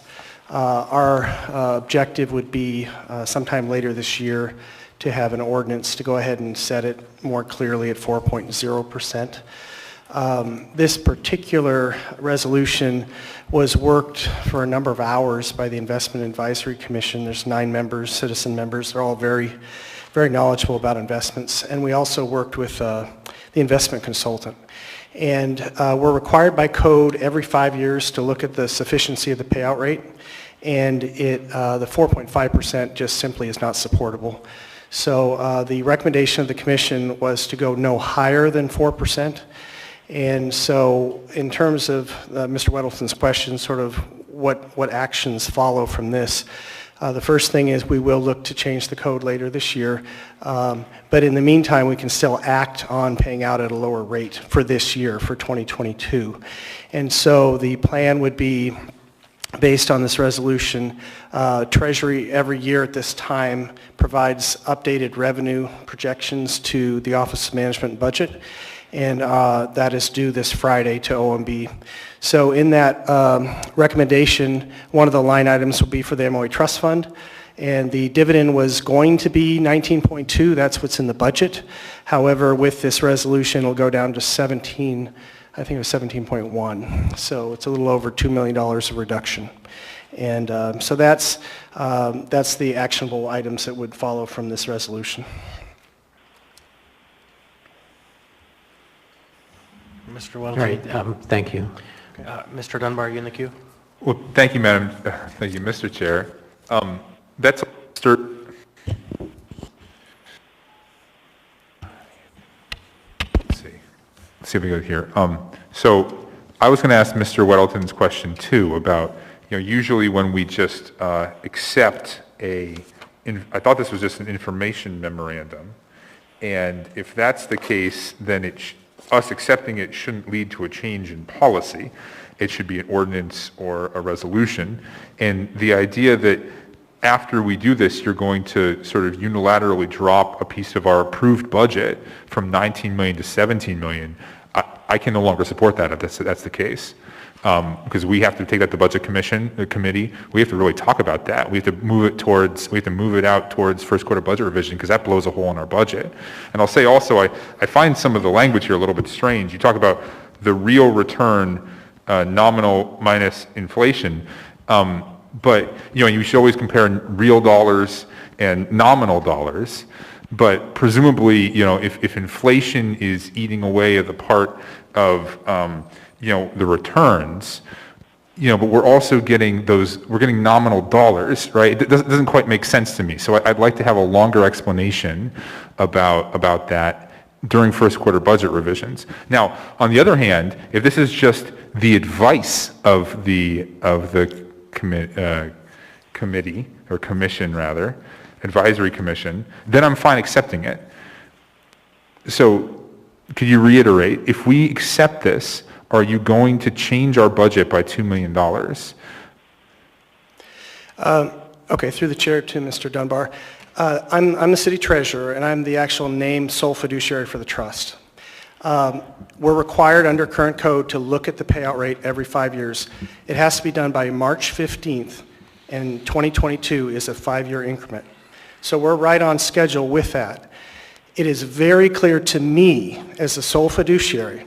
Our objective would be sometime later this year to have an ordinance to go ahead and set it more clearly at 4.0%. This particular resolution was worked for a number of hours by the Investment Advisory Commission. There's 9 members, citizen members. They're all very, very knowledgeable about investments. And we also worked with the investment consultant. And we're required by code every 5 years to look at the sufficiency of the payout rate. And the 4.5% just simply is not supportable. So the recommendation of the commission was to go no higher than 4%. And so in terms of Mr. Weddleton's question, sort of what actions follow from this, the first thing is we will look to change the code later this year. But in the meantime, we can still act on paying out at a lower rate for this year, for 2022. And so the plan would be, based on this resolution, Treasury every year at this time provides updated revenue projections to the Office of Management and Budget. And that is due this Friday to OMB. So in that recommendation, one of the line items will be for the MOA Trust Fund, and the dividend was going to be 19.2. That's what's in the budget. However, with this resolution, it'll go down to 17. I think it was 17.1. So it's a little over $2 million of reduction. And so that's the actionable items that would follow from this resolution. Mr. Weldon. All right, thank you. Mr. Dunbar, are you in the queue? Well, thank you, thank you, Mr. Chair. That's let's see if we go here. So I was going to ask Mr. Weddleton's question too about, usually when we just accept I thought this was just an information memorandum, and if that's the case, then us accepting it shouldn't lead to a change in policy. It should be an ordinance or a resolution. And the idea that after we do this, you're going to sort of unilaterally drop a piece of our approved budget from 19 million to 17 million, I can no longer support that if that's the case. Because we have to take that to Budget Committee. We have to really talk about that. We have to move it out towards first quarter budget revision because that blows a hole in our budget. And I'll say also, I find some of the language here a little bit strange. You talk about the real return, nominal minus inflation. But, you should always compare real dollars and nominal dollars. But presumably, if inflation is eating away at the part of, the returns, but we're also getting we're getting nominal dollars, right? It doesn't quite make sense to me. So I'd like to have a longer explanation about that during first quarter budget revisions. Now, on the other hand, if this is just the advice of the committee, or commission rather, advisory commission, then I'm fine accepting it. So could you reiterate, if we accept this, are you going to change our budget by $2 million? Okay, through the chair to Mr. Dunbar. I'm the city treasurer, and I'm the actual named sole fiduciary for the trust. We're required under current code to look at the payout rate every 5 years. It has to be done by March 15th, and 2022 is a 5-year increment. So we're right on schedule with that. It is very clear to me, as the sole fiduciary,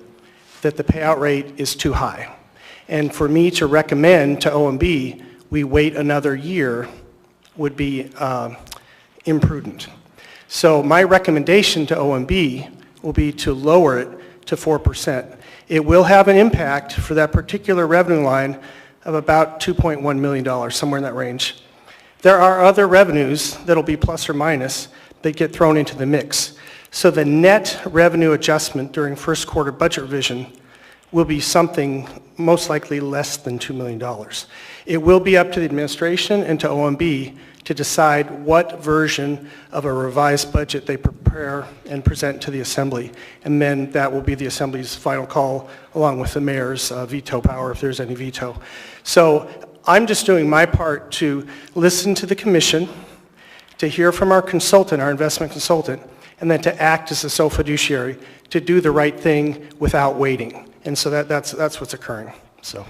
that the payout rate is too high. And for me to recommend to OMB we wait another year would be imprudent. So my recommendation to OMB will be to lower it to 4%. It will have an impact for that particular revenue line of about $2.1 million, somewhere in that range. There are other revenues that'll be plus or minus that get thrown into the mix. So the net revenue adjustment during first quarter budget revision will be something most likely less than $2 million. It will be up to the administration and to OMB to decide what version of a revised budget they prepare and present to the Assembly. And then that will be the Assembly's final call, along with the mayor's veto power, if there's any veto. So I'm just doing my part to listen to the commission, to hear from our consultant, our investment consultant, and then to act as the sole fiduciary to do the right thing without waiting. And so that's what's occurring. So,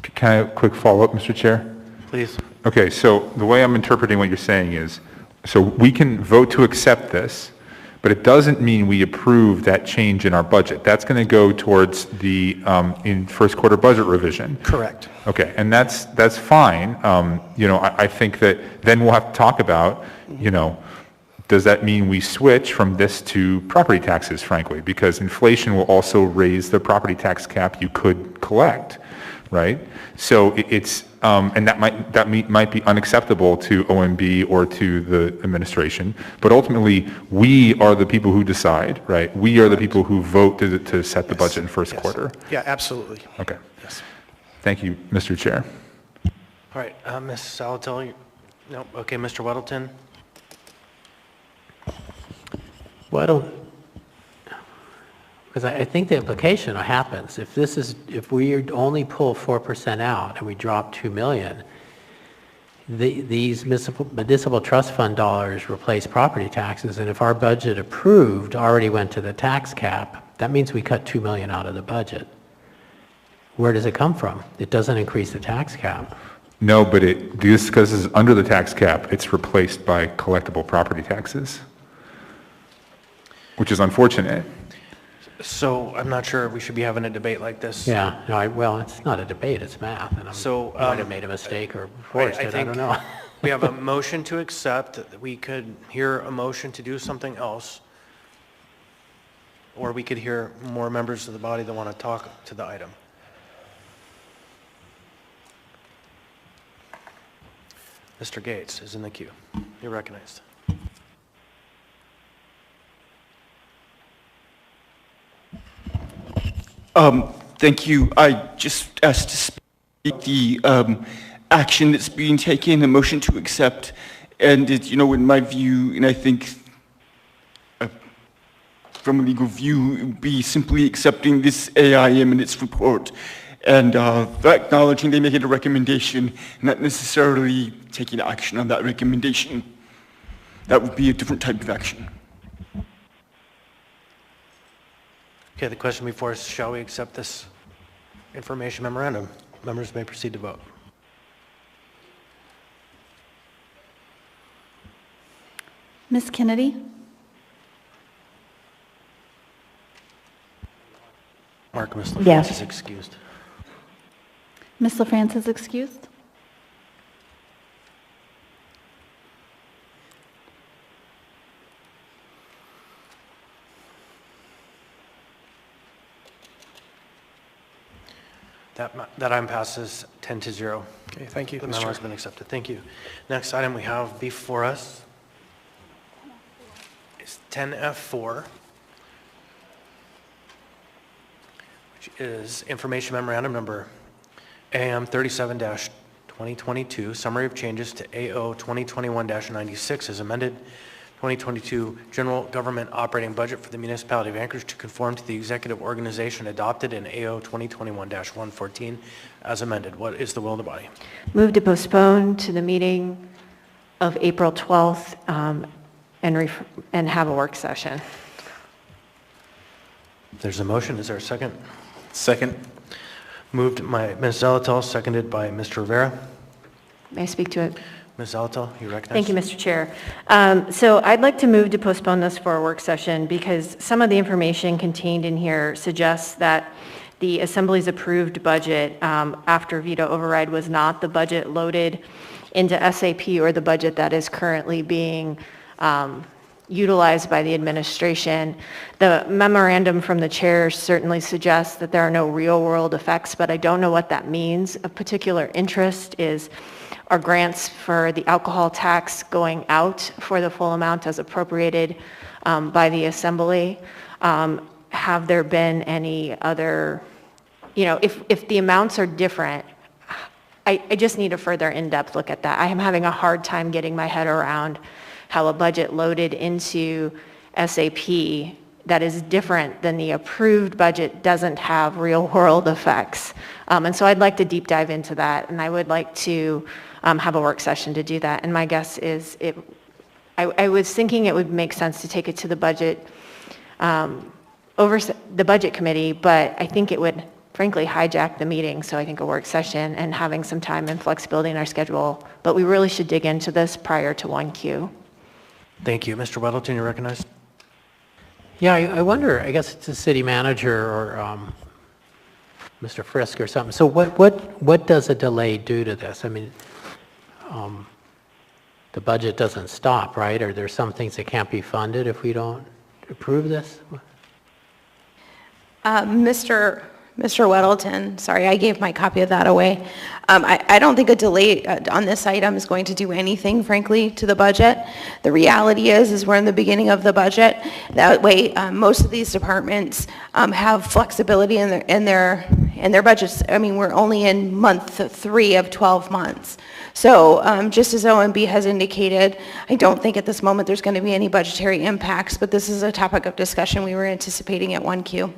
can I have a quick follow-up, Mr. Chair? Please. Okay, so the way I'm interpreting what you're saying is, so we can vote to accept this, but it doesn't mean we approve that change in our budget. That's going to go towards the in first quarter budget revision. Correct. Okay, and that's fine. I think that then we'll have to talk about, does that mean we switch from this to property taxes, frankly? Because inflation will also raise the property tax cap you could collect, right? So it's, and that might be unacceptable to OMB or to the administration, but ultimately we are the people who decide, right? We are the people who vote to set the budget in first quarter. Yeah, absolutely. Okay. Yes. Thank you, Mr. Chair. All right, Ms. Salatel, no, okay, Mr. Weddleton. Well, because I think the implication happens, if we only pull 4% out and we drop 2 million, these municipal trust fund dollars replace property taxes, and if our budget approved already went to the tax cap, that means we cut 2 million out of the budget. Where does it come from? It doesn't increase the tax cap. No, but because it's under the tax cap, it's replaced by collectible property taxes, which is unfortunate. So I'm not sure we should be having a debate like this. Yeah, no, well, it's not a debate, it's math, and I might have made a mistake or forced it, I don't know. We have a motion to accept. We could hear a motion to do something else, or we could hear more members of the body that want to talk to the item. Mr. Gates is in the queue. You're recognized. Thank you. I just asked to speak the action that's being taken, a motion to accept, and it, in my view, and I think from a legal view, it would be simply accepting this AIM and its report and acknowledging they make it a recommendation, not necessarily taking action on that recommendation. That would be a different type of action. Okay, the question before us, shall we accept this information memorandum? Members may proceed to vote. Ms. Kennedy? Miss LaFrance Yes. is excused. Ms. LaFrance is excused? That item passes 10-0. Okay, thank you, The Mr. memo Chair. has been accepted. Thank you. Next item we have before us is 10F4, which is Information Memorandum Number AM 37-2022, Summary of Changes to AO 2021-96 as amended 2022 General Government Operating Budget for the Municipality of Anchorage to conform to the executive organization adopted in AO 2021-114 as amended. What is the will of the body? Move to postpone to the meeting of April 12th and have a work session. There's a motion. Is there a second? Second. Moved by Ms. Zalatal, seconded by Mr. Rivera. May I speak to it? Ms. Zalatal, you recognize? Thank you, Mr. Chair. So I'd like to move to postpone this for a work session because some of the information contained in here suggests that the Assembly's approved budget after veto override was not the budget loaded into SAP or the budget that is currently being utilized by the administration. The memorandum from the chair certainly suggests that there are no real-world effects, but I don't know what that means. Of particular interest are grants for the alcohol tax going out for the full amount as appropriated by the Assembly. Have there been any other, if the amounts are different, I just need a further in-depth look at that. I am having a hard time getting my head around how a budget loaded into SAP that is different than the approved budget doesn't have real-world effects. And so I'd like to deep dive into that, and I would like to have a work session to do that. And my guess is I was thinking it would make sense to take it to the budget, the budget committee, but I think it would frankly hijack the meeting. So I think a work session and having some time and flexibility in our schedule, but we really should dig into this prior to 1Q. Thank you. Mr. Weddleton, you're recognized. Yeah, I wonder, I guess it's a city manager or Mr. Frisk or something. So what does a delay do to this? I mean, the budget doesn't stop, right? Are there some things that can't be funded if we don't approve this? Mr. Weddleton, sorry, I gave my copy of that away. I don't think a delay on this item is going to do anything, frankly, to the budget. The reality is we're in the beginning of the budget. That way, most of these departments have flexibility in their budgets. I mean, we're only in month 3 of 12 months. So just as OMB has indicated, I don't think at this moment there's going to be any budgetary impacts, but this is a topic of discussion we were anticipating at 1Q.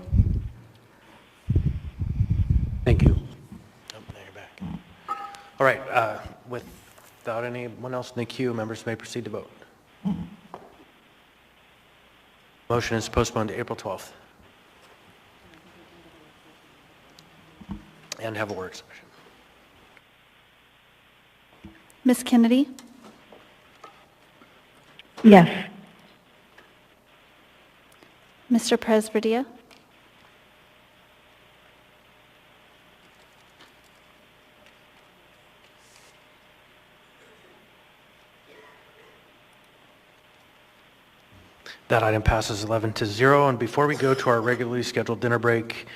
Thank you. Oh, there you're back. All right, without anyone else in the queue, members may proceed to vote. Motion is postponed to April 12th. And have a work session. Ms. Kennedy? Yes. Mr. Presberdia? That item passes 11-0. And before we go to our regularly scheduled dinner break,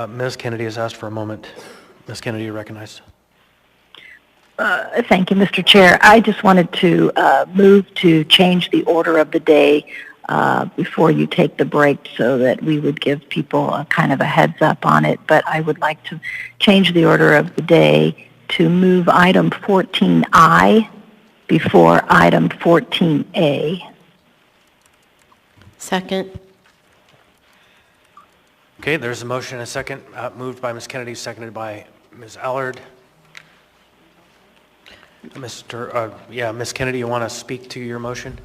Ms. Kennedy has asked for a moment. Ms. Kennedy, you're recognized. Thank you, Mr. Chair. I just wanted to move to change the order of the day before you take the break so that we would give people a kind of a heads up on it. But I would like to change the order of the day to move item 14I before item 14A. Second. Okay, there's a motion and a second, moved by Ms. Kennedy, seconded by Ms. Allard. Ms. Kennedy, you want to speak to your motion?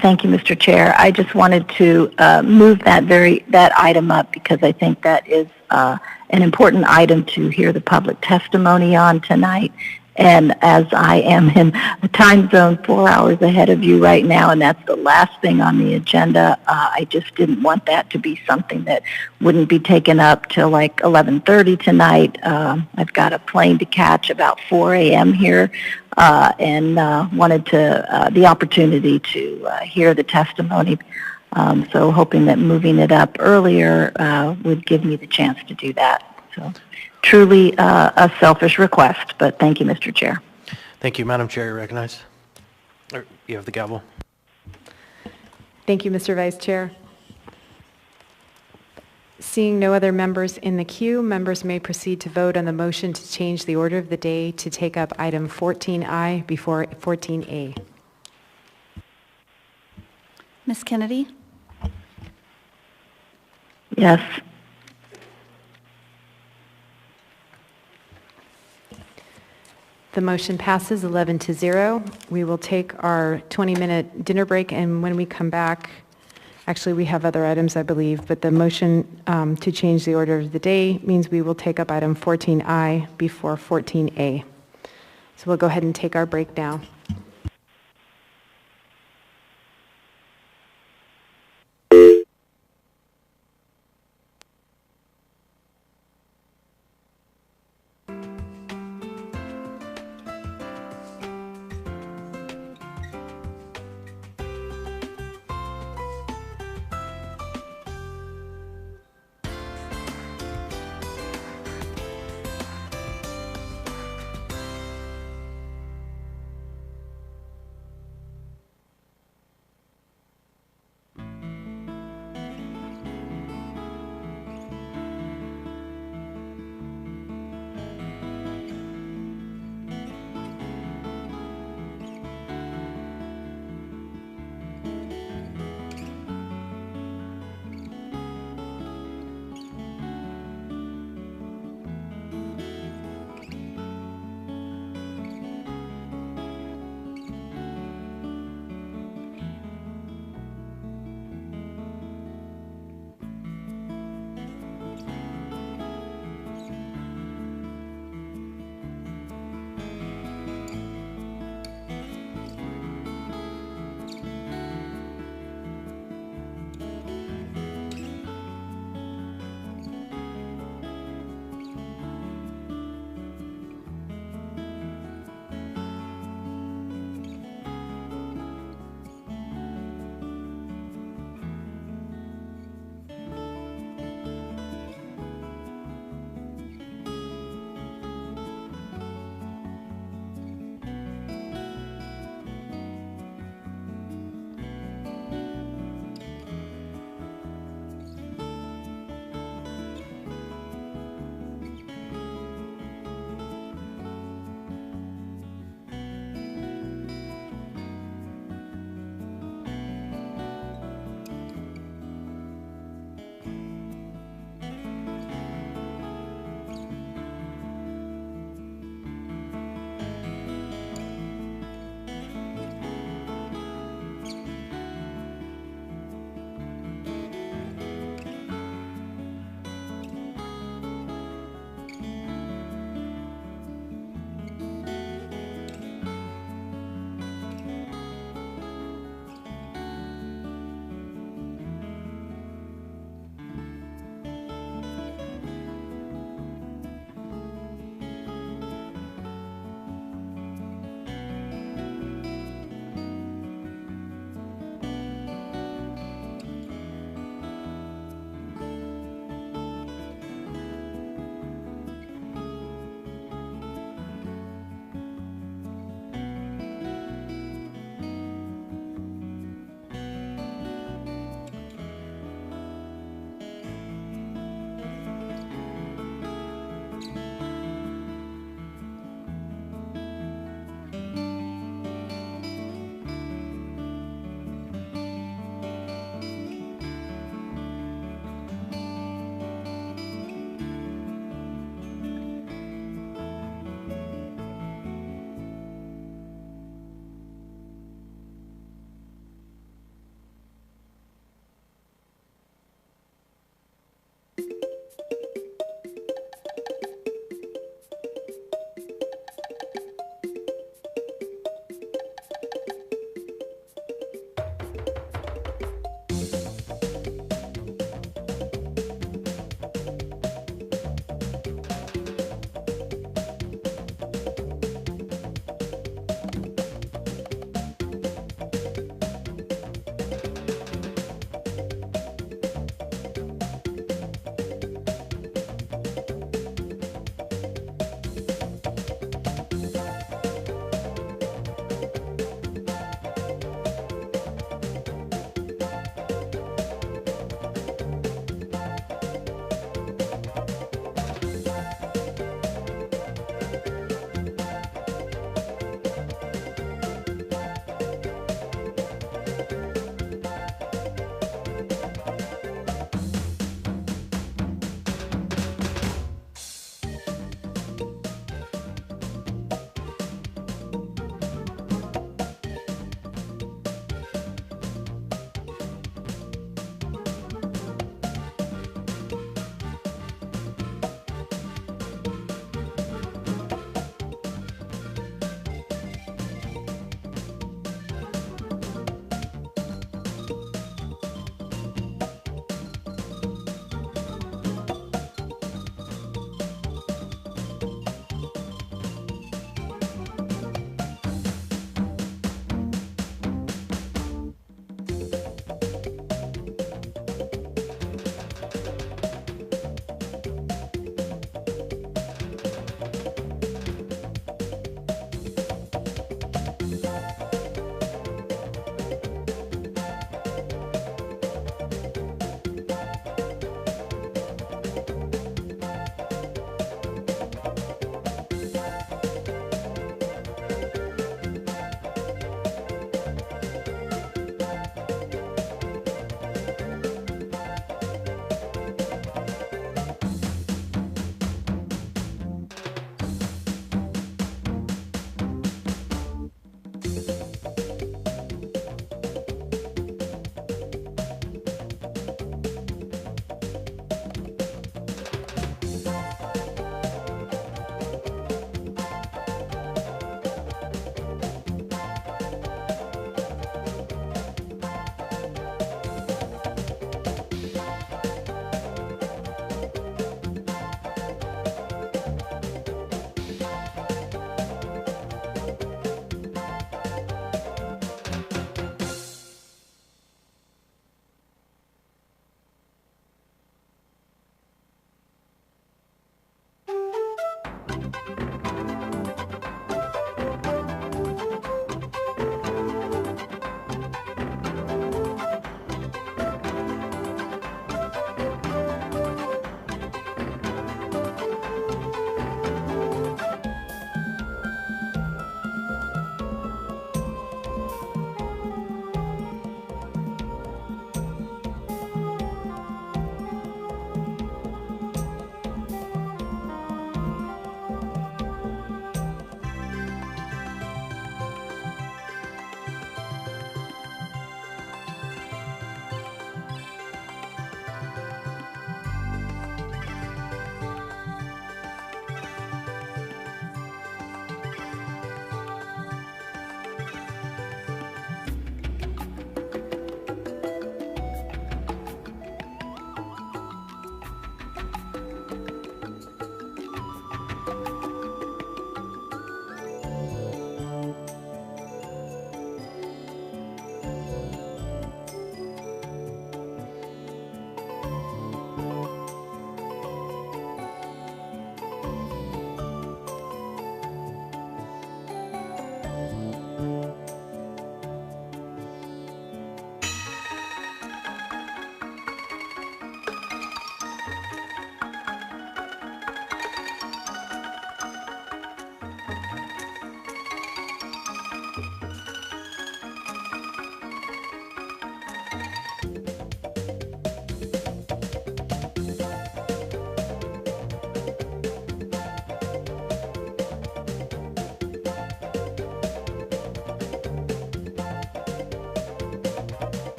Thank you, Mr. Chair. I just wanted to move that item up because I think that is an important item to hear the public testimony on tonight. And as I am in a time zone 4 hours ahead of you right now, and that's the last thing on the agenda, I just didn't want that to be something that wouldn't be taken up till like 11:30 tonight. I've got a plane to catch about 4 a.m. here, and wanted to the opportunity to hear the testimony. So hoping that moving it up earlier would give me the chance to do that. So. Truly a selfish request, but thank you, Mr. Chair. Thank you, Madam Chair. You're recognized. You have the gavel. Thank you, Mr. Vice Chair. Seeing no other members in the queue, members may proceed to vote on the motion to change the order of the day to take up item 14I before 14A. Ms. Kennedy? Yes. The motion passes 11-0. We will take our 20-minute dinner break, and when we come back, actually we have other items, I believe, but the motion to change the order of the day means we will take up item 14I before 14A. So we'll go ahead and take our break now.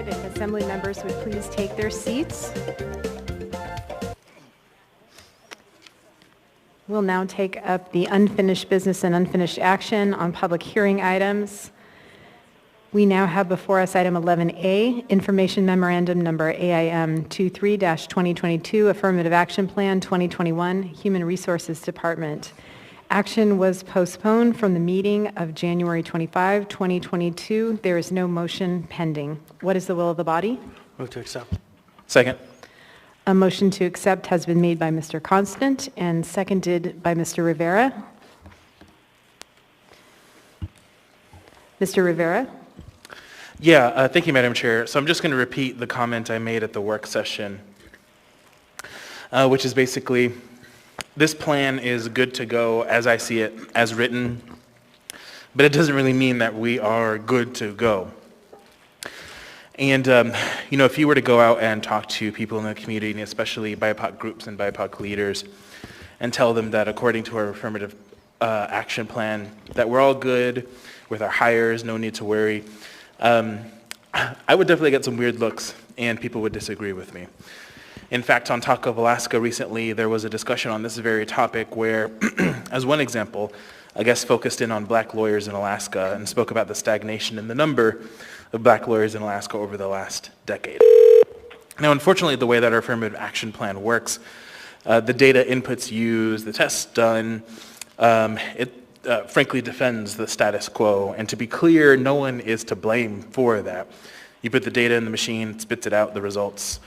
started. If Assembly members would please take their seats. We'll now take up the unfinished business and unfinished action on public hearing items. We now have before us item 11A, Information Memorandum Number AIM 23-2022, Affirmative Action Plan 2021, Human Resources Department. Action was postponed from the meeting of January 25, 2022. There is no motion pending. What is the will of the body? Move to accept. Second. A motion to accept has been made by Mr. Constant and seconded by Mr. Rivera. Mr. Rivera? Yeah, thank you, Madam Chair. So I'm just going to repeat the comment I made at the work session, which is basically, this plan is good to go as I see it, as written, but it doesn't really mean that we are good to go. And, if you were to go out and talk to people in the community, and especially BIPOC groups and BIPOC leaders, and tell them that according to our affirmative action plan, that we're all good with our hires, no need to worry, I would definitely get some weird looks, and people would disagree with me. In fact, on Talk of Alaska recently, there was a discussion on this very topic where, as one example, a guest focused in on black lawyers in Alaska and spoke about the stagnation in the number of black lawyers in Alaska over the last decade. Now, unfortunately, the way that our affirmative action plan works, the data inputs used, the tests done, it frankly defends the status quo. And to be clear, no one is to blame for that. You put the data in the machine, it spits it out, the results,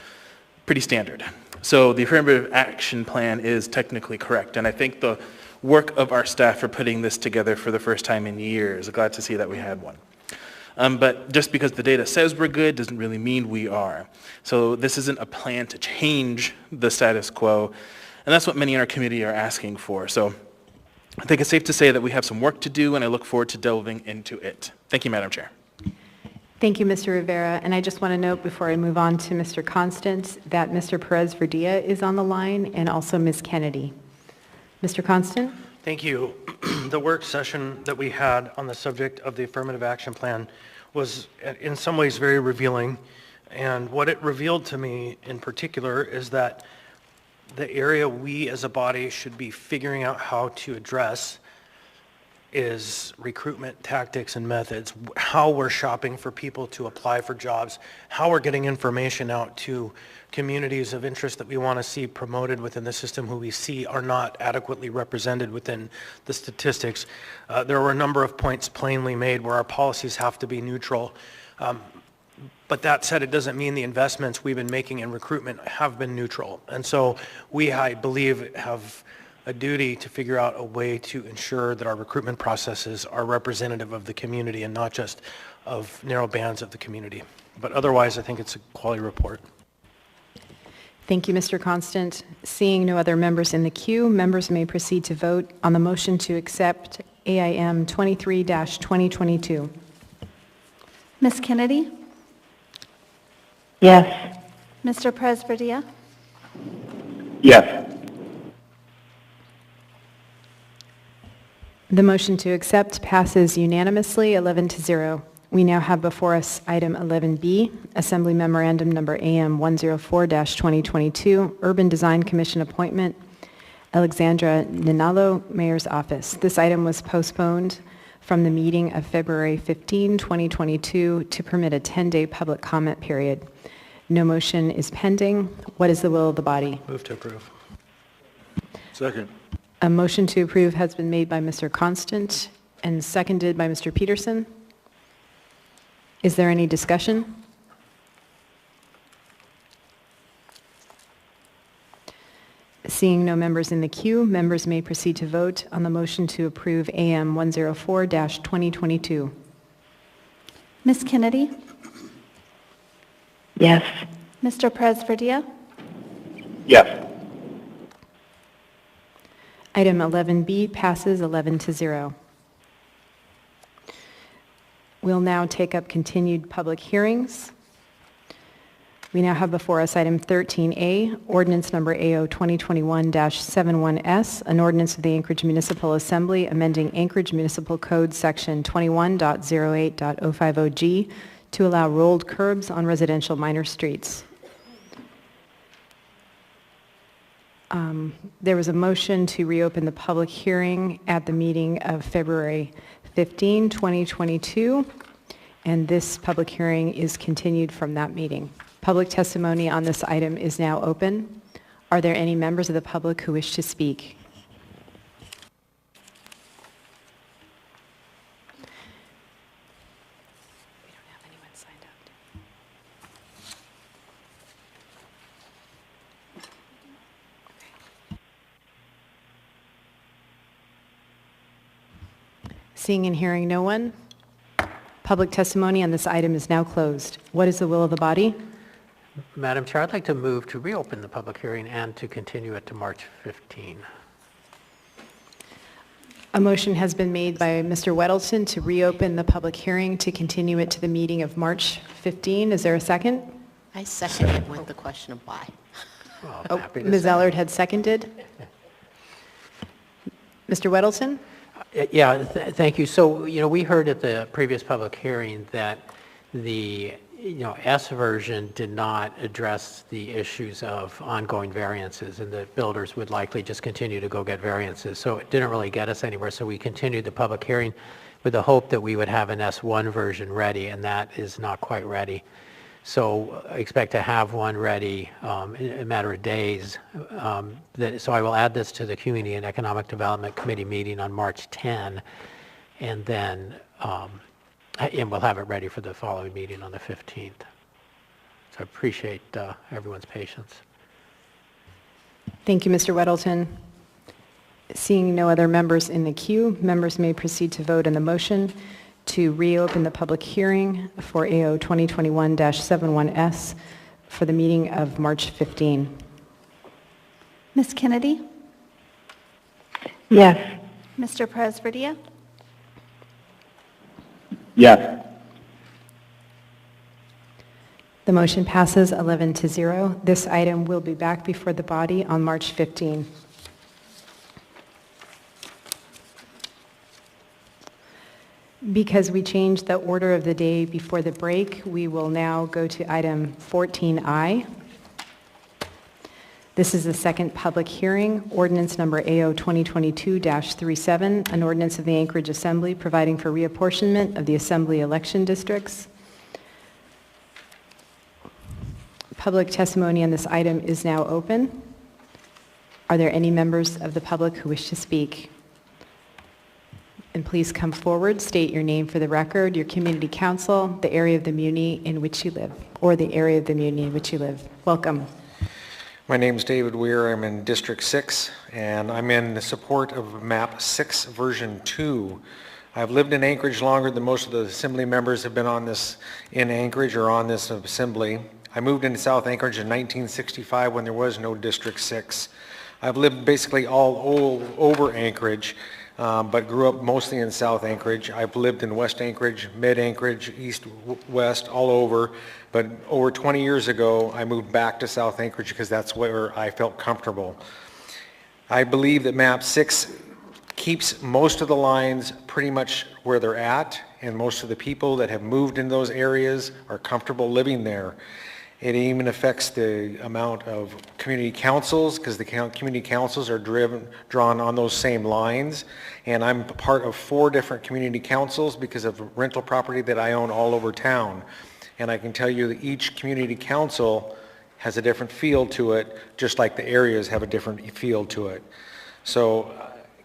pretty standard. So the affirmative action plan is technically correct. And I think the work of our staff for putting this together for the first time in years, glad to see that we had one. But just because the data says we're good doesn't really mean we are. So this isn't a plan to change the status quo, and that's what many in our community are asking for. So I think it's safe to say that we have some work to do, and I look forward to delving into it. Thank you, Madam Chair. Thank you, Mr. Rivera. And I just want to note before I move on to Mr. Constant that Mr. Perez-Verdia is on the line and also Ms. Kennedy. Mr. Constant? Thank you. The work session that we had on the subject of the affirmative action plan was in some ways very revealing. And what it revealed to me in particular is that the area we as a body should be figuring out how to address is recruitment tactics and methods, how we're shopping for people to apply for jobs, how we're getting information out to communities of interest that we want to see promoted within the system who we see are not adequately represented within the statistics. There were a number of points plainly made where our policies have to be neutral. But that said, it doesn't mean the investments we've been making in recruitment have been neutral. And so we, I believe, have a duty to figure out a way to ensure that our recruitment processes are representative of the community and not just of narrow bands of the community. But otherwise, I think it's a quality report. Thank you, Mr. Constant. Seeing no other members in the queue, members may proceed to vote on the motion to accept AIM 23-2022. Ms. Kennedy? Yes. Mr. Perez-Verdia? Yes. The motion to accept passes unanimously, 11-0. We now have before us item 11B, Assembly Memorandum Number AM 104-2022, Urban Design Commission Appointment, Alexandra Ninalo, Mayor's Office. This item was postponed from the meeting of February 15, 2022 to permit a 10-day public comment period. No motion is pending. What is the will of the body? Move to approve. Second. A motion to approve has been made by Mr. Constant and seconded by Mr. Peterson. Is there any discussion? Seeing no members in the queue, members may proceed to vote on the motion to approve AM 104-2022. Ms. Kennedy? Yes. Mr. Perez-Verdia? Yes. Item 11B passes 11-0. We'll now take up continued public hearings. We now have before us item 13A, ordinance number AO 2021-71S, an ordinance of the Anchorage Municipal Assembly amending Anchorage Municipal Code section 21.08.050G to allow rolled curbs on residential minor streets. There was a motion to reopen the public hearing at the meeting of February 15, 2022, and this public hearing is continued from that meeting. Public testimony on this item is now open. Are there any members of the public who wish to speak? We don't have anyone signed up. Seeing and hearing no one, public testimony on this item is now closed. What is the will of the body? Madam Chair, I'd like to move to reopen the public hearing and to continue it to March 15. A motion has been made by Mr. Weddleton to reopen the public hearing to continue it to the meeting of March 15. Is there a second? I second it with the question of why. Well, Ms. Ellard had seconded. Mr. Weddleton? Yeah, thank you. So, we heard at the previous public hearing that the, S version did not address the issues of ongoing variances, and the builders would likely just continue to go get variances. So it didn't really get us anywhere. So we continued the public hearing with the hope that we would have an S1 version ready, and that is not quite ready. So I expect to have one ready in a matter of days. So I will add this to the Community and Economic Development Committee meeting on March 10, and then and we'll have it ready for the following meeting on the 15th. So I appreciate everyone's patience. Thank you, Mr. Weddleton. Seeing no other members in the queue, members may proceed to vote on the motion to reopen the public hearing for AO 2021-71S for the meeting of March 15. Ms. Kennedy? Yes. Mr. Perez-Verdia? Yes. The motion passes 11-0. This item will be back before the body on March 15. Because we changed the order of the day before the break, we will now go to item 14I. This is the second public hearing, ordinance number AO 2022-37, an ordinance of the Anchorage Assembly providing for reapportionment of the Assembly election districts. Public testimony on this item is now open. Are there any members of the public who wish to speak? And please come forward, state your name for the record, your community council, the area of the muni in which you live, or the area of the muni in which you live. Welcome. My name is David Weir. I'm in District 6, and I'm in the support of Map 6 version 2. I've lived in Anchorage longer than most of the Assembly members have been on this in Anchorage or on this Assembly. I moved into South Anchorage in 1965 when there was no District 6. I've lived basically all over Anchorage, but grew up mostly in South Anchorage. I've lived in West Anchorage, Mid Anchorage, East, West, all over. But over 20 years ago, I moved back to South Anchorage because that's where I felt comfortable. I believe that Map 6 keeps most of the lines pretty much where they're at, and most of the people that have moved in those areas are comfortable living there. It even affects the amount of community councils, because the community councils are drawn on those same lines. And I'm part of 4 different community councils because of rental property that I own all over town. And I can tell you that each community council has a different feel to it, just like the areas have a different feel to it. So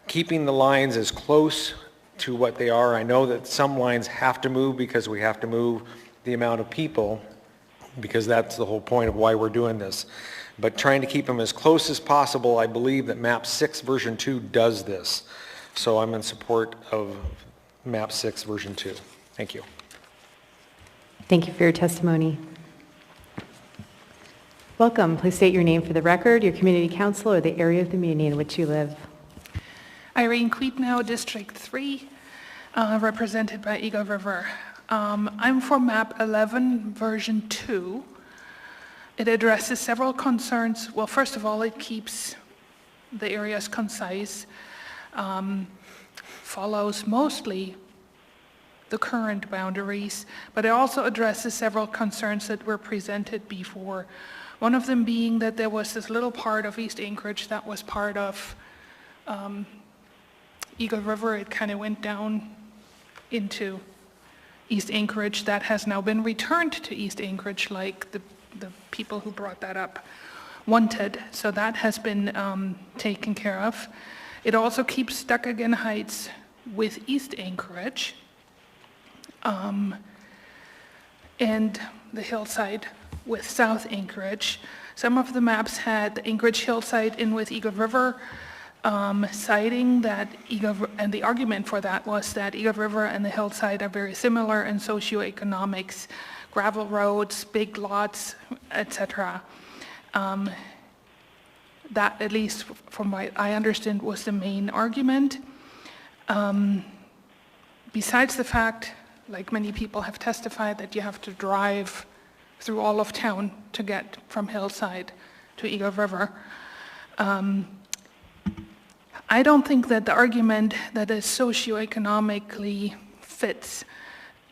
keeping the lines as close to what they are, I know that some lines have to move because we have to move the amount of people, because that's the whole point of why we're doing this. But trying to keep them as close as possible, I believe that Map 6 version 2 does this. So I'm in support of Map 6 version 2. Thank you. Thank you for your testimony. Welcome. Please state your name for the record, your community council, or the area of the muni in which you live. Irene Queetnow, District 3, represented by Eagle River. I'm for Map 11, version 2. It addresses several concerns. Well, first of all, it keeps the areas concise, follows mostly the current boundaries, but it also addresses several concerns that were presented before. One of them being that there was this little part of East Anchorage that was part of Eagle River. It kind of went down into East Anchorage. That has now been returned to East Anchorage, like the people who brought that up wanted. So that has been taken care of. It also keeps Stuckagon Heights with East Anchorage and the hillside with South Anchorage. Some of the maps had the Anchorage hillside in with Eagle River, citing that and the argument for that was that Eagle River and the hillside are very similar in socioeconomics, gravel roads, big lots, etc. That, at least from what I understand, was the main argument. Besides the fact, like many people have testified, that you have to drive through all of town to get from hillside to Eagle River. I don't think that the argument that it socioeconomically fits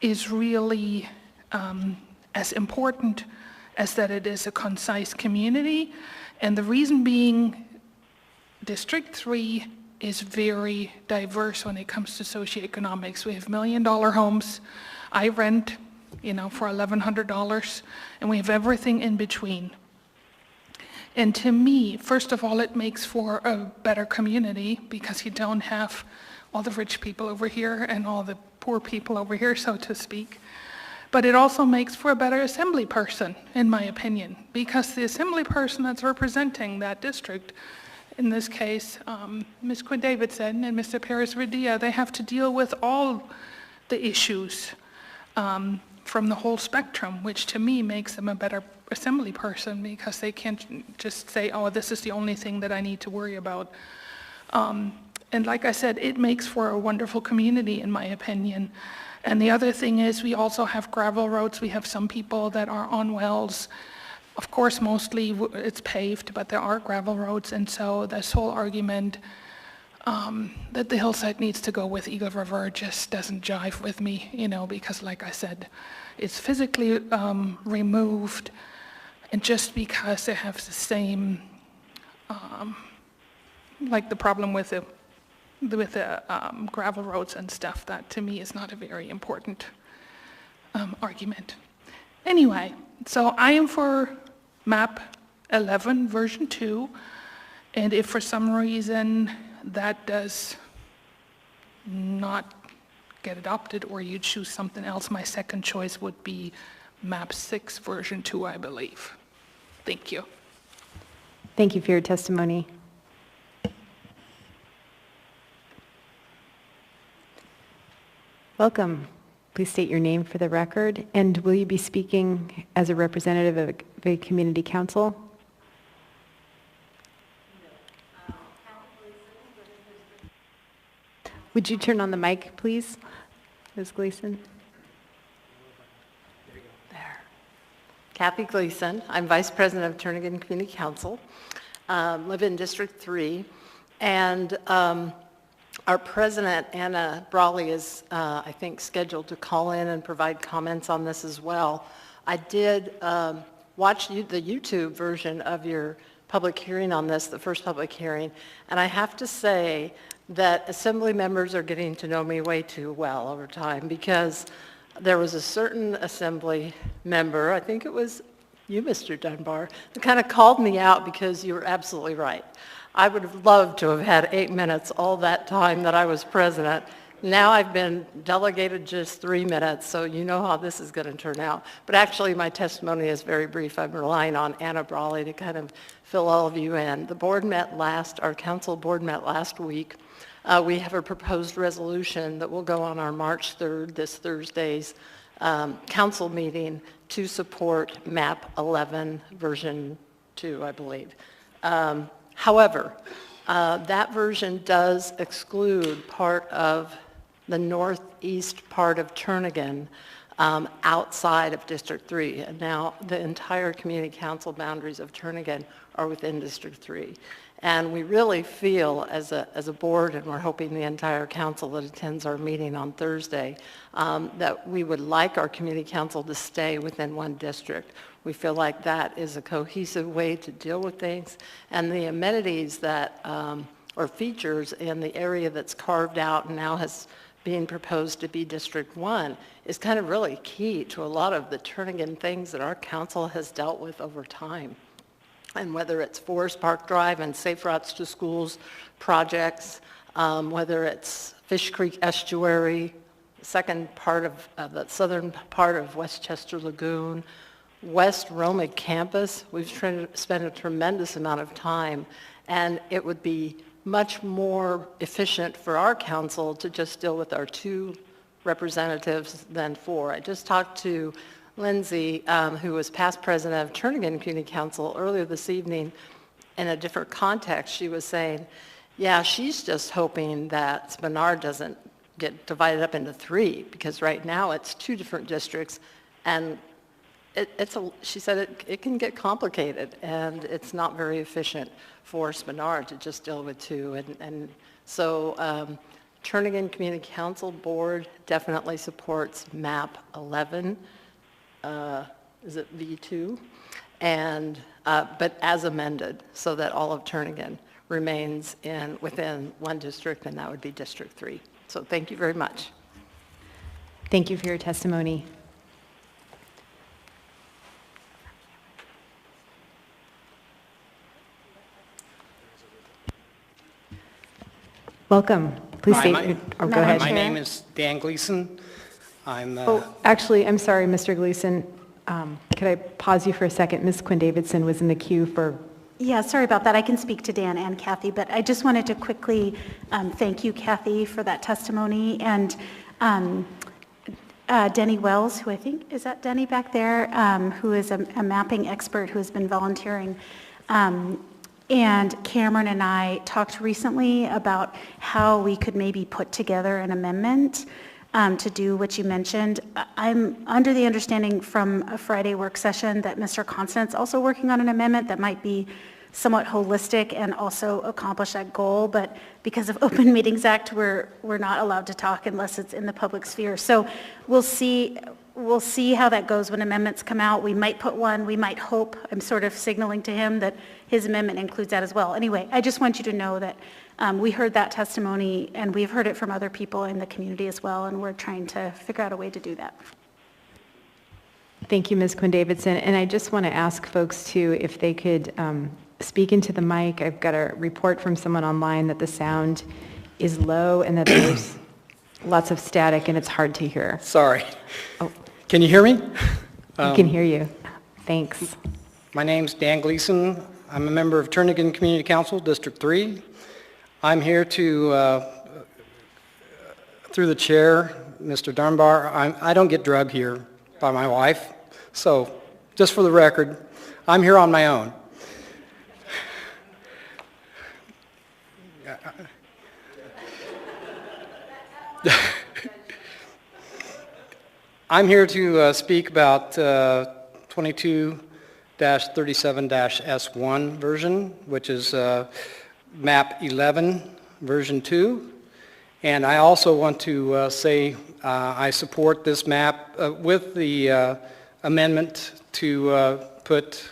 is really as important as that it is a concise community. And the reason being, District 3 is very diverse when it comes to socioeconomics. We have $1 million homes. I rent, for $1,100, and we have everything in between. And to me, first of all, it makes for a better community because you don't have all the rich people over here and all the poor people over here, so to speak. But it also makes for a better assembly person, in my opinion, because the assembly person that's representing that district, in this case, Ms. Quinn Davidson and Mr. Perez-Radia, they have to deal with all the issues from the whole spectrum, which to me makes them a better assembly person because they can't just say, oh, this is the only thing that I need to worry about. And like I said, it makes for a wonderful community, in my opinion. And the other thing is we also have gravel roads. We have some people that are on wells. Of course, mostly it's paved, but there are gravel roads. And so this whole argument that the hillside needs to go with Eagle River just doesn't jive with me, because like I said, it's physically removed. And just because they have the same, like the problem with the gravel roads and stuff, that to me is not a very important argument. Anyway, so I am for map 11 version 2, and if for some reason that does not get adopted or you choose something else, my second choice would be map 6 version 2, I believe. Thank you. Thank you for your testimony. Welcome. Please state your name for the record, and will you be speaking as a representative of a community council? Would you turn on the mic, please, Ms. Gleason? There. Kathy Gleason. I'm Vice President of Turnagain Community Council. Live in District 3, and our president, Anna Brawley, is, I think, scheduled to call in and provide comments on this as well. I did watch the YouTube version of your public hearing on this, the first public hearing, and I have to say that assembly members are getting to know me way too well over time, because there was a certain assembly member, I think it was you, Mr. Dunbar, that kind of called me out because you were absolutely right. I would have loved to have had 8 minutes all that time that I was president. Now I've been delegated just 3 minutes, so you know how this is going to turn out. But actually my testimony is very brief. I'm relying on Anna Brawley to kind of fill all of you in. The board met our council board met last week. We have a proposed resolution that will go on our March 3rd, this Thursday's council meeting to support map 11 version 2, I believe. However, that version does exclude part of the northeast part of Turnagain outside of District 3. And now the entire community council boundaries of Turnagain are within District 3. And we really feel as a board, and we're hoping the entire council that attends our meeting on Thursday, that we would like our community council to stay within one district. We feel like that is a cohesive way to deal with things. And the amenities that, or features in the area that's carved out and now has being proposed to be District 1 is kind of really key to a lot of the Turnagain things that our council has dealt with over time. And whether it's Forest Park Drive and Safe Routes to Schools projects, whether it's Fish Creek Estuary, second part of the southern part of Westchester Lagoon, West Romig campus, we've spent a tremendous amount of time, and it would be much more efficient for our council to just deal with our 2 representatives than 4. I just talked to Lindsay, who was past president of Turnagain Community Council earlier this evening. In a different context, she was saying, yeah, she's just hoping that Spenard doesn't get divided up into 3, because right now it's 2 different districts, and she said it can get complicated, and it's not very efficient for Spenard to just deal with 2. And so Turnagain Community Council Board definitely supports map 11. Is it V2? And, but as amended, so that all of Turnagain remains within one district, and that would be District 3. So thank you very much. Thank you for your testimony. Welcome. Please state, or go ahead. My name is Dan Gleason. Actually, I'm sorry, Mr. Gleason. Could I pause you for a second? Ms. Quinn Davidson was in the queue for... Yeah, sorry about that. I can speak to Dan and Kathy, but I just wanted to quickly thank you, Kathy, for that testimony. And Denny Wells, who I think, is that Denny back there, who is a mapping expert who has been volunteering. And Cameron and I talked recently about how we could maybe put together an amendment to do what you mentioned. I'm under the understanding from a Friday work session that Mr. Constant's also working on an amendment that might be somewhat holistic and also accomplish that goal, but because of Open Meetings Act, we're not allowed to talk unless it's in the public sphere. So we'll see how that goes when amendments come out. We might put one, we might hope. I'm sort of signaling to him that his amendment includes that as well. Anyway, I just want you to know that we heard that testimony, and we've heard it from other people in the community as well, and we're trying to figure out a way to do that. Thank you, Ms. Quinn Davidson. And I just want to ask folks too, if they could speak into the mic. I've got a report from someone online that the sound is low and that there's lots of static and it's hard to hear. Sorry. Oh. Can you hear me? We can hear you. Thanks. My name's Dan Gleason. I'm a member of Turnagain Community Council, District 3. I'm here to, through the chair, Mr. Dunbar, I don't get drugged here by my wife. So, just for the record, I'm here on my own. I'm here to speak about 22-37-S1 version, which is map 11 version 2. And I also want to say I support this map with the amendment to put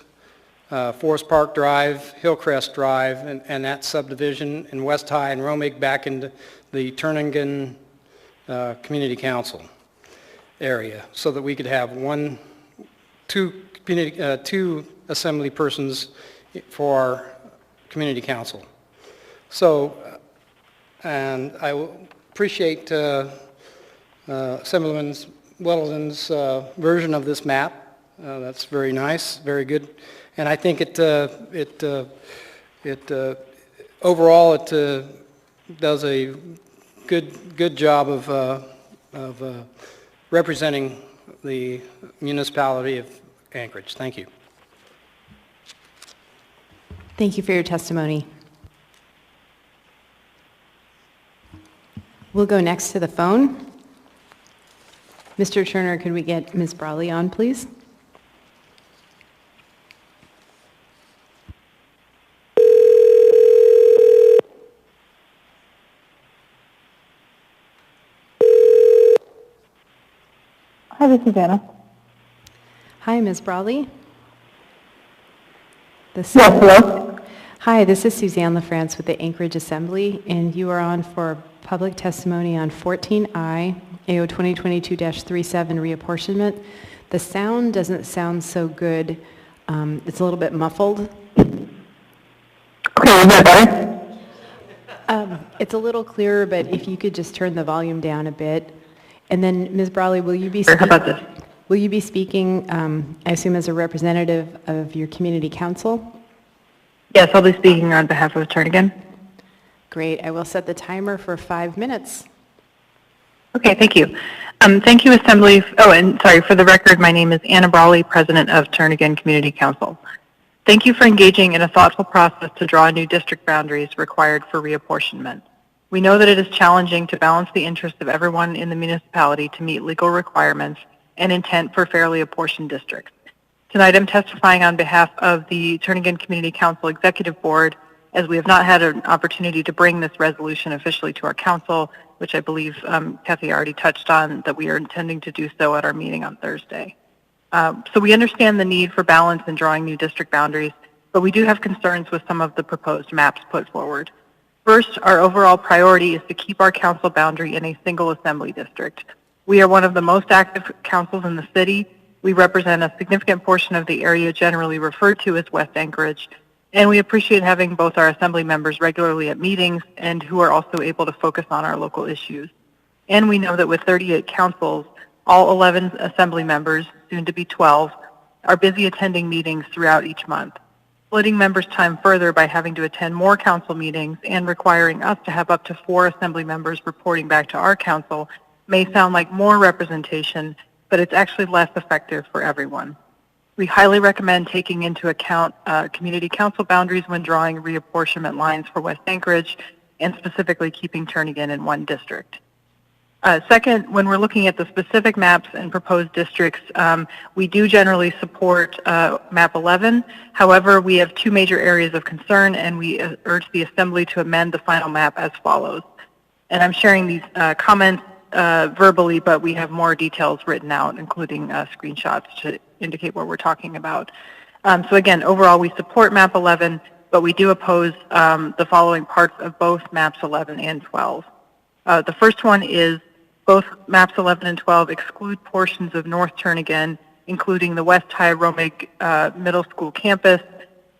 Forest Park Drive, Hillcrest Drive, and that subdivision in West High and Romig back into the Turnagain Community Council area, so that we could have two assembly persons for our community council. So, and I appreciate Assemblyman Weldon's version of this map. That's very nice, very good, and I think overall it does a good job of representing the municipality of Anchorage. Thank you. Thank you for your testimony. We'll go next to the phone. Mr. Turner, could we get Ms. Brawley on, please? Hi, this is Anna. Hi, Ms. Brawley. Yes, hello? Hi, this is Suzanne LaFrance with the Anchorage Assembly, and you are on for public testimony on 14I, AO 2022-37 reapportionment. The sound doesn't sound so good. It's a little bit muffled. Okay, is that better? It's a little clearer, but if you could just turn the volume down a bit. And then, Ms. Brawley, will you be How about this? Will you be speaking, I assume, as a representative of your community council? Yes, I'll be speaking on behalf of Turnigan. Great. I will set the timer for 5 minutes. Okay, thank you. Thank you, Assembly. Oh, and sorry, for the record, my name is Anna Brawley, President of Turnigan Community Council. Thank you for engaging in a thoughtful process to draw new district boundaries required for reapportionment. We know that it is challenging to balance the interests of everyone in the municipality to meet legal requirements and intent for fairly apportioned districts. Tonight I'm testifying on behalf of the Turnigan Community Council Executive Board, as we have not had an opportunity to bring this resolution officially to our council, which I believe Kathy already touched on, that we are intending to do so at our meeting on Thursday. So we understand the need for balance in drawing new district boundaries, but we do have concerns with some of the proposed maps put forward. First, our overall priority is to keep our council boundary in a single assembly district. We are one of the most active councils in the city. We represent a significant portion of the area generally referred to as West Anchorage, and we appreciate having both our assembly members regularly at meetings and who are also able to focus on our local issues. And we know that with 38 councils, all 11 assembly members, soon to be 12, are busy attending meetings throughout each month. Splitting members' time further by having to attend more council meetings and requiring us to have up to 4 assembly members reporting back to our council may sound like more representation, but it's actually less effective for everyone. We highly recommend taking into account community council boundaries when drawing reapportionment lines for West Anchorage, and specifically keeping Turnigan in one district. Second, when we're looking at the specific maps and proposed districts, we do generally support map 11. However, we have 2 major areas of concern, and we urge the Assembly to amend the final map as follows. And I'm sharing these comments verbally, but we have more details written out, including screenshots to indicate what we're talking about. So again, overall, we support map 11, but we do oppose the following parts of both maps 11 and 12. The first one is both maps 11 and 12 exclude portions of North Turnigan, including the West High Romig Middle School campus,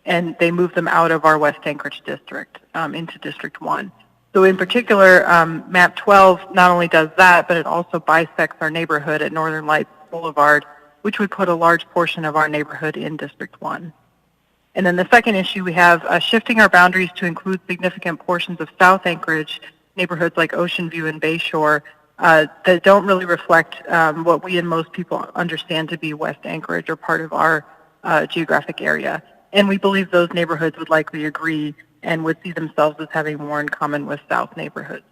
and they move them out of our West Anchorage district into District 1. So in particular, map 12 not only does that, but it also bisects our neighborhood at Northern Lights Boulevard, which would put a large portion of our neighborhood in District 1. And then the second issue we have, shifting our boundaries to include significant portions of South Anchorage, neighborhoods like Ocean View and Bayshore, that don't really reflect what we and most people understand to be West Anchorage or part of our geographic area. And we believe those neighborhoods would likely agree and would see themselves as having more in common with South neighborhoods.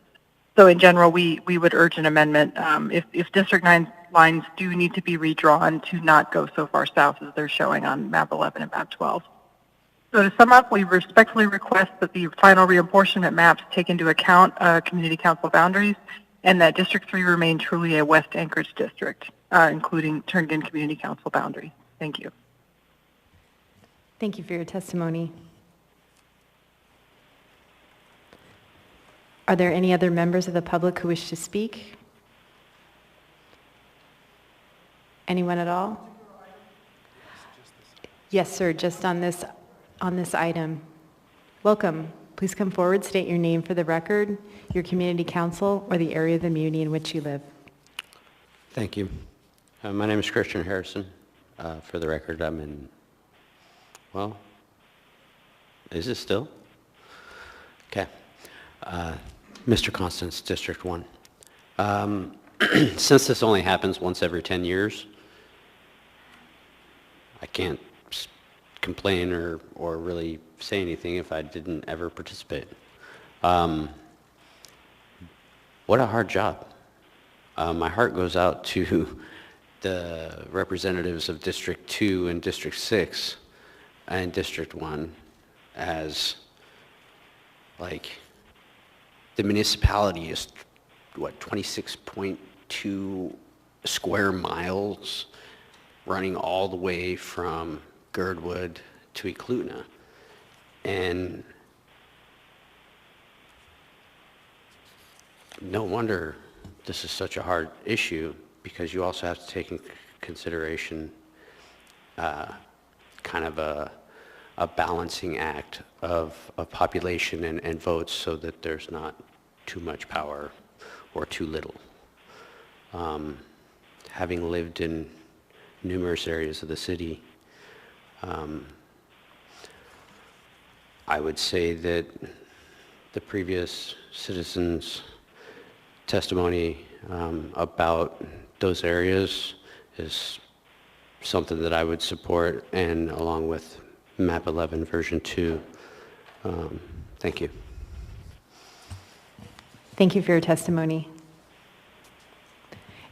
So in general, we would urge an amendment if District 9 lines do need to be redrawn to not go so far south as they're showing on map 11 and map 12. So to sum up, we respectfully request that the final reapportionment maps take into account community council boundaries, and that District 3 remain truly a West Anchorage district, including Turnigan Community Council boundaries. Thank you. Thank you for your testimony. Are there any other members of the public who wish to speak? Anyone at all? Yes, sir, just on this item. Welcome. Please come forward, state your name for the record, your community council, or the area of the muni in which you live. Thank you. My name is Christian Harrison. For the record, I'm in, well, is it still? Okay. Mr. Constance, District 1. Since this only happens once every 10 years, I can't complain or really say anything if I didn't ever participate. What a hard job. My heart goes out to the representatives of District 2 and District 6 and District 1 as, like, the municipality is, what, 26.2 square miles running all the way from Girdwood to Eklutna. And no wonder this is such a hard issue, because you also have to take in consideration kind of a balancing act of population and votes, so that there's not too much power or too little. Having lived in numerous areas of the city, I would say that the previous citizens' testimony about those areas is something that I would support, and along with Map 11 version 2. Thank you. Thank you for your testimony.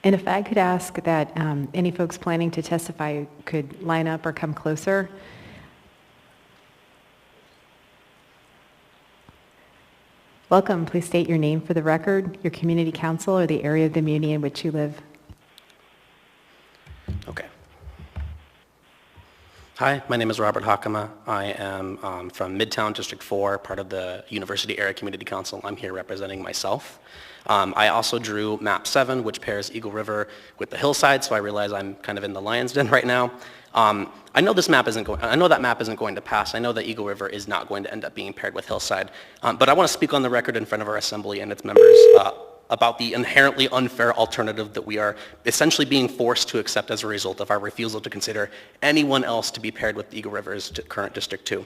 And if I could ask that any folks planning to testify could line up or come closer. Welcome. Please state your name for the record, your community council, or the area of the muni in which you live. Okay. Hi, my name is Robert Hakama. I am from Midtown District 4, part of the University Area Community Council. I'm here representing myself. I also drew map 7, which pairs Eagle River with the hillside, so I realize I'm kind of in the lion's den right now. I know this map isn't going, I know that map isn't going to pass. I know that Eagle River is not going to end up being paired with hillside. But I want to speak on the record in front of our assembly and its members about the inherently unfair alternative that we are essentially being forced to accept as a result of our refusal to consider anyone else to be paired with Eagle River's current District 2.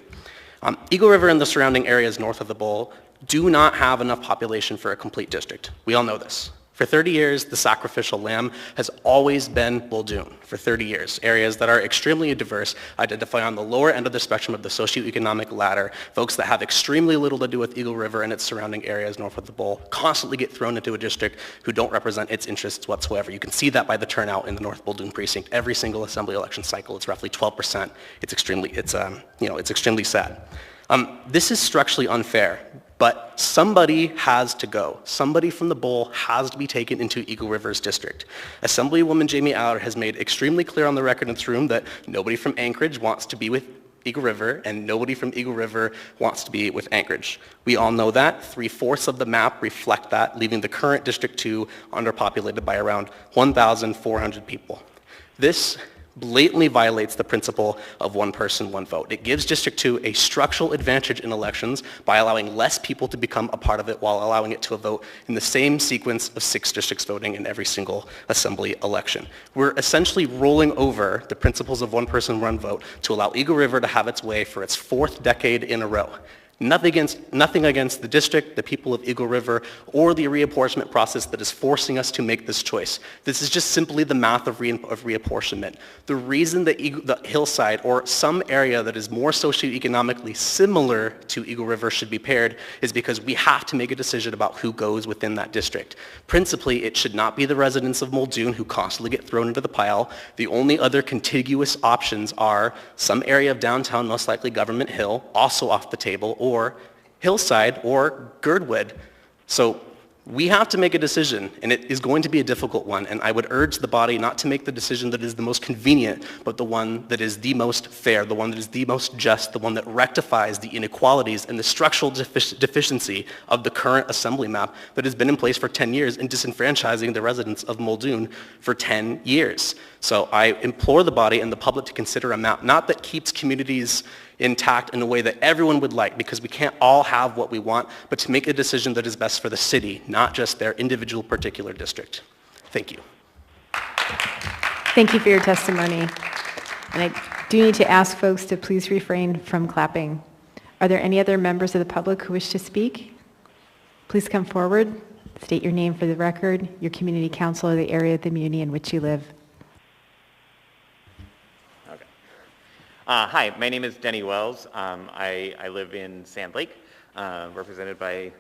Eagle River and the surrounding areas north of the Bowl do not have enough population for a complete district. We all know this. For 30 years, the sacrificial lamb has always been Muldoon. For 30 years, areas that are extremely diverse identify on the lower end of the spectrum of the socioeconomic ladder. Folks that have extremely little to do with Eagle River and its surrounding areas north of the Bowl constantly get thrown into a district who don't represent its interests whatsoever. You can see that by the turnout in the North Muldoon precinct. Every single assembly election cycle, it's roughly 12%. It's extremely sad. This is structurally unfair. But somebody has to go. Somebody from the Bowl has to be taken into Eagle River's district. Assemblywoman Jamie Allard has made extremely clear on the record in this room that nobody from Anchorage wants to be with Eagle River, and nobody from Eagle River wants to be with Anchorage. We all know that. 3/4 of the map reflect that, leaving the current District 2 underpopulated by around 1,400 people. This blatantly violates the principle of one person, one vote. It gives District 2 a structural advantage in elections by allowing less people to become a part of it while allowing it to vote in the same sequence of 6 districts voting in every single assembly election. We're essentially rolling over the principles of one person, one vote to allow Eagle River to have its way for its 4th decade in a row. Nothing against the district, the people of Eagle River, or the reapportionment process that is forcing us to make this choice. This is just simply the math of reapportionment. The reason that the hillside or some area that is more socioeconomically similar to Eagle River should be paired is because we have to make a decision about who goes within that district. Principally, it should not be the residents of Muldoon who constantly get thrown into the pile. The only other contiguous options are some area of downtown, most likely Government Hill, also off the table, or Hillside or Girdwood. So we have to make a decision, and it is going to be a difficult one, and I would urge the body not to make the decision that is the most convenient, but the one that is the most fair, the one that is the most just, the one that rectifies the inequalities and the structural deficiency of the current assembly map that has been in place for 10 years and disenfranchising the residents of Muldoon for 10 years. So I implore the body and the public to consider a map, not that keeps communities intact in a way that everyone would like, because we can't all have what we want, but to make a decision that is best for the city, not just their individual particular district. Thank you. Thank you for your testimony. And I do need to ask folks to please refrain from clapping. Are there any other members of the public who wish to speak? Please come forward. State your name for the record, your community council, or the area of the muni in which you live. Hi, my name is Denny Wells. I live in Sand Lake. represented by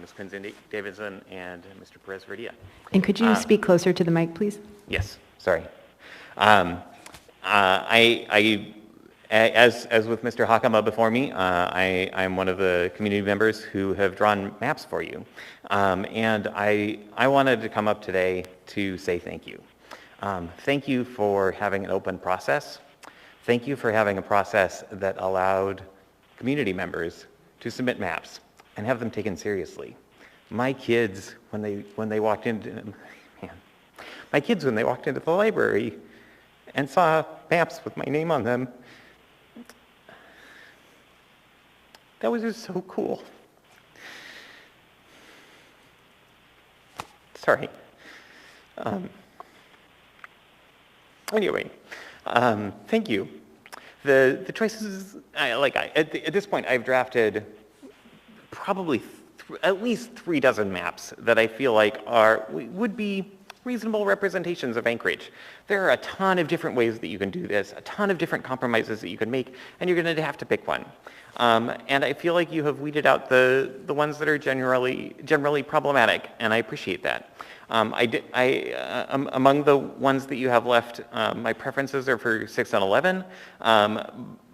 Ms. Quincy Davidson and Mr. Perez-Verdia. And could you speak closer to the mic, please? Yes, sorry. As with Mr. Hakama before me, I'm one of the community members who have drawn maps for you. And I wanted to come up today to say thank you. Thank you for having an open process. Thank you for having a process that allowed community members to submit maps and have them taken seriously. My kids, when they walked into the library and saw maps with my name on them, that was just so cool. Sorry. Anyway, thank you. The choices, at this point, I've drafted probably at least 3 dozen maps that I feel like would be reasonable representations of Anchorage. There are a ton of different ways that you can do this, a ton of different compromises that you can make, and you're going to have to pick one. And I feel like you have weeded out the ones that are generally problematic, and I appreciate that. Among the ones that you have left, my preferences are for 6 and 11,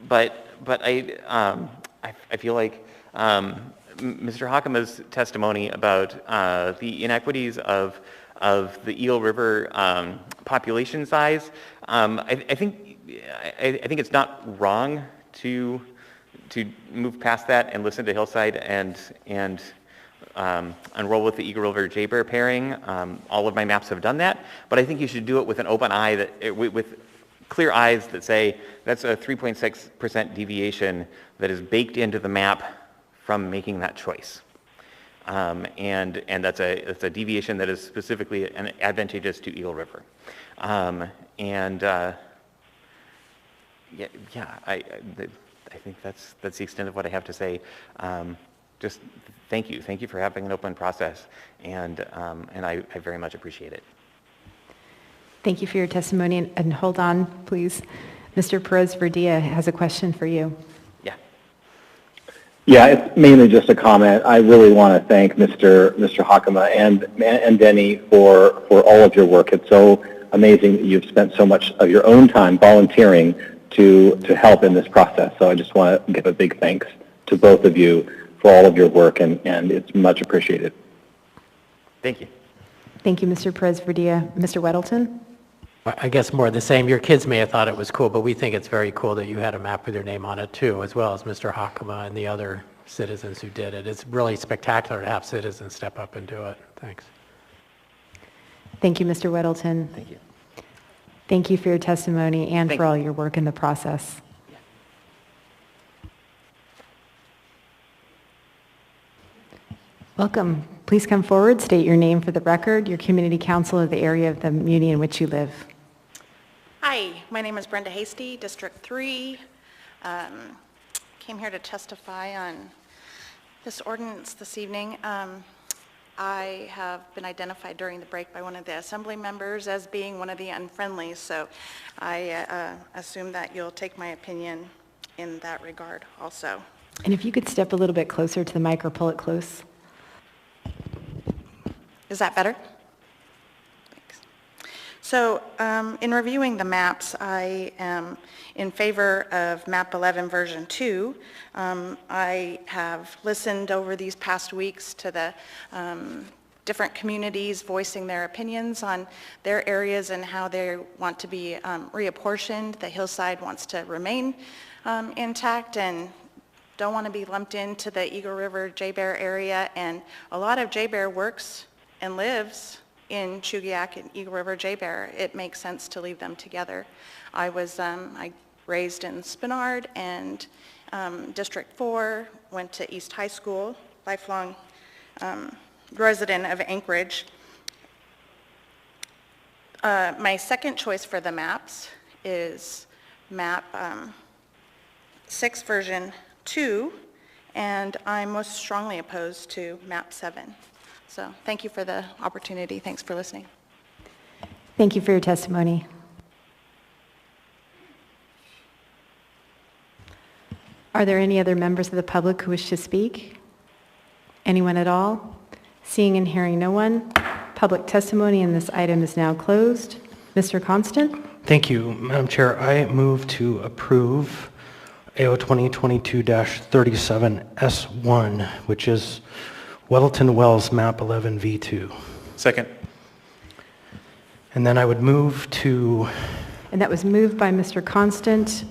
but I feel like Mr. Hakama's testimony about the inequities of the Eel River population size, I think it's not wrong to move past that and listen to Hillside and roll with the Eagle River Jay Bear pairing. All of my maps have done that, but I think you should do it with an open eye, with clear eyes that say that's a 3.6% deviation that is baked into the map from making that choice. And that's a deviation that is specifically advantageous to Eagle River. I think that's the extent of what I have to say. Just thank you for having an open process, and I very much appreciate it. Thank you for your testimony, and hold on, please. Mr. Perez-Verdia has a question for you. Yeah, it's mainly just a comment. I really want to thank Mr. Hakama and Denny for all of your work. It's so amazing that you've spent so much of your own time volunteering to help in this process. So I just want to give a big thanks to both of you for all of your work, and it's much appreciated. Thank you. Thank you, Mr. Perez-Verdia. Mr. Weddleton? I guess more of the same. Your kids may have thought it was cool, but we think it's very cool that you had a map with your name on it too, as well as Mr. Hakama and the other citizens who did it. It's really spectacular to have citizens step up and do it. Thanks. Thank you, Mr. Weddleton. Thank you. Thank you for your testimony and for all your work in the process. Welcome. Please come forward, state your name for the record, your community council of the area of the muni in which you live. Hi, my name is Brenda Hasty, District 3. Came here to testify on this ordinance this evening. I have been identified during the break by one of the assembly members as being one of the unfriendly, so I assume that you'll take my opinion in that regard also. And if you could step a little bit closer to the mic or pull it close. Is that better? Thanks. So in reviewing the maps, I am in favor of map 11 version 2. I have listened over these past weeks to the different communities voicing their opinions on their areas and how they want to be reapportioned. The hillside wants to remain intact and don't want to be lumped into the Eagle River Jay Bear area, and a lot of Jay Bear works and lives in Chugiak and Eagle River Jay Bear. It makes sense to leave them together. I was raised in Spenard and District 4, went to East High School, lifelong resident of Anchorage. My second choice for the maps is map 6 version 2, and I'm most strongly opposed to map 7. So thank you for the opportunity. Thanks for listening. Thank you for your testimony. Are there any other members of the public who wish to speak? Anyone at all? Seeing and hearing no one, public testimony in this item is now closed. Mr. Constant? Thank you, Madam Chair. I move to approve AO 2022-37S1, which is Weddleton Wells Map 11 V2. Second. And then I would move to... And that was moved by Mr. Constant,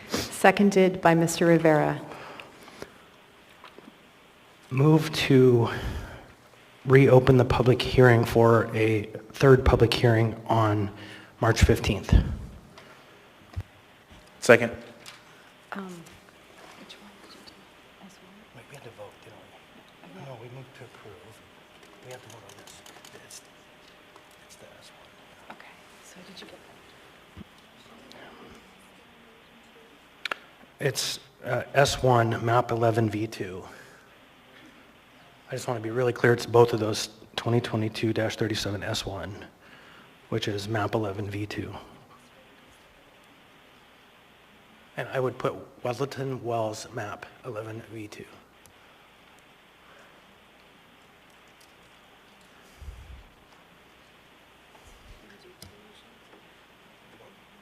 seconded by Mr. Rivera. Move to reopen the public hearing for a third public hearing on March 15th. Second. Which one did you do? Wait, we had to vote, didn't we? No, we moved to approve. We have to vote on this. It's the S1. Okay, so did you get that? It's S1, map 11 V2. I just want to be really clear, it's both of those 2022-37 S1, which is map 11 V2. And I would put Weddleton Wells map 11 V2.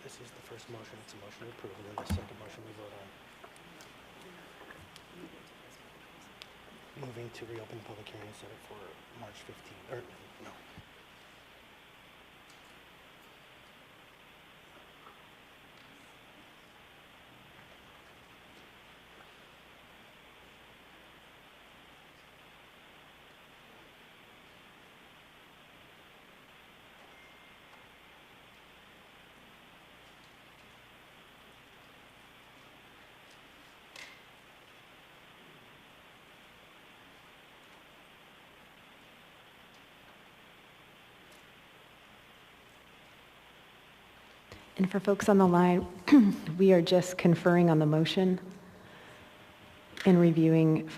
This is the first motion, it's a motion to approve, and then the second motion we vote on. Moving to reopen the public hearing and set it for March 15th, or no. And for folks on the line, we are just conferring on the motion and reviewing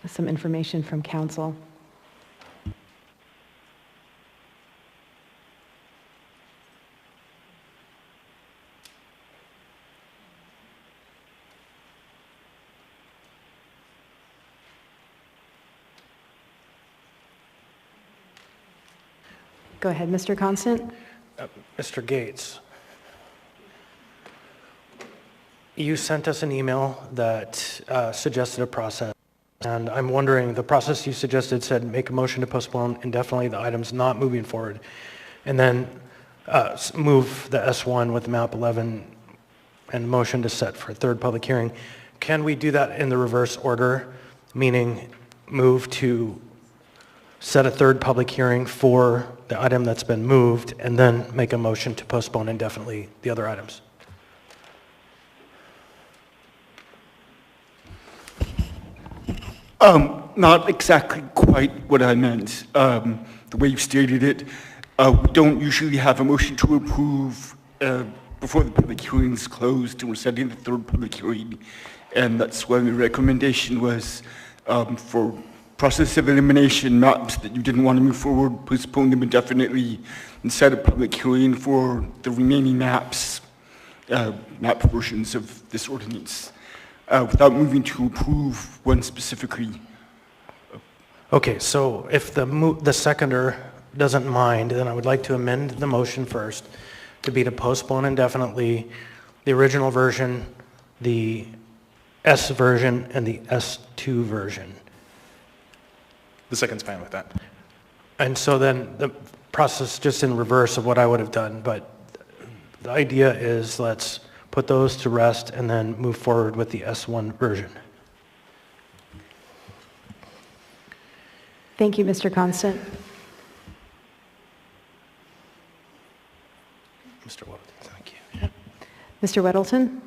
some information from council. Go ahead, Mr. Constant. Mr. Gates, you sent us an email that suggested a process, and I'm wondering, the process you suggested said make a motion to postpone indefinitely the items not moving forward, and then move the S1 with map 11 and motion to set for a third public hearing. Can we do that in the reverse order, meaning move to set a third public hearing for the item that's been moved, and then make a motion to postpone indefinitely the other items? Not exactly quite what I meant. The way you stated it, we don't usually have a motion to approve before the public hearing is closed, and we're setting the third public hearing. And that's why the recommendation was for process of elimination maps that you didn't want to move forward, postpone them indefinitely, and set a public hearing for the remaining maps, map portions of this ordinance, without moving to approve one specifically. Okay, so if the seconder doesn't mind, then I would like to amend the motion first to be to postpone indefinitely the original version, the S version, and the S2 version. The second's fine with that. And so then the process just in reverse of what I would have done, but the idea is let's put those to rest and then move forward with the S1 version. Thank you, Mr. Constant. Mr. Weddleton, thank you. Mr. Weddleton?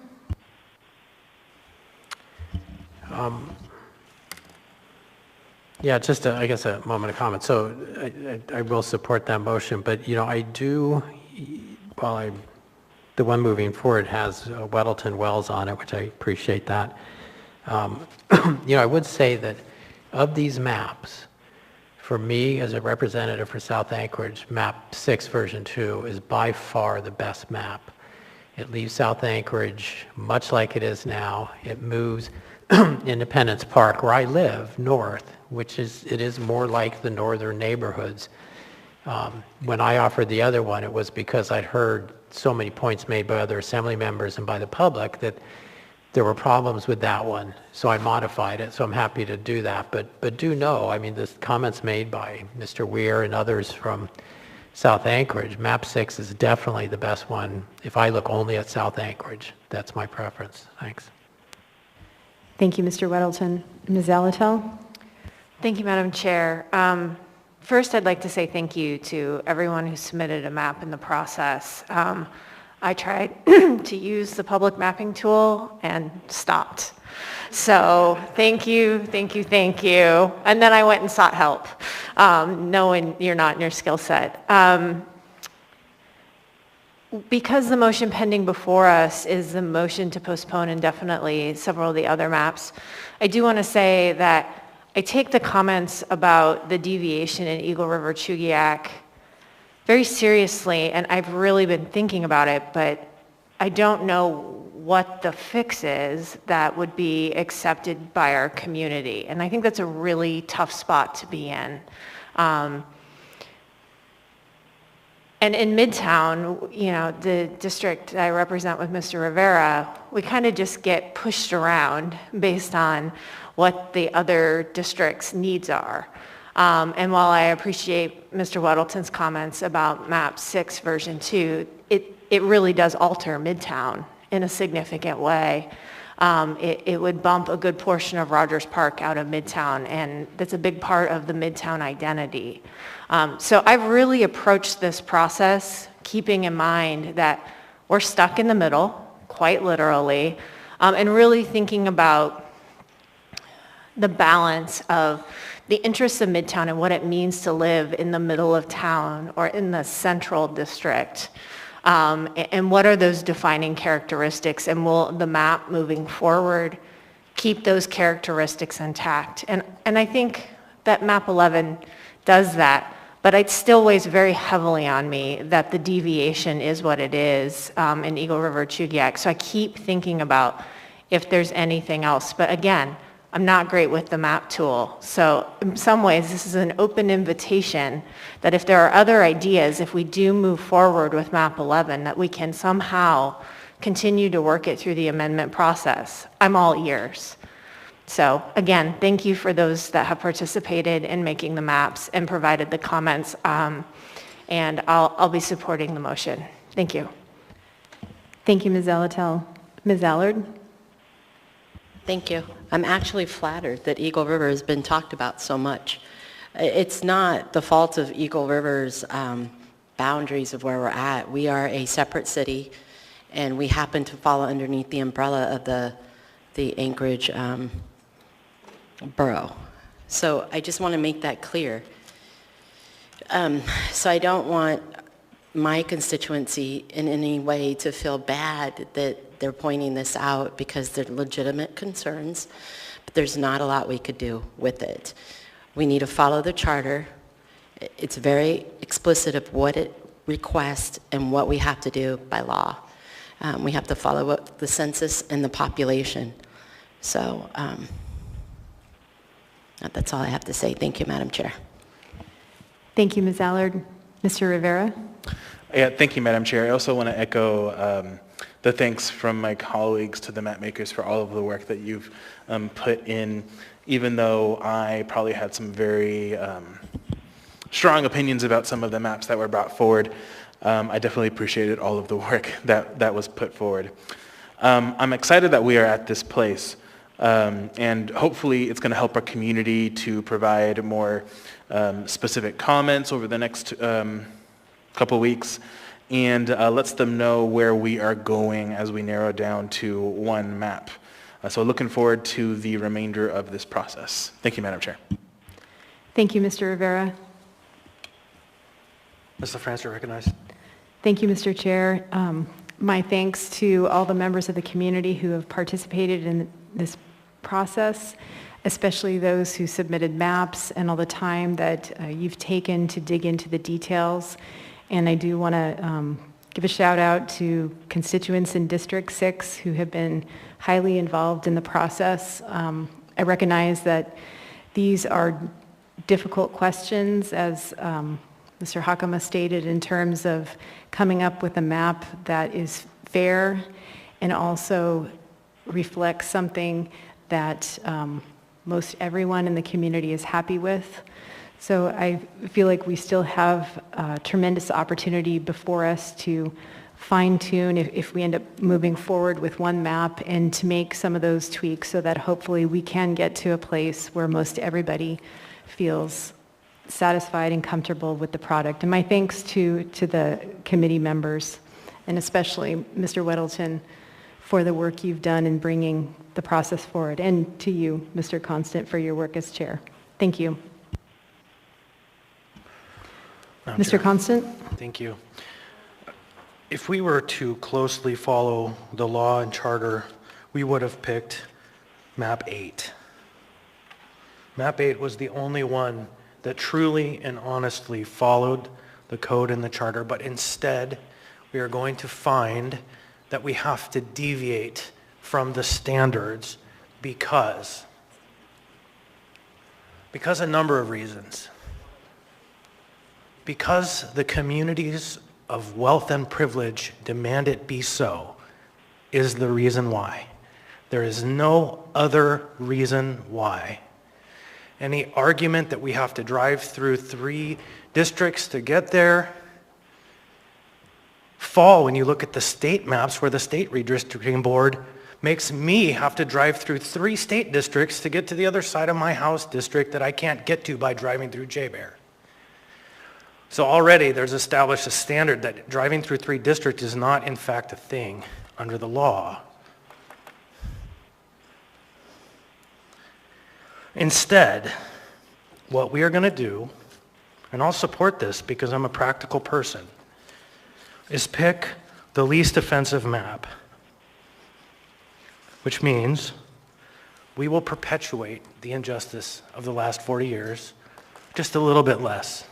Yeah, just I guess a moment of comment. So I will support that motion, but I do, the one moving forward has Weddleton Wells on it, which I appreciate that. I would say that of these maps, for me as a representative for South Anchorage, map 6 version 2 is by far the best map. It leaves South Anchorage much like it is now. It moves Independence Park, where I live, north, which it is more like the northern neighborhoods. When I offered the other one, it was because I'd heard so many points made by other assembly members and by the public that there were problems with that one. So I modified it, so I'm happy to do that. But do know, I mean, the comments made by Mr. Weir and others from South Anchorage, map 6 is definitely the best one. If I look only at South Anchorage, that's my preference. Thanks. Thank you, Mr. Weddleton. Ms. Zalatel? Thank you, Madam Chair. First, I'd like to say thank you to everyone who submitted a map in the process. I tried to use the public mapping tool and stopped. So thank you, thank you, thank you. And then I went and sought help, knowing you're not in your skill set. Because the motion pending before us is the motion to postpone indefinitely several of the other maps, I do want to say that I take the comments about the deviation in Eagle River Chugiak very seriously, and I've really been thinking about it, but I don't know what the fix is that would be accepted by our community. And I think that's a really tough spot to be in. And in Midtown, you know, the district I represent with Mr. Rivera, we kind of just get pushed around based on what the other district's needs are. And while I appreciate Mr. Weddleton's comments about map 6 version 2, it really does alter Midtown in a significant way. It would bump a good portion of Rogers Park out of Midtown, and that's a big part of the Midtown identity. So I've really approached this process keeping in mind that we're stuck in the middle, quite literally, and really thinking about the balance of the interests of Midtown and what it means to live in the middle of town or in the central district. And what are those defining characteristics, and will the map moving forward keep those characteristics intact? And I think that map 11 does that, but it still weighs very heavily on me that the deviation is what it is in Eagle River Chugiak. So I keep thinking about if there's anything else. But again, I'm not great with the map tool. So in some ways, this is an open invitation that if there are other ideas, if we do move forward with map 11, that we can somehow continue to work it through the amendment process. I'm all ears. So again, thank you for those that have participated in making the maps and provided the comments. And I'll be supporting the motion. Thank you. Thank you, Ms. Zalatel. Ms. Allard? Thank you. I'm actually flattered that Eagle River has been talked about so much. It's not the fault of Eagle River's boundaries of where we're at. We are a separate city, and we happen to fall underneath the umbrella of the Anchorage borough. So I just want to make that clear. So I don't want my constituency in any way to feel bad that they're pointing this out, because they're legitimate concerns, but there's not a lot we could do with it. We need to follow the charter. It's very explicit of what it requests and what we have to do by law. We have to follow up the census and the population. So that's all I have to say. Thank you, Madam Chair. Thank you, Ms. Allard. Mr. Rivera? Yeah, thank you, Madam Chair. I also want to echo the thanks from my colleagues to the map makers for all of the work that you've put in, even though I probably had some very strong opinions about some of the maps that were brought forward. I definitely appreciated all of the work that was put forward. I'm excited that we are at this place, and hopefully it's going to help our community to provide more specific comments over the next couple weeks, and lets them know where we are going as we narrow down to one map. So looking forward to the remainder of this process. Thank you, Madam Chair. Thank you, Mr. Rivera. Ms. LaFrance, you're recognized. Thank you, Mr. Chair. My thanks to all the members of the community who have participated in this process, especially those who submitted maps and all the time that you've taken to dig into the details. And I do want to give a shout out to constituents in District 6 who have been highly involved in the process. I recognize that These are difficult questions, as Mr. Hakama stated, in terms of coming up with a map that is fair and also reflects something that most everyone in the community is happy with. So I feel like we still have a tremendous opportunity before us to fine-tune if we end up moving forward with one map, and to make some of those tweaks so that hopefully we can get to a place where most everybody feels satisfied and comfortable with the product. And my thanks to the committee members, and especially Mr. Weddleton, for the work you've done in bringing the process forward, and to you, Mr. Constant, for your work as chair. Thank you. Mr. Constant? Thank you. If we were to closely follow the law and charter, we would have picked map 8. Map 8 was the only one that truly and honestly followed the code and the charter, but instead we are going to find that we have to deviate from the standards because a number of reasons. Because the communities of wealth and privilege demand it be so is the reason why. There is no other reason why. Any argument that we have to drive through 3 districts to get there fall when you look at the state maps, where the state redistricting board makes me have to drive through 3 state districts to get to the other side of my house district that I can't get to by driving through J-Bear. So already there's established a standard that driving through 3 districts is not in fact a thing under the law. Instead, what we are going to do, and I'll support this because I'm a practical person, is pick the least offensive map, which means we will perpetuate the injustice of the last 40 years, just a little bit less.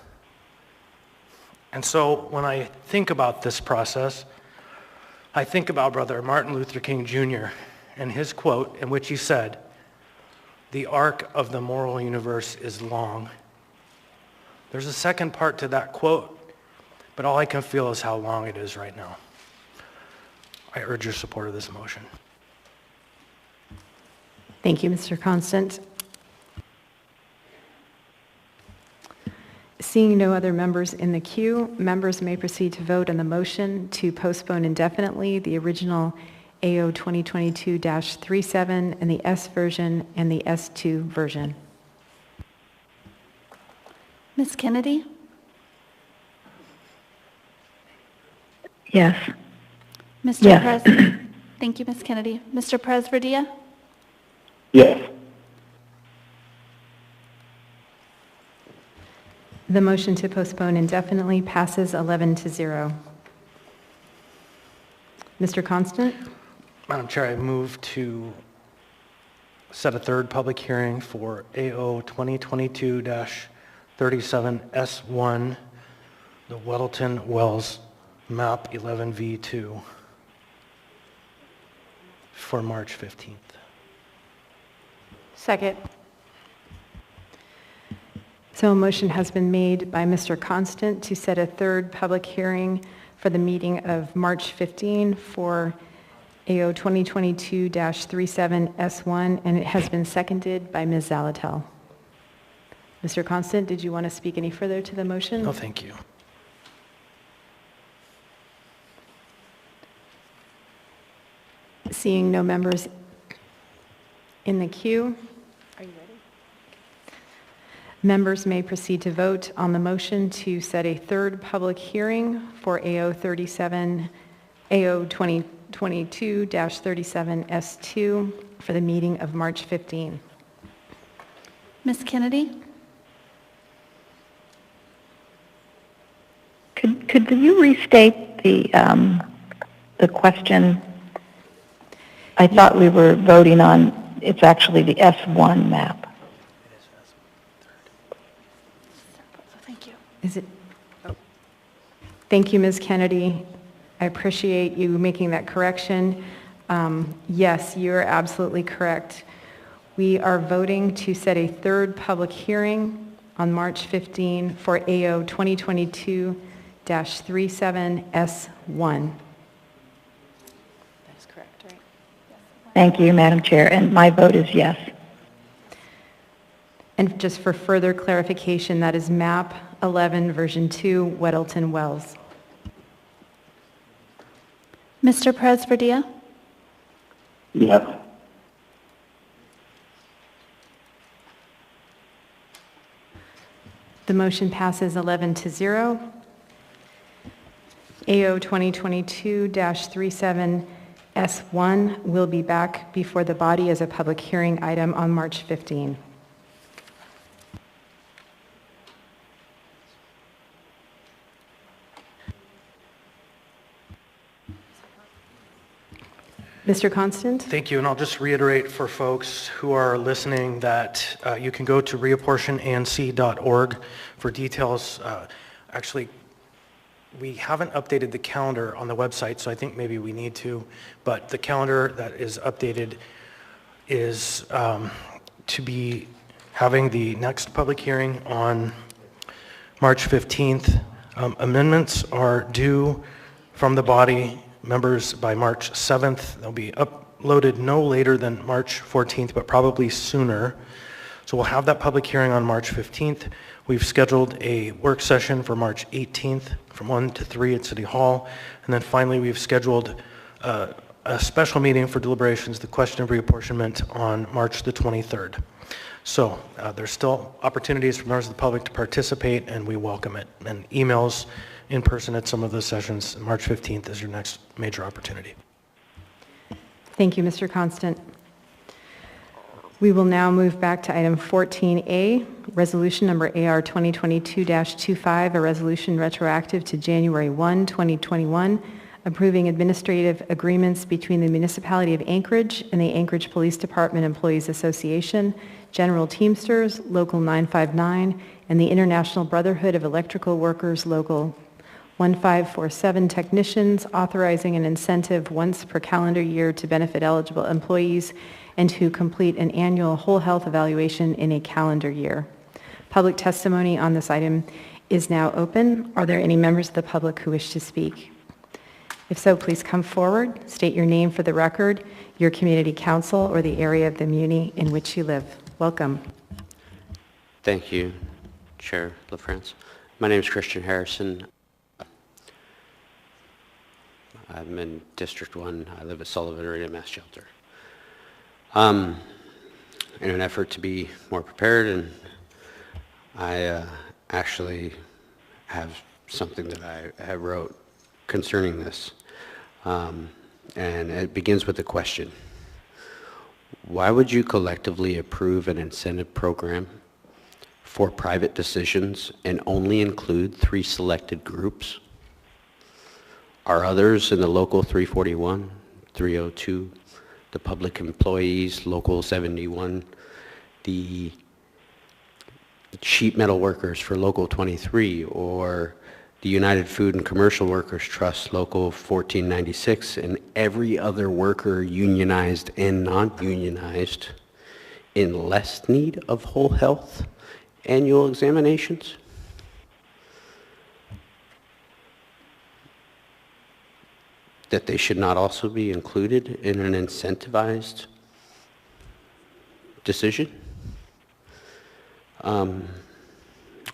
And so when I think about this process, I think about Brother Martin Luther King Jr. and his quote in which he said, "The arc of the moral universe is long." There's a second part to that quote, but all I can feel is how long it is right now. I urge your support of this motion. Thank you, Mr. Constant. Seeing no other members in the queue, members may proceed to vote on the motion to postpone indefinitely the original AO 2022-37 and the S version and the S2 version. Ms. Kennedy? Yes. Mr. Yes. President? Thank you, Ms. Kennedy. Mr. Presverdia? Yes. The motion to postpone indefinitely passes 11-0. Mr. Constant? Madam Chair, I move to set a third public hearing for AO 2022-37S1, the Weddleton Wells Map 11V2, for March 15th. Second. So a motion has been made by Mr. Constant to set a third public hearing for the meeting of March 15 for AO 2022-37S1, and it has been seconded by Ms. Zalatel. Mr. Constant, did you want to speak any further to the motion? No, thank you. Seeing no members in the queue, are you ready? Members may proceed to vote on the motion to set a third public hearing for AO 2022-37S2 for the meeting of March 15. Ms. Kennedy? Could you restate the question? I thought we were voting on, it's actually the S1 map. Thank you. Is it? Oh. Thank you, Ms. Kennedy. I appreciate you making that correction. Yes, you're absolutely correct. We are voting to set a third public hearing on March 15 for AO 2022-37S1. That's correct, right? Thank you, Madam Chair, and my vote is yes. And just for further clarification, that is map 11, version 2, Weddleton Wells. Mr. Perez-Verdia? Yes. The motion passes 11-0. AO 2022-37S1 will be back before the body as a public hearing item on March 15. Mr. Constant? Thank you, and I'll just reiterate for folks who are listening that you can go to reapportionanc.org for details. Actually, we haven't updated the calendar on the website, so I think maybe we need to, but the calendar that is updated is to be having the next public hearing on March 15th. Amendments are due from the body members by March 7th. They'll be uploaded no later than March 14th, but probably sooner. So we'll have that public hearing on March 15th. We've scheduled a work session for March 18th from 1 to 3 at City Hall. And then finally, we've scheduled a special meeting for deliberations, the question of reapportionment, on March the 23rd. So there's still opportunities for members of the public to participate, and we welcome it. And emails in person at some of those sessions. March 15th is your next major opportunity. Thank you, Mr. Constant. We will now move back to item 14A, resolution number AR 2022-25, a resolution retroactive to January 1, 2021, approving administrative agreements between the Municipality of Anchorage and the Anchorage Police Department Employees Association, General Teamsters, Local 959, and the International Brotherhood of Electrical Workers, Local 1547 technicians, authorizing an incentive once per calendar year to benefit eligible employees and to complete an annual whole health evaluation in a calendar year. Public testimony on this item is now open. Are there any members of the public who wish to speak? If so, please come forward, state your name for the record, your community council, or the area of the muni in which you live. Welcome. Thank you, Chair LaFrance. My name is Christian Harrison. I'm in District 1. I live at Sullivan Arena Mass Shelter. In an effort to be more prepared, and I actually have something that I wrote concerning this. And it begins with a question. Why would you collectively approve an incentive program for private decisions and only include 3 selected groups? Are others in the Local 341, 302, the public employees, Local 71, the sheet metal workers for Local 23, or the United Food and Commercial Workers Trust, Local 1496, and every other worker, unionized and non-unionized, in less need of whole health annual examinations? That they should not also be included in an incentivized decision?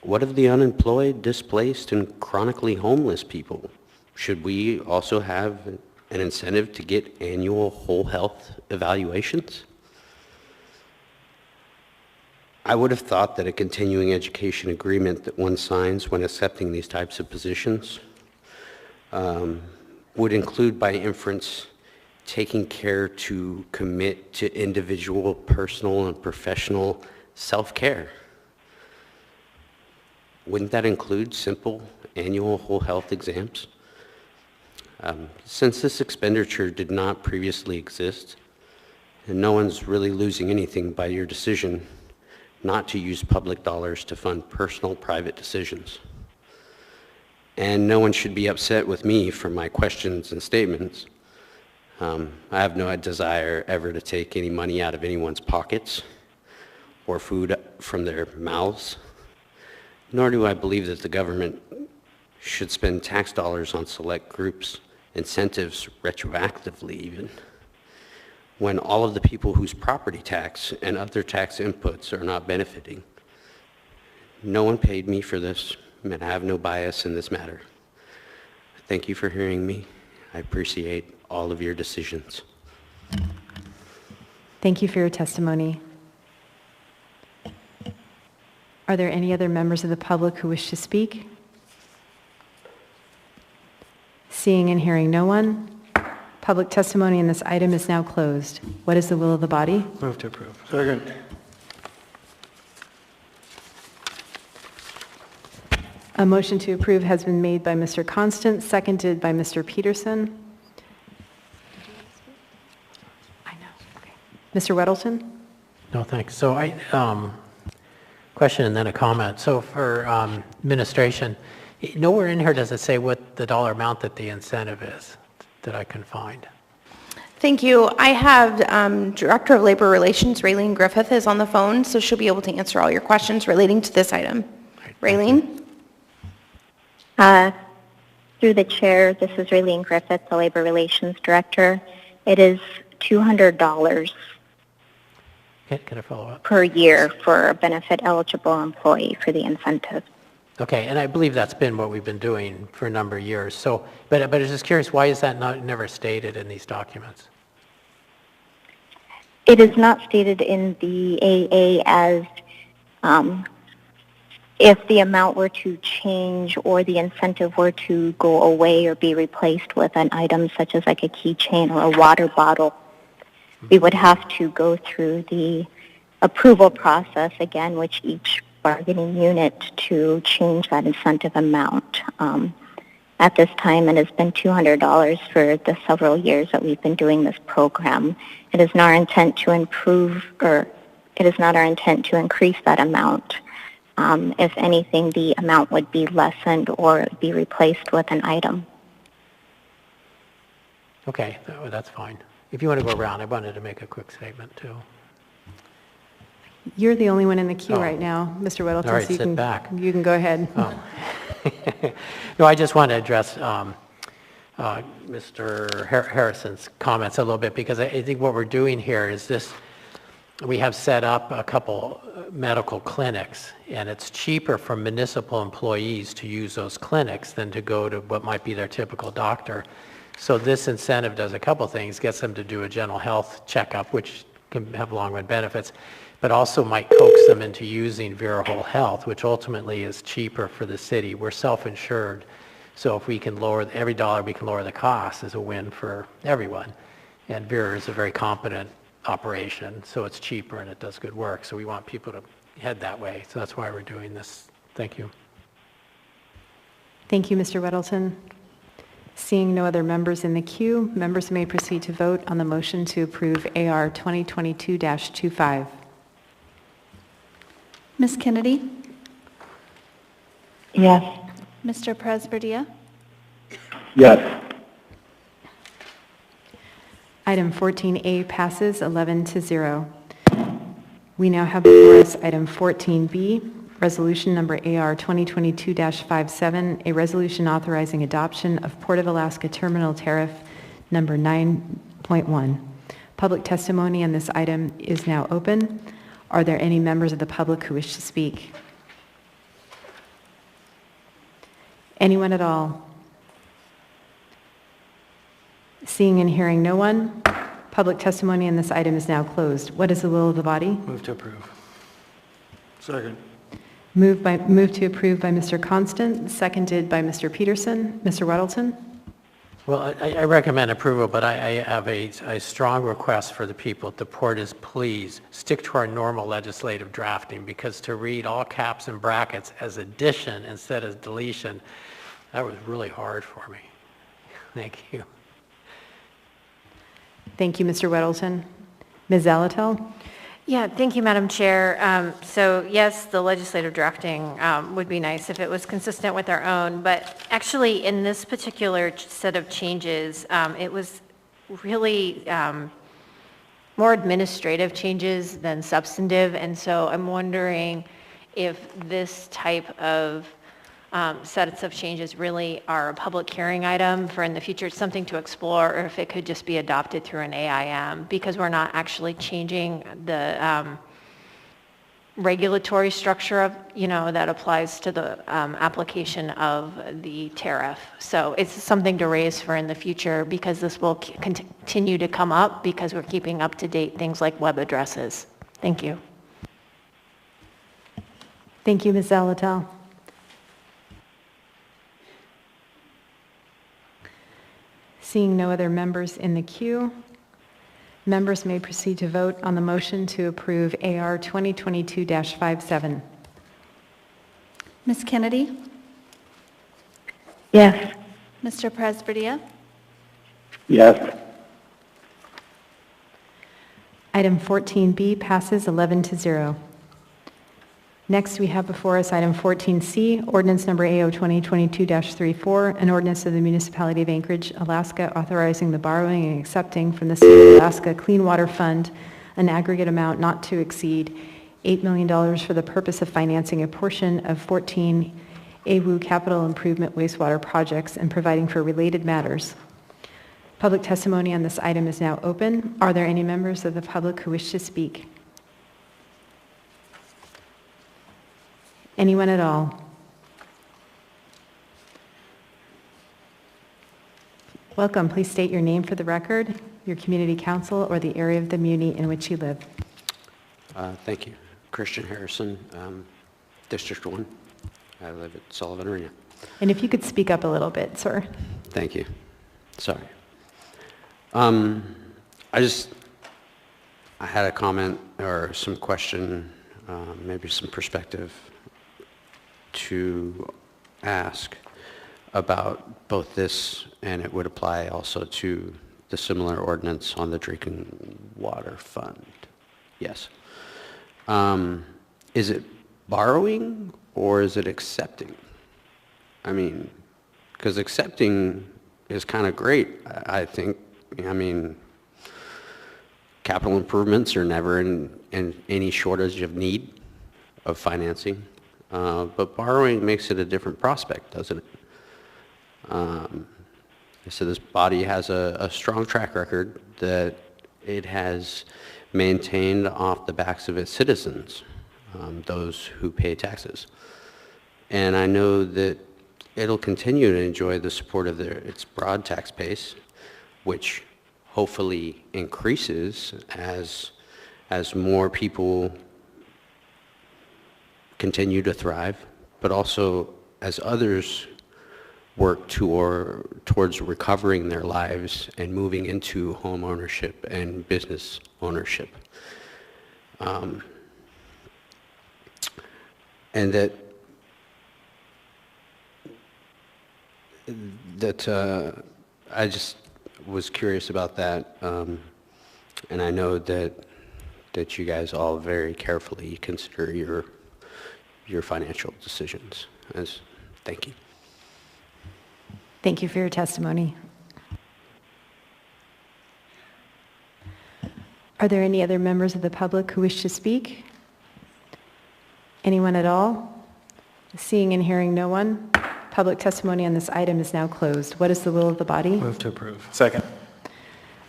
What of the unemployed, displaced, and chronically homeless people? Should we also have an incentive to get annual whole health evaluations? I would have thought that a continuing education agreement that one signs when accepting these types of positions would include, by inference, taking care to commit to individual, personal, and professional self-care. Wouldn't that include simple annual whole health exams? Since this expenditure did not previously exist, and no one's really losing anything by your decision not to use public dollars to fund personal private decisions. And no one should be upset with me for my questions and statements. I have no desire ever to take any money out of anyone's pockets or food from their mouths, nor do I believe that the government should spend tax dollars on select groups, incentives retroactively even, when all of the people whose property tax and other tax inputs are not benefiting. No one paid me for this, and I have no bias in this matter. Thank you for hearing me. I appreciate all of your decisions. Thank you for your testimony. Are there any other members of the public who wish to speak? Seeing and hearing no one, public testimony in this item is now closed. What is the will of the body? Move to approve. Second. A motion to approve has been made by Mr. Constant, seconded by Mr. Peterson. Mr. Weddleton? No, thanks. So question and then a comment. So for administration, nowhere in here does it say what the dollar amount that the incentive is that I can find. Thank you. I have Director of Labor Relations, Raylene Griffith, is on the phone, so she'll be able to answer all your questions relating to this item. Raylene? Through the chair, this is Raylene Griffith, the Labor Relations Director. It is $200 Can I follow up? per year for a benefit-eligible employee for the incentive. Okay, and I believe that's been what we've been doing for a number of years. So, but I was just curious, why is that never stated in these documents? It is not stated in the AA as if the amount were to change or the incentive were to go away or be replaced with an item such as like a keychain or a water bottle, we would have to go through the approval process again, which each bargaining unit to change that incentive amount. At this time, it has been $200 for the several years that we've been doing this program. It is not our intent to improve, or it is not our intent to increase that amount. If anything, the amount would be lessened or be replaced with an item. Okay, that's fine. If you want to go around, I wanted to make a quick statement too. You're the only one in the queue right now, Mr. Weddleton. All right, so you sit can, back. You can go ahead. Oh. No, I just want to address Mr. Harrison's comments a little bit, because I think what we're doing here is this. We have set up a couple medical clinics, and it's cheaper for municipal employees to use those clinics than to go to what might be their typical doctor. So this incentive does a couple things, gets them to do a general health checkup, which can have long-run benefits, but also might coax them into using Vera Whole Health, which ultimately is cheaper for the city. We're self-insured, so if we can lower, every dollar we can lower the cost is a win for everyone. And Vera is a very competent operation, so it's cheaper and it does good work. So we want people to head that way. So that's why we're doing this. Thank you. Thank you, Mr. Weddleton. Seeing no other members in the queue, members may proceed to vote on the motion to approve AR 2022-25. Ms. Kennedy? Yes. Mr. Presberdia? Yes. Item 14A passes 11-0. We now have before us item 14B, resolution number AR 2022-57, a resolution authorizing adoption of Port of Alaska Terminal Tariff number 9.1. Public testimony on this item is now open. Are there any members of the public who wish to speak? Anyone at all? Seeing and hearing no one, public testimony on this item is now closed. What is the will of the body? Move to approve. Second. Move to approve by Mr. Constant, seconded by Mr. Peterson. Mr. Weddleton? Well, I recommend approval, but I have a strong request for the people at the port is please stick to our normal legislative drafting, because to read all caps and brackets as addition instead of deletion, that was really hard for me. Thank you. Thank you, Mr. Weddleton. Ms. Zalatel? Yeah, thank you, Madam Chair. So yes, the legislative drafting would be nice if it was consistent with our own, but actually in this particular set of changes, it was really more administrative changes than substantive, and so I'm wondering if this type of sets of changes really are a public hearing item for in the future, it's something to explore, or if it could just be adopted through an AIM, because we're not actually changing the regulatory structure of, that applies to the application of the tariff. So it's something to raise for in the future, because this will continue to come up because we're keeping up to date things like web addresses. Thank you. Thank you, Ms. Zalatel. Seeing no other members in the queue, members may proceed to vote on the motion to approve AR 2022-57. Ms. Kennedy? Yes. Mr. Presberdia? Yes. Item 14B passes 11-0. Next, we have before us item 14C, ordinance number AO 2022-34, an ordinance of the Municipality of Anchorage, Alaska, authorizing the borrowing and accepting from the State of Alaska Clean Water Fund an aggregate amount not to exceed $8 million for the purpose of financing a portion of 14 AWU capital improvement wastewater projects and providing for related matters. Public testimony on this item is now open. Are there any members of the public who wish to speak? Anyone at all? Welcome. Please state your name for the record, your community council, or the area of the muni in which you live. Thank you. Christian Harrison, District 1. I live at Sullivan Arena. And if you could speak up a little bit, sir. Thank you. Sorry. I had a comment or some question, maybe some perspective to ask about both this, and it would apply also to the similar ordinance on the drinking water fund. Yes. Is it borrowing or is it accepting? I mean, because accepting is kind of great, I think. I mean, capital improvements are never in any shortage of need of financing. But borrowing makes it a different prospect, doesn't it? So this body has a strong track record that it has maintained off the backs of its citizens, those who pay taxes. And I know that it'll continue to enjoy the support of its broad tax base, which hopefully increases as more people continue to thrive, but also as others work towards recovering their lives and moving into home ownership and business ownership. And that I just was curious about that, and I know that you guys all very carefully consider your financial decisions. Thank you. Thank you for your testimony. Are there any other members of the public who wish to speak? Anyone at all? Seeing and hearing no one, public testimony on this item is now closed. What is the will of the body? Move to approve. Second.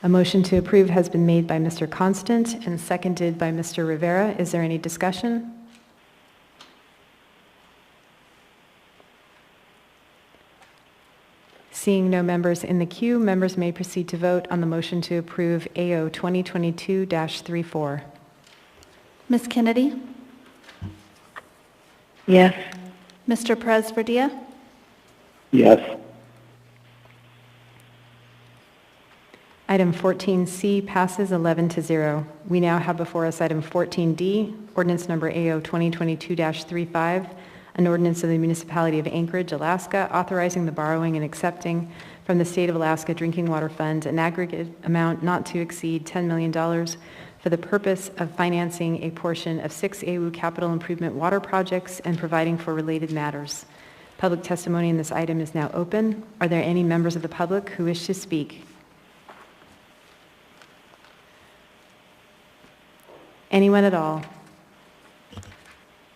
A motion to approve has been made by Mr. Constant and seconded by Mr. Rivera. Is there any discussion? Seeing no members in the queue, members may proceed to vote on the motion to approve AO 2022-34. Ms. Kennedy? Yes. Mr. Presberdia? Yes. Item 14C passes 11-0. We now have before us item 14D, ordinance number AO 2022-35, an ordinance of the Municipality of Anchorage, Alaska, authorizing the borrowing and accepting from the State of Alaska Drinking Water Fund an aggregate amount not to exceed $10 million for the purpose of financing a portion of 6 AWU capital improvement water projects and providing for related matters. Public testimony in this item is now open. Are there any members of the public who wish to speak? Anyone at all?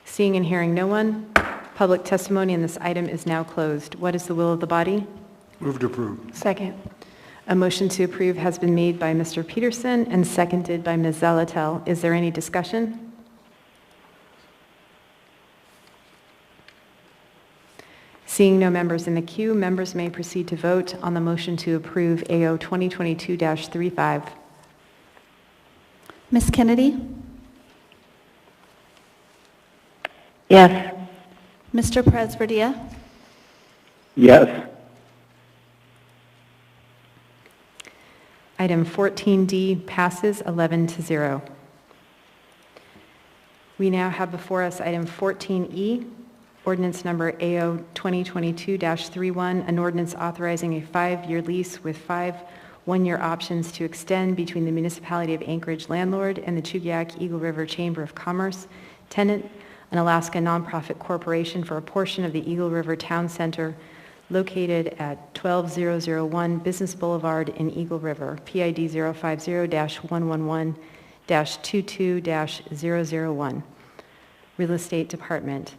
Seeing and hearing no one, public testimony on this item is now closed. What is the will of the body? Move to approve. Second. A motion to approve has been made by Mr. Peterson and seconded by Ms. Zalatel. Is there any discussion? Seeing no members in the queue, members may proceed to vote on the motion to approve AO 2022-35. Ms. Kennedy? Yes. Mr. Presberdia? Yes. Item 14D passes 11-0. We now have before us item 14E, ordinance number AO 2022-31, an ordinance authorizing a 5-year lease with 5 one-year options to extend between the Municipality of Anchorage landlord and the Chugiak Eagle River Chamber of Commerce tenant, an Alaska nonprofit corporation, for a portion of the Eagle River Town Center located at 12001 Business Boulevard in Eagle River, PID 050-111-22-001, Real Estate Department.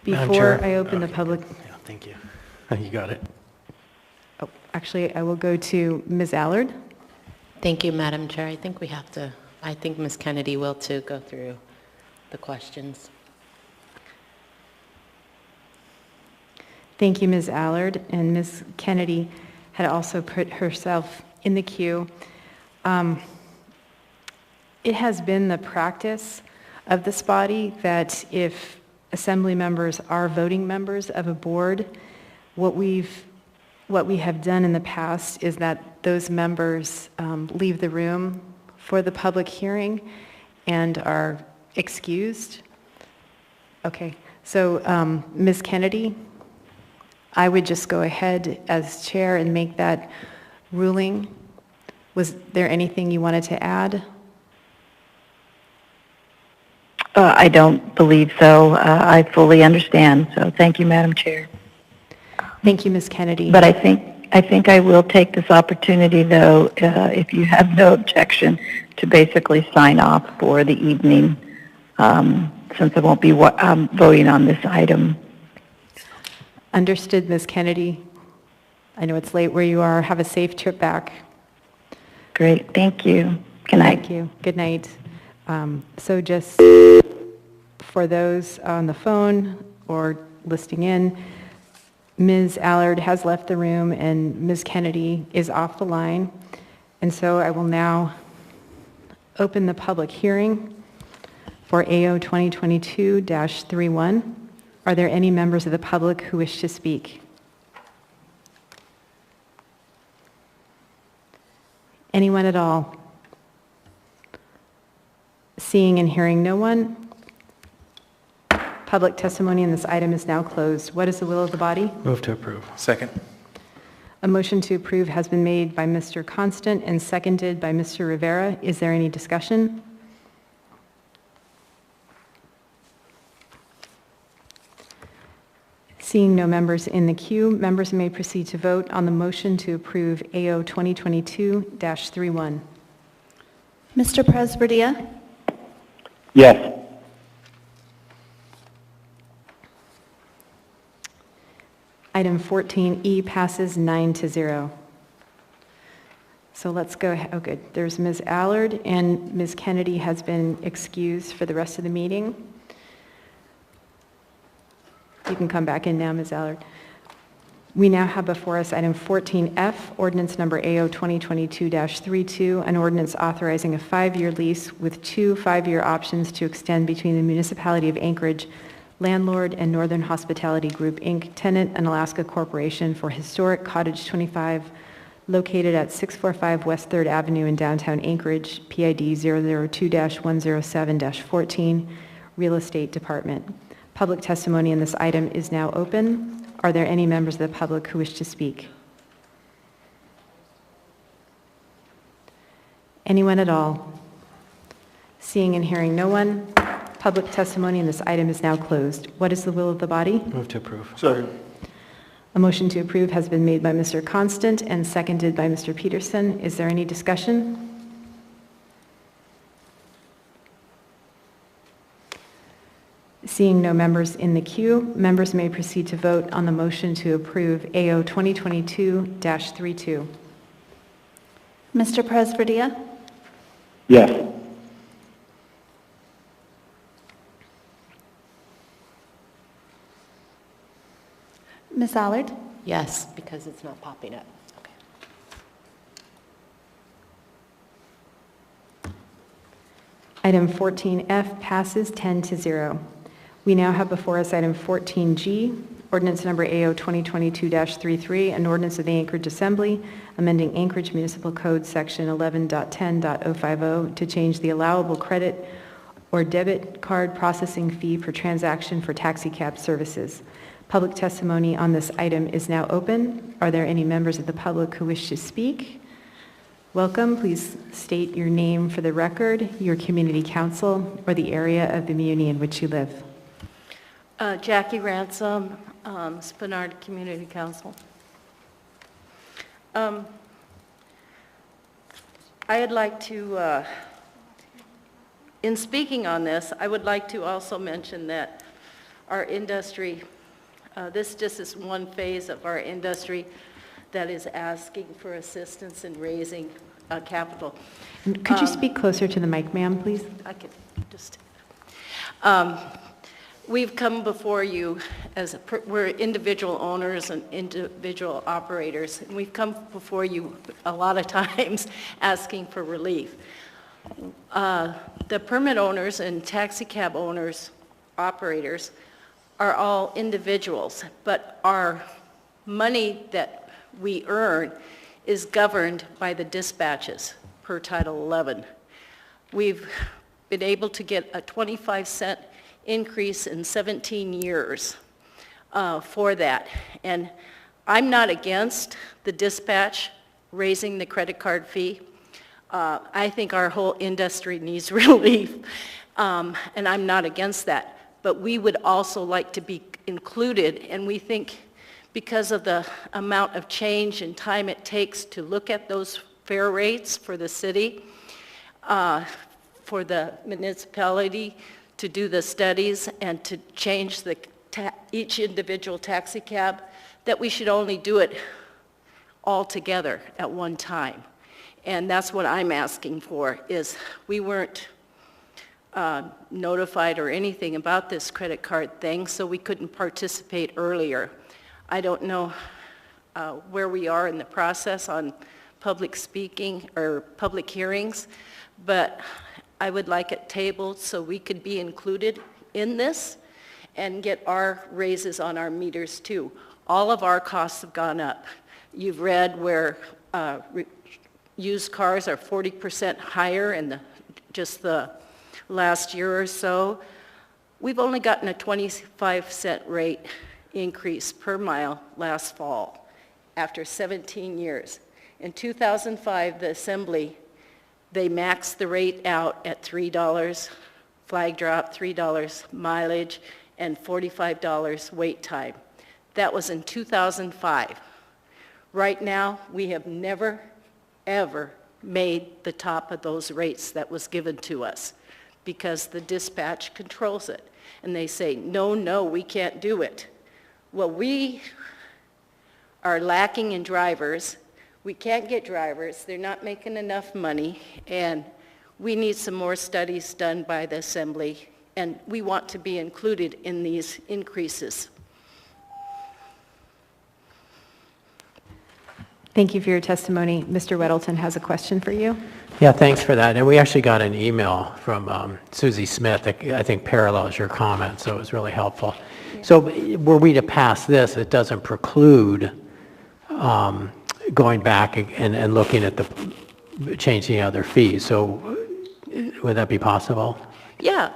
Madam Before Chair. I open the public... Yeah, thank you. You got it. Oh, actually, I will go to Ms. Allard. Thank you, Madam Chair. I think Ms. Kennedy will too go through the questions. Thank you, Ms. Allard, and Ms. Kennedy had also put herself in the queue. It has been the practice of this body that if assembly members are voting members of a board, what we have done in the past is that those members leave the room for the public hearing and are excused. Okay, so Ms. Kennedy, I would just go ahead as chair and make that ruling. Was there anything you wanted to add? I don't believe so. I fully understand. So thank you, Madam Chair. Thank you, Ms. Kennedy. But I think I will take this opportunity, though, if you have no objection, to basically sign off for the evening, since I won't be voting on this item. Understood, Ms. Kennedy. I know it's late where you are. Have a safe trip back. Great. Thank you. Good night. Thank you. Good night. So just for those on the phone or listening in, Ms. Allard has left the room and Ms. Kennedy is off the line. And so I will now open the public hearing for AO 2022-31. Are there any members of the public who wish to speak? Anyone at all? Seeing and hearing no one, public testimony on this item is now closed. What is the will of the body? Move to approve. Second. A motion to approve has been made by Mr. Constant and seconded by Mr. Rivera. Is there any discussion? Seeing no members in the queue, members may proceed to vote on the motion to approve AO 2022-31. Mr. Presberdia? Yes. Item 14E passes 9-0. So let's go ahead. Oh, good. There's Ms. Allard, and Ms. Kennedy has been excused for the rest of the meeting. You can come back in now, Ms. Allard. We now have before us item 14F, ordinance number AO 2022-32, an ordinance authorizing a 5-year lease with 2 5-year options to extend between the Municipality of Anchorage landlord and Northern Hospitality Group, Inc., tenant, an Alaska corporation, for historic Cottage 25 located at 645 West 3rd Avenue in downtown Anchorage, PID 002-107-14, Real Estate Department. Public testimony on this item is now open. Are there any members of the public who wish to speak? Anyone at all? Seeing and hearing no one, public testimony on this item is now closed. What is the will of the body? Move to approve. Second. A motion to approve has been made by Mr. Constant and seconded by Mr. Peterson. Is there any discussion? Seeing no members in the queue, members may proceed to vote on the motion to approve AO 2022-32. Mr. Presverdia? Yes. Ms. Allard? Yes, because it's not popping up. Item 14F passes 10-0. We now have before us item 14G, ordinance number AO 2022-33, an ordinance of the Anchorage Assembly amending Anchorage Municipal Code section 11.10.050 to change the allowable credit or debit card processing fee per transaction for taxi cab services. Public testimony on this item is now open. Are there any members of the public who wish to speak? Welcome. Please state your name for the record, your community council, or the area of the muni in which you live. Jackie Ransom, Spenard Community Council. I'd like to, in speaking on this, I would like to also mention that our industry, this just is one phase of our industry that is asking for assistance in raising capital. Could you speak closer to the mic, ma'am, please? I can just... we've come before you as we're individual owners and individual operators, and we've come before you a lot of times asking for relief. The permit owners and taxi cab owners, operators, are all individuals, but our money that we earn is governed by the dispatches per Title 11. We've been able to get a 25-cent increase in 17 years for that. And I'm not against the dispatch raising the credit card fee. I think our whole industry needs relief, and I'm not against that. But we would also like to be included, and we think because of the amount of change and time it takes to look at those fare rates for the city, for the municipality to do the studies and to change the each individual taxi cab, that we should only do it all together at one time. And that's what I'm asking for, is we weren't notified or anything about this credit card thing, so we couldn't participate earlier. I don't know where we are in the process on public speaking or public hearings, but I would like it tabled so we could be included in this and get our raises on our meters too. All of our costs have gone up. You've read where used cars are 40% higher in just the last year or so. We've only gotten a 25-cent rate increase per mile last fall after 17 years. In 2005, the Assembly, they maxed the rate out at $3, flag drop, $3 mileage, and $45 wait time. That was in 2005. Right now, we have never, ever made the top of those rates that was given to us because the dispatch controls it. And they say, no, no, we can't do it. Well, we are lacking in drivers. We can't get drivers. They're not making enough money, and we need some more studies done by the Assembly, and we want to be included in these increases. Thank you for your testimony. Mr. Weddleton has a question for you. Yeah, thanks for that. And we actually got an email from Susie Smith that I think parallels your comment, so it was really helpful. Yeah. So were we to pass this, it doesn't preclude going back and looking at the changing other fees. So would that be possible? Yeah,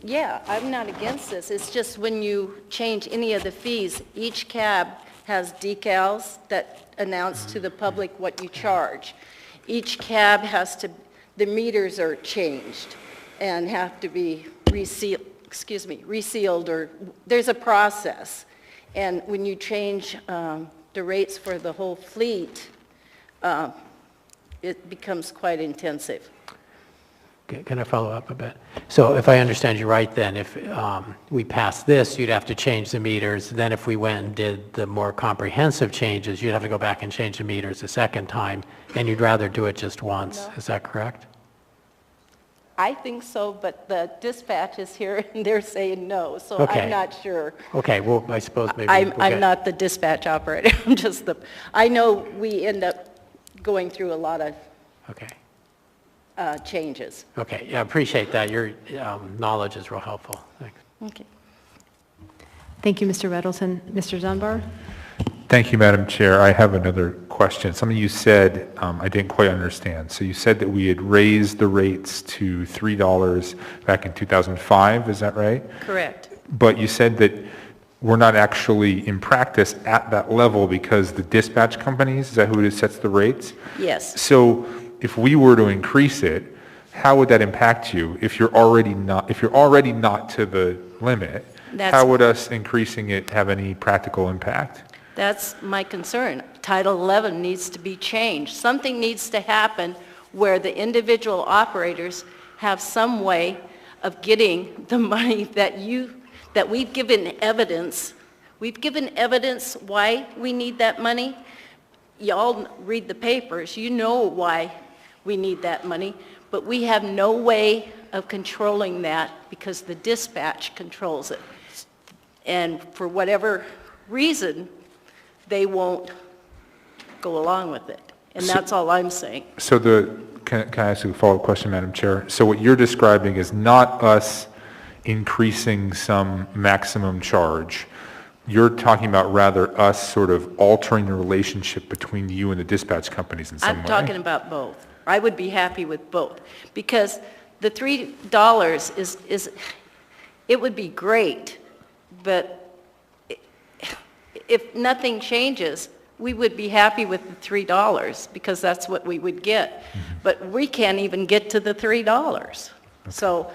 yeah, I'm not against this. It's just when you change any of the fees, each cab has decals that announce to the public what you charge. Each cab has to, the meters are changed and have to be resealed, or there's a process. And when you change the rates for the whole fleet, it becomes quite intensive. Can I follow up a bit? So if I understand you right then, if we pass this, you'd have to change the meters. Then if we went and did the more comprehensive changes, you'd have to go back and change the meters a second time, and you'd rather do it just once. No. Is that correct? I think so, but the dispatch is here and they're saying no, so Okay. I'm not sure. Okay, well, I suppose maybe I'm not the dispatch operator, I'm just the, I know we end up going through a lot of Okay. Changes. Okay, yeah, I appreciate that. Your knowledge is real helpful. Thanks. Okay. Thank you, Mr. Weddleton. Mr. Dunbar? Thank you, Madam Chair. I have another question. Something you said I didn't quite understand. So you said that we had raised the rates to $3 back in 2005, is that right? Correct. But you said that we're not actually in practice at that level because the dispatch companies, is that who sets the rates? Yes. So if we were to increase it, how would that impact you if you're already not to the limit? How would us increasing it have any practical impact? That's my concern. Title 11 needs to be changed. Something needs to happen where the individual operators have some way of getting the money that we've given evidence. We've given evidence why we need that money. Y'all read the papers. You know why we need that money, but we have no way of controlling that because the dispatch controls it. And for whatever reason, they won't go along with it. And that's all I'm saying. So can I ask you a follow-up question, Madam Chair? So what you're describing is not us increasing some maximum charge. You're talking about rather us sort of altering the relationship between you and the dispatch companies in some way. I'm talking about both. I would be happy with both because the $3 is it would be great, but if nothing changes, we would be happy with the $3 because that's what we would get. But we can't even get to the $3. Okay. So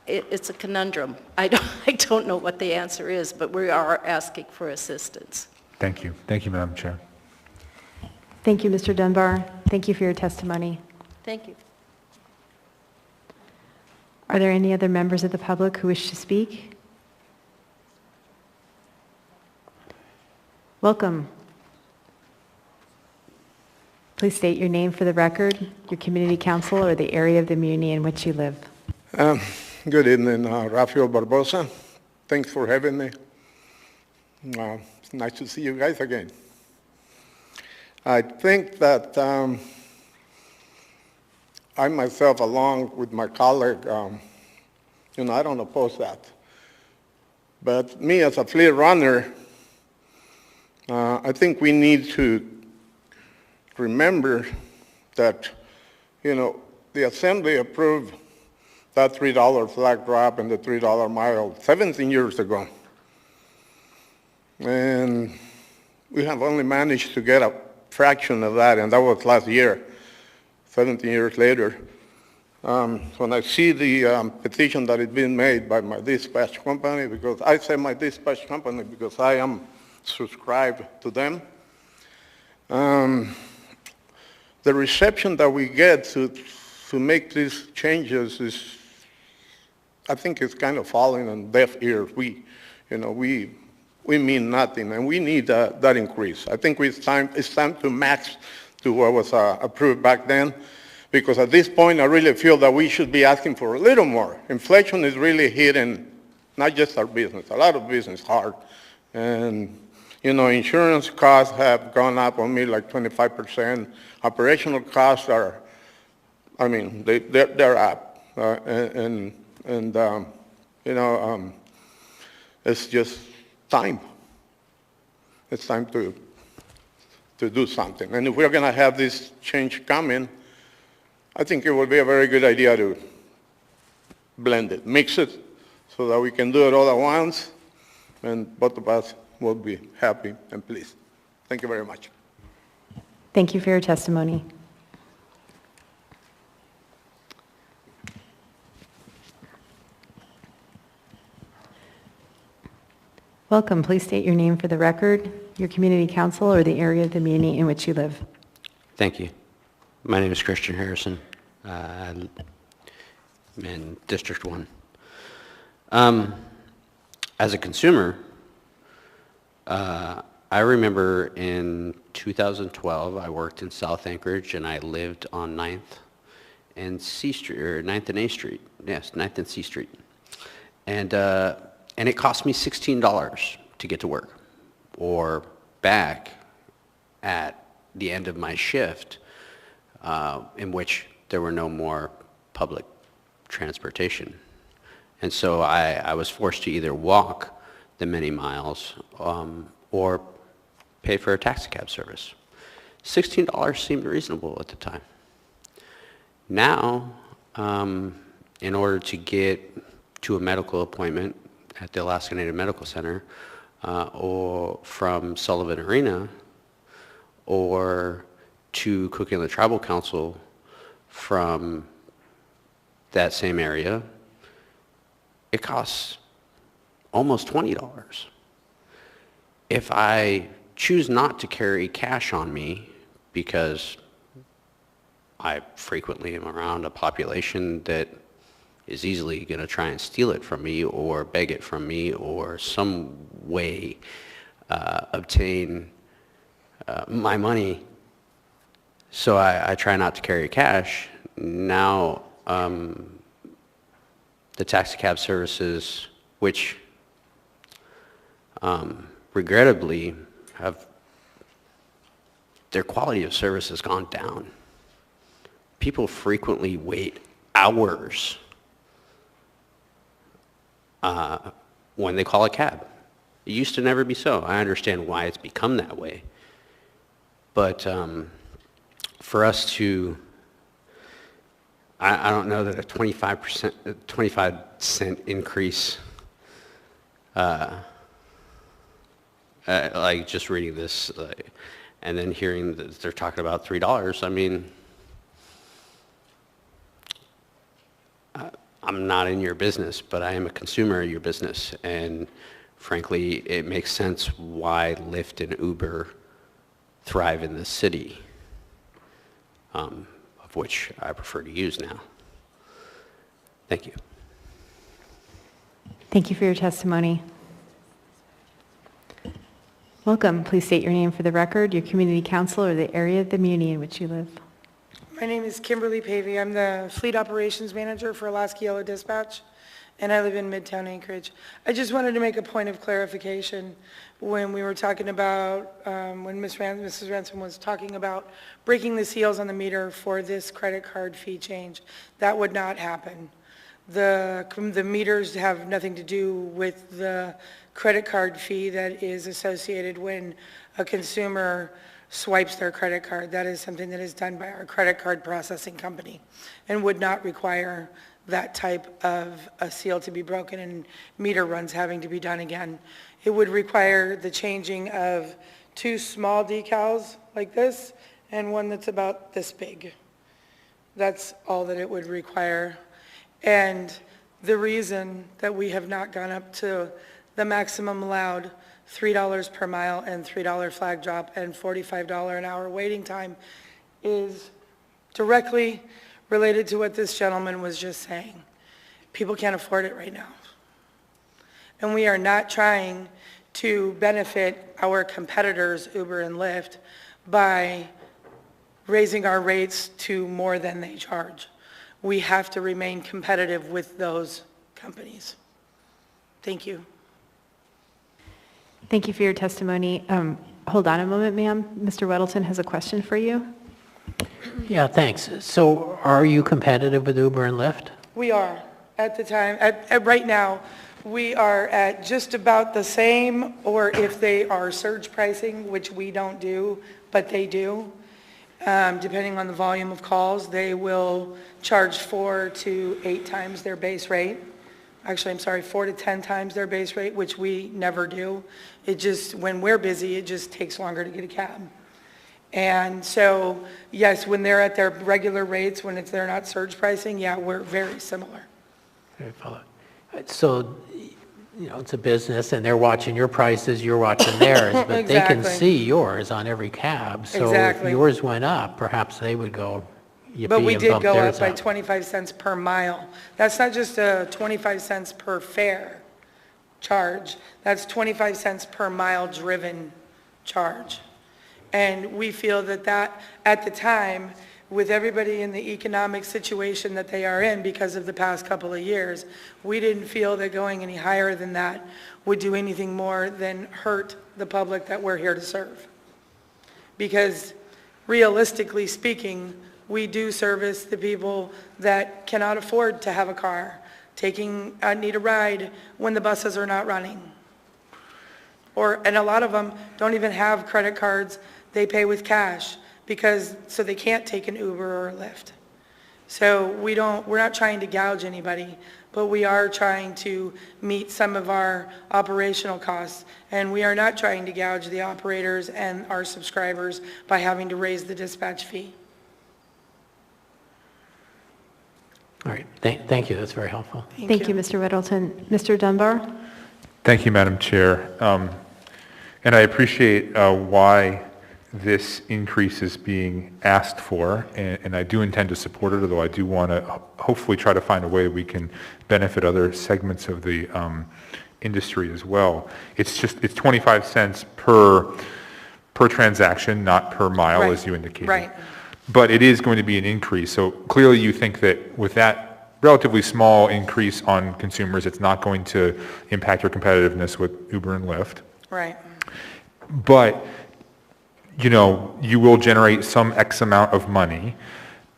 it's a conundrum. I don't know what the answer is, but we are asking for assistance. Thank you. Thank you, Madam Chair. Thank you, Mr. Dunbar. Thank you for your testimony. Thank you. Are there any other members of the public who wish to speak? Welcome. Please state your name for the record, your community council, or the area of the community in which you live. Good evening, Rafael Barbosa. Thanks for having me. It's nice to see you guys again. I think that I myself, along with my colleague, I don't oppose that. But me as a fleet runner, I think we need to remember that, the Assembly approved that $3 flag drop and the $3 mile 17 years ago. And we have only managed to get a fraction of that, and that was last year, 17 years later. When I see the petition that is being made by my dispatch company, because I say my dispatch company because I am subscribed to them, the reception that we get to make these changes is, I think it's kind of falling on deaf ears. We mean nothing, and we need that increase. I think it's time to match to what was approved back then, because at this point, I really feel that we should be asking for a little more. Inflation is really hitting not just our business, a lot of business hard. And, insurance costs have gone up on me like 25%. Operational costs are, they're up. It's just time. It's time to do something. And if we're going to have this change coming, I think it would be a very good idea to blend it, mix it, so that we can do it all at once, and both of us will be happy and pleased. Thank you very much. Thank you for your testimony. Welcome. Please state your name for the record, your community council, or the area of the community in which you live. Thank you. My name is Christian Harrison. in District 1. As a consumer, I remember in 2012, I worked in South Anchorage and I lived on 9th and C Street, or 9th and A Street. Yes, 9th and C Street. And it cost me $16 to get to work or back at the end of my shift, in which there were no more public transportation. And so I was forced to either walk the many miles or pay for a taxi cab service. $16 seemed reasonable at the time. Now, in order to get to a medical appointment at the Alaska Native Medical Center or from Sullivan Arena or to Cook Inlet Tribal Council from that same area, it costs almost $20. If I choose not to carry cash on me because I frequently am around a population that is easily going to try and steal it from me or beg it from me or some way obtain my money, so I try not to carry cash. Now the taxi cab services, which regrettably their quality of service has gone down. People frequently wait hours when they call a cab. It used to never be so. I understand why it's become that way. But for us to, I don't know that a 25-cent increase, like just reading this and then hearing that they're talking about $3, I mean, I'm not in your business, but I am a consumer of your business. And frankly, it makes sense why Lyft and Uber thrive in this city, of which I prefer to use now. Thank you. Thank you for your testimony. Welcome. Please state your name for the record, your community council, or the area of the muni in which you live. My name is Kimberly Pavey. I'm the Fleet Operations Manager for Alaska Yellow Dispatch, and I live in Midtown Anchorage. I just wanted to make a point of clarification when we were talking about, when Mrs. Ransom was talking about breaking the seals on the meter for this credit card fee change. That would not happen. The meters have nothing to do with the credit card fee that is associated when a consumer swipes their credit card. That is something that is done by our credit card processing company and would not require that type of a seal to be broken and meter runs having to be done again. It would require the changing of 2 small decals like this and one that's about this big. That's all that it would require. And the reason that we have not gone up to the maximum allowed $3 per mile and $3 flag drop and $45 an hour waiting time is directly related to what this gentleman was just saying. People can't afford it right now. And we are not trying to benefit our competitors, Uber and Lyft, by raising our rates to more than they charge. We have to remain competitive with those companies. Thank you. Thank you for your testimony. Hold on a moment, ma'am. Mr. Weddleton has a question for you. Yeah, thanks. So are you competitive with Uber and Lyft? We are. At the time, right now, we are at just about the same, or if they are surge pricing, which we don't do, but they do. Depending on the volume of calls, they will charge 4 to 8 times their base rate. Actually, I'm sorry, 4 to 10 times their base rate, which we never do. It just, when we're busy, it just takes longer to get a cab. And so, yes, when they're at their regular rates, when they're not surge pricing, yeah, we're very similar. Okay, follow. So, you know, it's a business and they're watching your prices, you're watching theirs, but they can see yours on every cab. So if yours went up, perhaps they would go, But we and did bump go theirs up by 25 cents per mile. That's not just a 25 cents per fare charge. That's 25 cents per mile driven charge. And we feel that at the time, with everybody in the economic situation that they are in because of the past couple of years, we didn't feel that going any higher than that would do anything more than hurt the public that we're here to serve. Because realistically speaking, we do service the people that cannot afford to have a car, need a ride when the buses are not running. And a lot of them don't even have credit cards. They pay with cash so they can't take an Uber or a Lyft. So we're not trying to gouge anybody, but we are trying to meet some of our operational costs. And we are not trying to gouge the operators and our subscribers by having to raise the dispatch fee. All right, thank you, that's very helpful. Thank you, Mr. Weddleton. Mr. Dunbar? Thank you, Madam Chair. And I appreciate why this increase is being asked for, and I do intend to support it, although I do want to hopefully try to find a way we can benefit other segments of the industry as well. It's 25 cents per transaction, not per mile, Right. as you indicated. Right. But it is going to be an increase. So clearly you think that with that relatively small increase on consumers, it's not going to impact your competitiveness with Uber and Lyft. Right. But, you will generate some X amount of money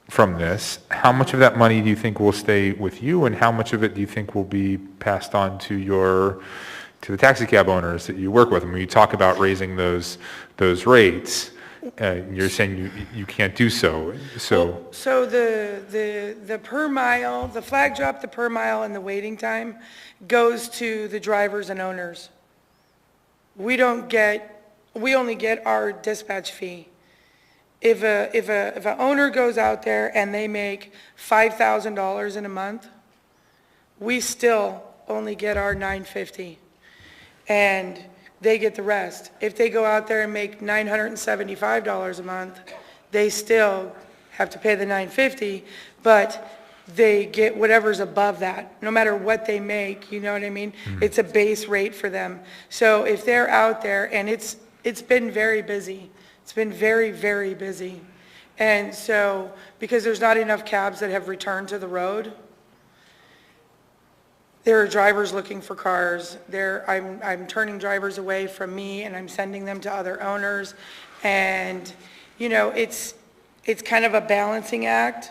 from this. How much of that money do you think will stay with you, and how much of it do you think will be passed on to the taxi cab owners that you work with? And when you talk about raising those rates, you're saying you can't do so. So the per mile, the flag drop, the per mile, and the waiting time goes to the drivers and owners. We only get our dispatch fee. If an owner goes out there and they make $5,000 in a month, we still only get our $950, and they get the rest. If they go out there and make $975 a month, they still have to pay the $950, but they get whatever's above that, no matter what they make, you know what I mean? Mm-hmm. It's a base rate for them. So if they're out there, and it's been very busy. It's been very, very busy. And so, because there's not enough cabs that have returned to the road, there are drivers looking for cars. I'm turning drivers away from me, and I'm sending them to other owners. And, it's kind of a balancing act.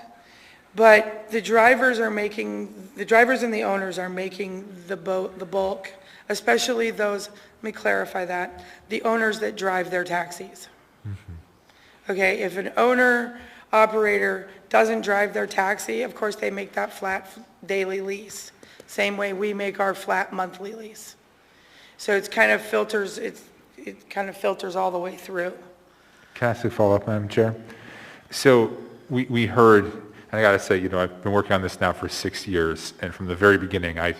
But the drivers and the owners are making the bulk, especially those, let me clarify that, the owners that drive their taxis. Mm-hmm. Okay, if an owner-operator doesn't drive their taxi, of course they make that flat daily lease. Same way we make our flat monthly lease. So it kind of filters all the way through. Can I ask a follow-up, Madam Chair? So we heard, and I got to say, I've been working on this now for 6 years, and from the very beginning, I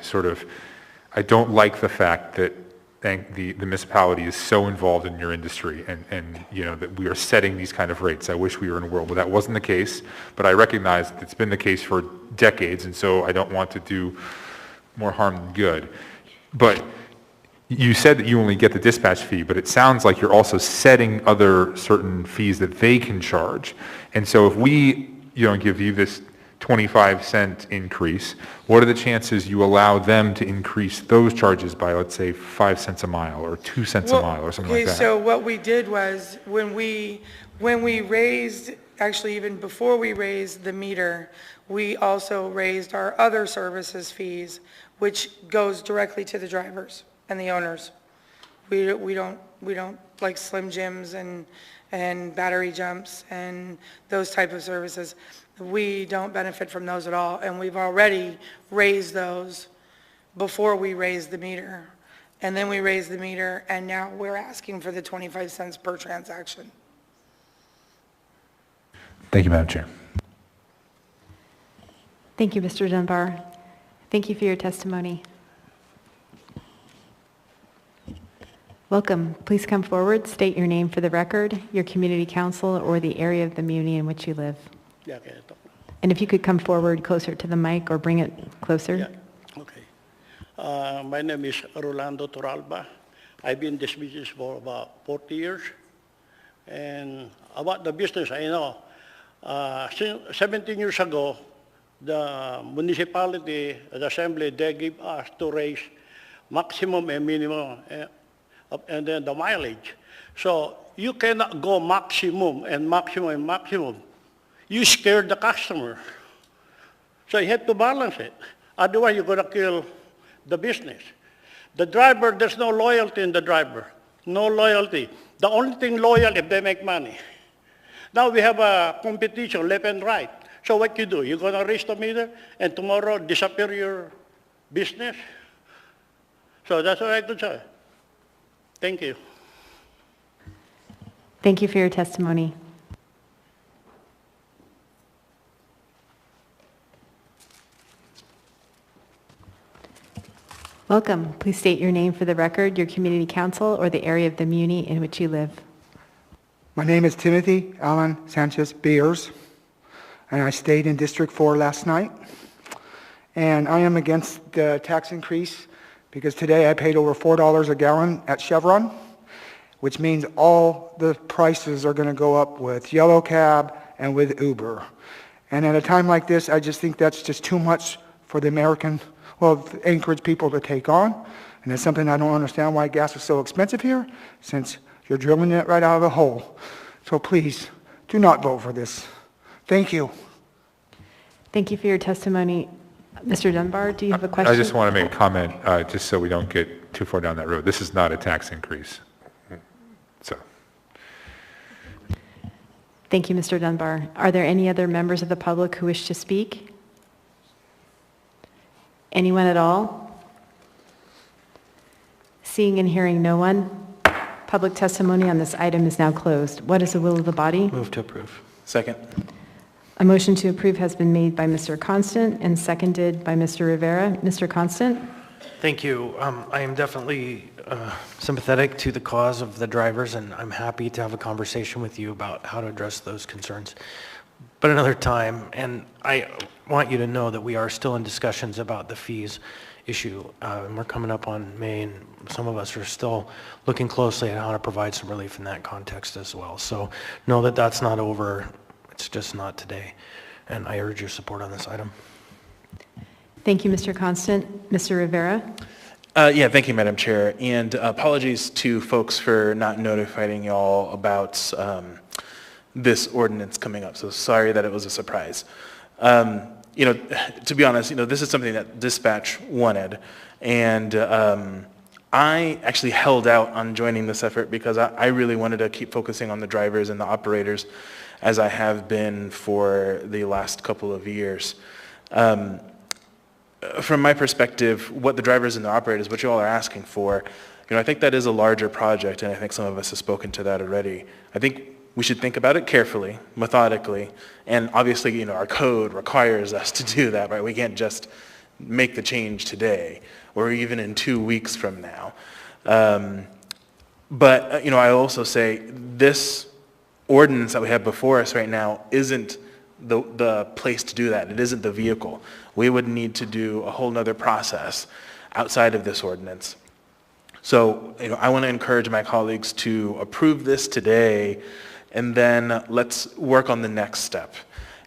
don't like the fact that the municipality is so involved in your industry, and that we are setting these kind of rates. I wish we were in a world where that wasn't the case, but I recognize that it's been the case for decades, and so I don't want to do more harm than good. But you said that you only get the dispatch fee, but it sounds like you're also setting other certain fees that they can charge. And so if we give you this 25-cent increase, what are the chances you allow them to increase those charges by, let's say, 5 cents a mile or 2 cents a mile or something like that? Okay, so what we did was when we raised, actually even before we raised the meter, we also raised our other services fees, which goes directly to the drivers and the owners. We don't like Slim Jims and battery jumps and those type of services. We don't benefit from those at all, and we've already raised those before we raised the meter. And then we raised the meter, and now we're asking for the 25 cents per transaction. Thank you, Madam Chair. Thank you, Mr. Dunbar. Thank you for your testimony. Welcome. Please come forward, state your name for the record, your community council, or the area of the muni in which you live. Yeah, okay. And if you could come forward closer to the mic or bring it closer. Yeah. Okay. My name is Rolando Toralba. I've been in this business for about 40 years. And about the business, I know. 17 years ago, the municipality, the assembly, they give us to raise maximum and minimum, and then the mileage. So you cannot go maximum and maximum and maximum. You scare the customer. So you have to balance it. Otherwise, you're going to kill the business. The driver, there's no loyalty in the driver. No loyalty. The only thing loyal if they make money. Now we have a competition left and right. So what you do? You're going to raise the meter and tomorrow disappear your business? So that's what I could say. Thank you. Thank you for your testimony. Welcome. Please state your name for the record, your community council, or the area of the muni in which you live. My name is Timothy Alan Sanchez Beers, and I stayed in District 4 last night. And I am against the tax increase because today I paid over $4 a gallon at Chevron, which means all the prices are going to go up with Yellow Cab and with Uber. And at a time like this, I just think that's just too much for the the Anchorage people to take on. And it's something I don't understand why gas is so expensive here, since you're drilling it right out of the hole. So please, do not vote for this. Thank you. Thank you for your testimony. Mr. Dunbar, do you have a question? I just want to make a comment, just so we don't get too far down that road. This is not a tax increase. So. Thank you, Mr. Dunbar. Are there any other members of the public who wish to speak? Anyone at all? Seeing and hearing no one, public testimony on this item is now closed. What is the will of the body? Move to approve. Second. A motion to approve has been made by Mr. Constant and seconded by Mr. Rivera. Mr. Constant? Thank you. I am definitely sympathetic to the cause of the drivers, and I'm happy to have a conversation with you about how to address those concerns. But another time, and I want you to know that we are still in discussions about the fees issue, and we're coming up on May, and some of us are still looking closely at how to provide some relief in that context as well. So know that that's not over. It's just not today, and I urge your support on this item. Thank you, Mr. Constant. Mr. Rivera? Yeah, thank you, Madam Chair, and apologies to folks for not notifying y'all about this ordinance coming up. So sorry that it was a surprise. To be honest, this is something that dispatch wanted, and I actually held out on joining this effort because I really wanted to keep focusing on the drivers and the operators, as I have been for the last couple of years. From my perspective, what the drivers and the operators, what you all are asking for, I think that is a larger project, and I think some of us have spoken to that already. I think we should think about it carefully, methodically, and obviously, our code requires us to do that, right? We can't just make the change today, or even in 2 weeks from now. But I also say this ordinance that we have before us right now isn't the place to do that. It isn't the vehicle. We would need to do a whole nother process outside of this ordinance. So, I want to encourage my colleagues to approve this today, and then let's work on the next step.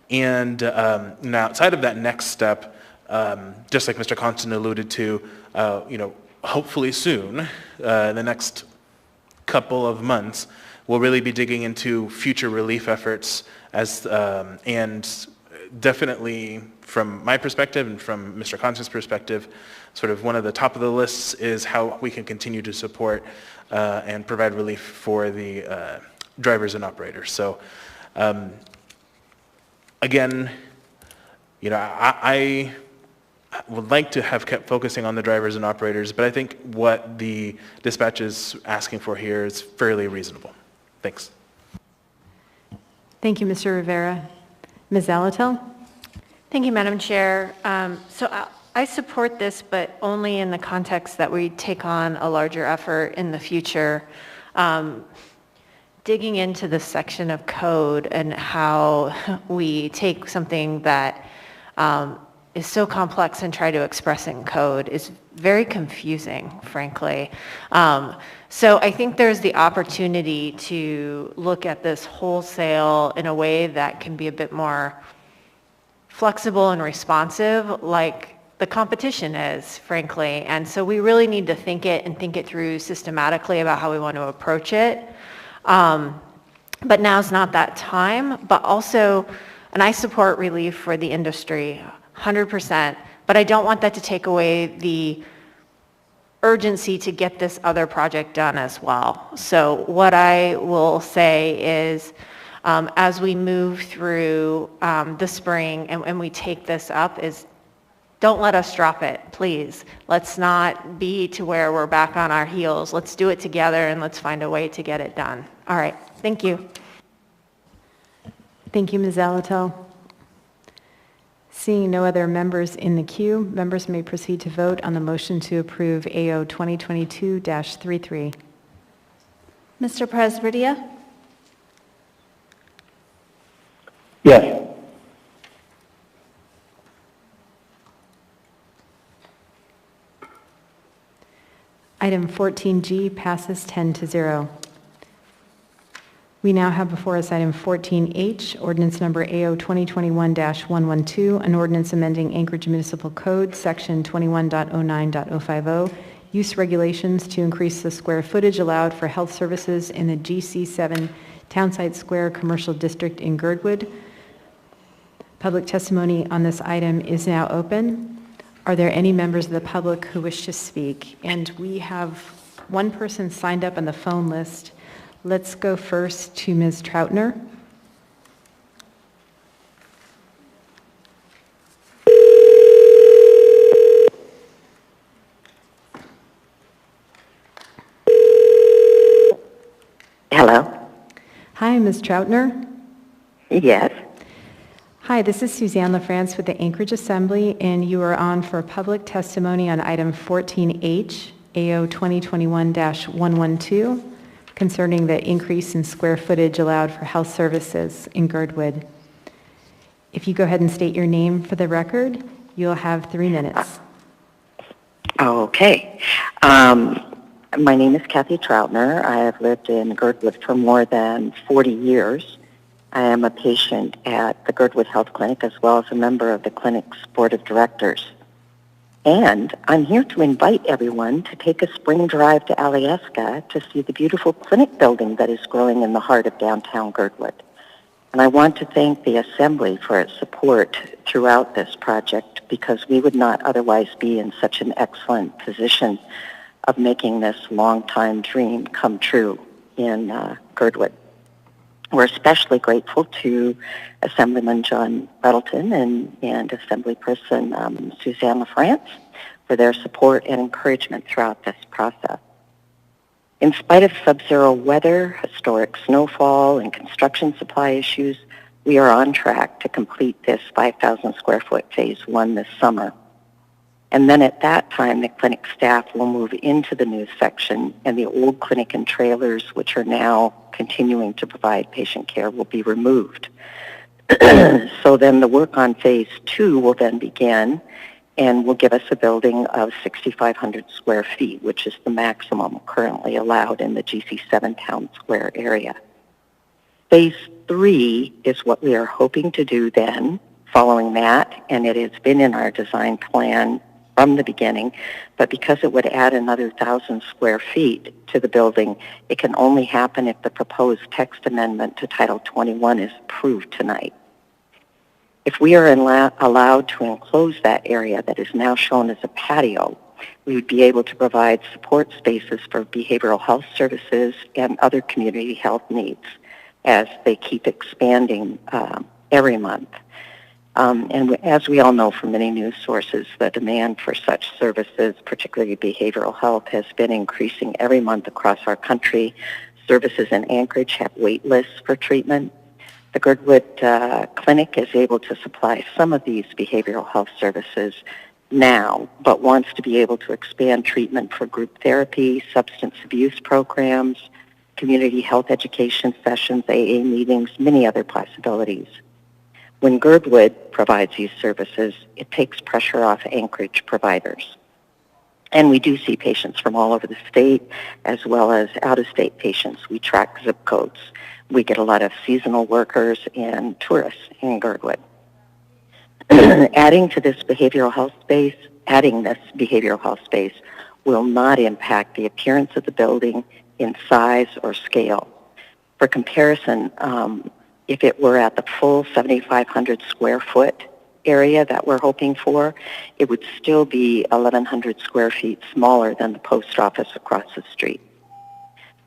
And now, outside of that next step, just like Mr. Constant alluded to, hopefully soon, the next couple of months, we'll really be digging into future relief efforts and definitely from my perspective and from Mr. Constant's perspective, sort of one of the top of the lists is how we can continue to support and provide relief for the drivers and operators. So again, I would like to have kept focusing on the drivers and operators, but I think what the dispatch is asking for here is fairly reasonable. Thanks. Thank you, Mr. Rivera. Ms. Alatel? Thank you, Madam Chair. So I support this, but only in the context that we take on a larger effort in the future. digging into this section of code and how we take something that is so complex and try to express in code is very confusing, frankly. So I think there's the opportunity to look at this wholesale in a way that can be a bit more flexible and responsive, like the competition is, frankly. And so we really need to think it through systematically about how we want to approach it. But now's not that time. But also, and I support relief for the industry 100%, but I don't want that to take away the urgency to get this other project done as well. So what I will say is, as we move through the spring and we take this up, is don't let us drop it, please. Let's not be to where we're back on our heels. Let's do it together and let's find a way to get it done. All right, thank you. Thank you, Ms. Alato. Seeing no other members in the queue, members may proceed to vote on the motion to approve AO 2022-33. Mr. Presberdia? Yes. Item 14G passes 10-0. We now have before us item 14H, ordinance number AO 2021-112, an ordinance amending Anchorage Municipal Code, section 21.09.050, use regulations to increase the square footage allowed for health services in the GC7 Townsite Square Commercial District in Girdwood. Public testimony on this item is now open. Are there any members of the public who wish to speak? And we have one person signed up on the phone list. Let's go first to Ms. Troutner. Hello? Hi, Ms. Troutner. Yes. Hi, this is Suzanne LaFrance with the Anchorage Assembly, and you are on for public testimony on item 14H, AO 2021-112, concerning the increase in square footage allowed for health services in Girdwood. If you go ahead and state your name for the record, you'll have 3 minutes. Okay. My name is Kathy Troutner. I have lived in Girdwood for more than 40 years. I am a patient at the Girdwood Health Clinic as well as a member of the clinic's board of directors. And I'm here to invite everyone to take a spring drive to Alyeska to see the beautiful clinic building that is growing in the heart of downtown Girdwood. And I want to thank the Assembly for its support throughout this project, because we would not otherwise be in such an excellent position of making this long-time dream come true in Girdwood. We're especially grateful to Assemblyman John Weddleton and Assemblyperson Suzanne LaFrance for their support and encouragement throughout this process. In spite of sub-zero weather, historic snowfall, and construction supply issues, we are on track to complete this 5,000 square foot phase 1 this summer. And then at that time, the clinic staff will move into the new section, and the old clinic and trailers, which are now continuing to provide patient care, will be removed. So then the work on phase 2 will then begin and will give us a building of 6,500 square feet, which is the maximum currently allowed in the GC7 Town Square area. Phase 3 is what we are hoping to do then following that, and it has been in our design plan from the beginning, but because it would add another 1,000 square feet to the building, it can only happen if the proposed text amendment to Title 21 is approved tonight. If we are allowed to enclose that area that is now shown as a patio, we would be able to provide support spaces for behavioral health services and other community health needs as they keep expanding every month. And as we all know from many news sources, the demand for such services, particularly behavioral health, has been increasing every month across our country. Services in Anchorage have wait lists for treatment. The Girdwood Clinic is able to supply some of these behavioral health services now, but wants to be able to expand treatment for group therapy, substance abuse programs, community health education sessions, AA meetings, many other possibilities. When Girdwood provides these services, it takes pressure off Anchorage providers. And we do see patients from all over the state as well as out-of-state patients. We track zip codes. We get a lot of seasonal workers and tourists in Girdwood. Adding this behavioral health space will not impact the appearance of the building in size or scale. For comparison, if it were at the full 7,500 square foot area that we're hoping for, it would still be 1,100 square feet smaller than the post office across the street.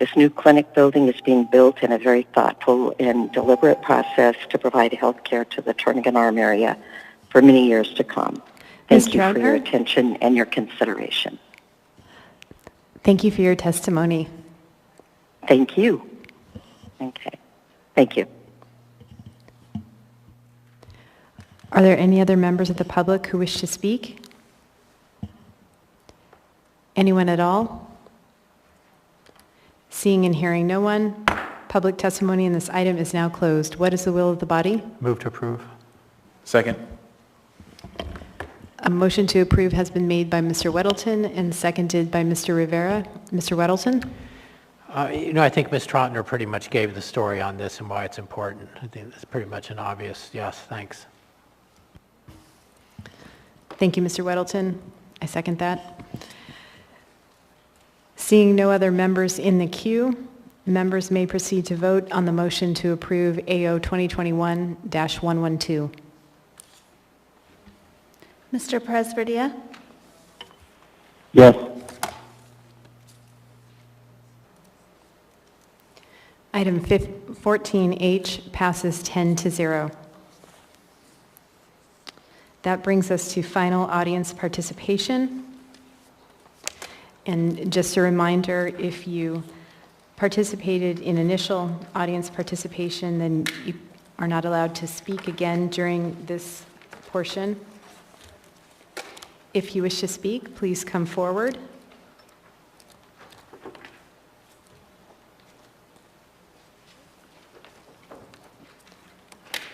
This new clinic building is being built in a very thoughtful and deliberate process to provide health care to the Turnagain Arm area for many years to come. Thank you for your attention and your consideration. Thank you for your testimony. Thank you. Okay. Thank you. Are there any other members of the public who wish to speak? Anyone at all? Seeing and hearing no one, public testimony in this item is now closed. What is the will of the body? Move to approve. Second. A motion to approve has been made by Mr. Weddleton and seconded by Mr. Rivera. Mr. Weddleton? I think Ms. Trotner pretty much gave the story on this and why it's important. I think it's pretty much an obvious yes, thanks. Thank you, Mr. Weddleton. I second that. Seeing no other members in the queue, members may proceed to vote on the motion to approve AO 2021-112. Mr. Presverdia? Yes. Item 14H passes 10-0. That brings us to final audience participation. And just a reminder, if you participated in initial audience participation, then you are not allowed to speak again during this portion. If you wish to speak, please come forward.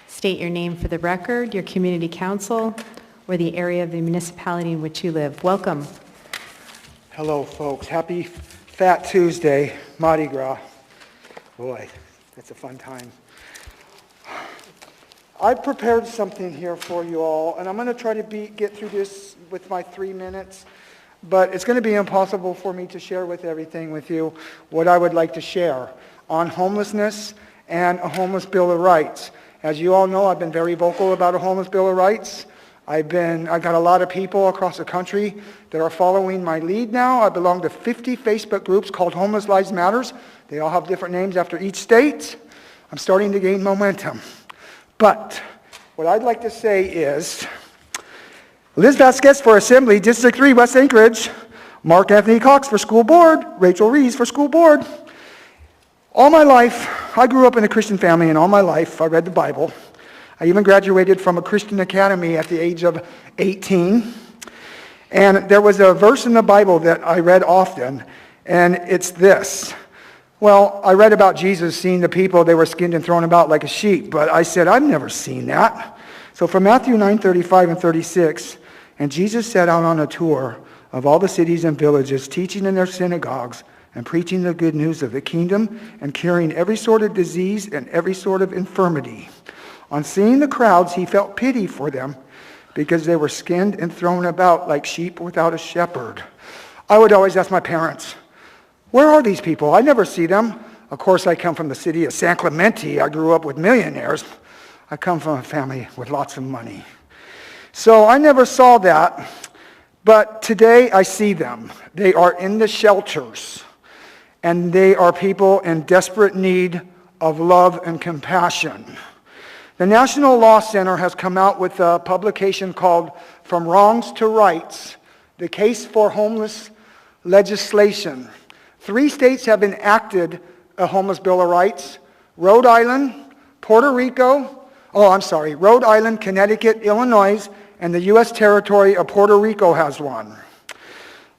State your name for the record, your community council, or the area of the municipality in which you live. Welcome. Hello, folks. Happy Fat Tuesday, Mardi Gras. Boy, that's a fun time. I've prepared something here for you all, and I'm going to try to get through this with my 3 minutes, but it's going to be impossible for me to share everything with you what I would like to share on homelessness and a homeless Bill of Rights. As you all know, I've been very vocal about a homeless Bill of Rights. I've got a lot of people across the country that are following my lead now. I belong to 50 Facebook groups called Homeless Lives Matters. They all have different names after each state. I'm starting to gain momentum. But what I'd like to say is, Liz Vasquez for Assembly, District 3, West Anchorage. Mark Anthony Cox for School Board. Rachel Rees for School Board. All my life, I grew up in a Christian family, and all my life I read the Bible. I even graduated from a Christian academy at the age of 18. And there was a verse in the Bible that I read often, and it's this. Well, I read about Jesus seeing the people, they were skinned and thrown about like a sheep, but I said, I've never seen that. So from Matthew 9:35 and 36, and Jesus set out on a tour of all the cities and villages, teaching in their synagogues, and preaching the good news of the kingdom, and curing every sort of disease and every sort of infirmity. On seeing the crowds, he felt pity for them, because they were skinned and thrown about like sheep without a shepherd. I would always ask my parents, where are these people? I never see them. Of course, I come from the city of San Clemente. I grew up with millionaires. I come from a family with lots of money. So I never saw that, but today I see them. They are in the shelters, and they are people in desperate need of love and compassion. The National Law Center has come out with a publication called From Wrongs to Rights, the Case for Homeless Legislation. 3 states have enacted a homeless Bill of Rights: Rhode Island, Rhode Island, Connecticut, Illinois, and the U.S. territory of Puerto Rico has one.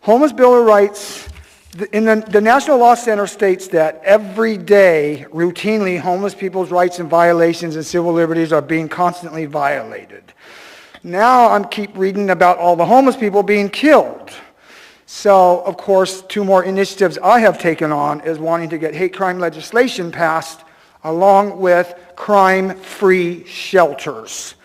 Homeless Bill of Rights The National Law Center states that every day, routinely, homeless people's rights and violations and civil liberties are being constantly violated. Now I keep reading about all the homeless people being killed. So, of course, 2 more initiatives I have taken on is wanting to get hate crime legislation passed along with crime-free shelters.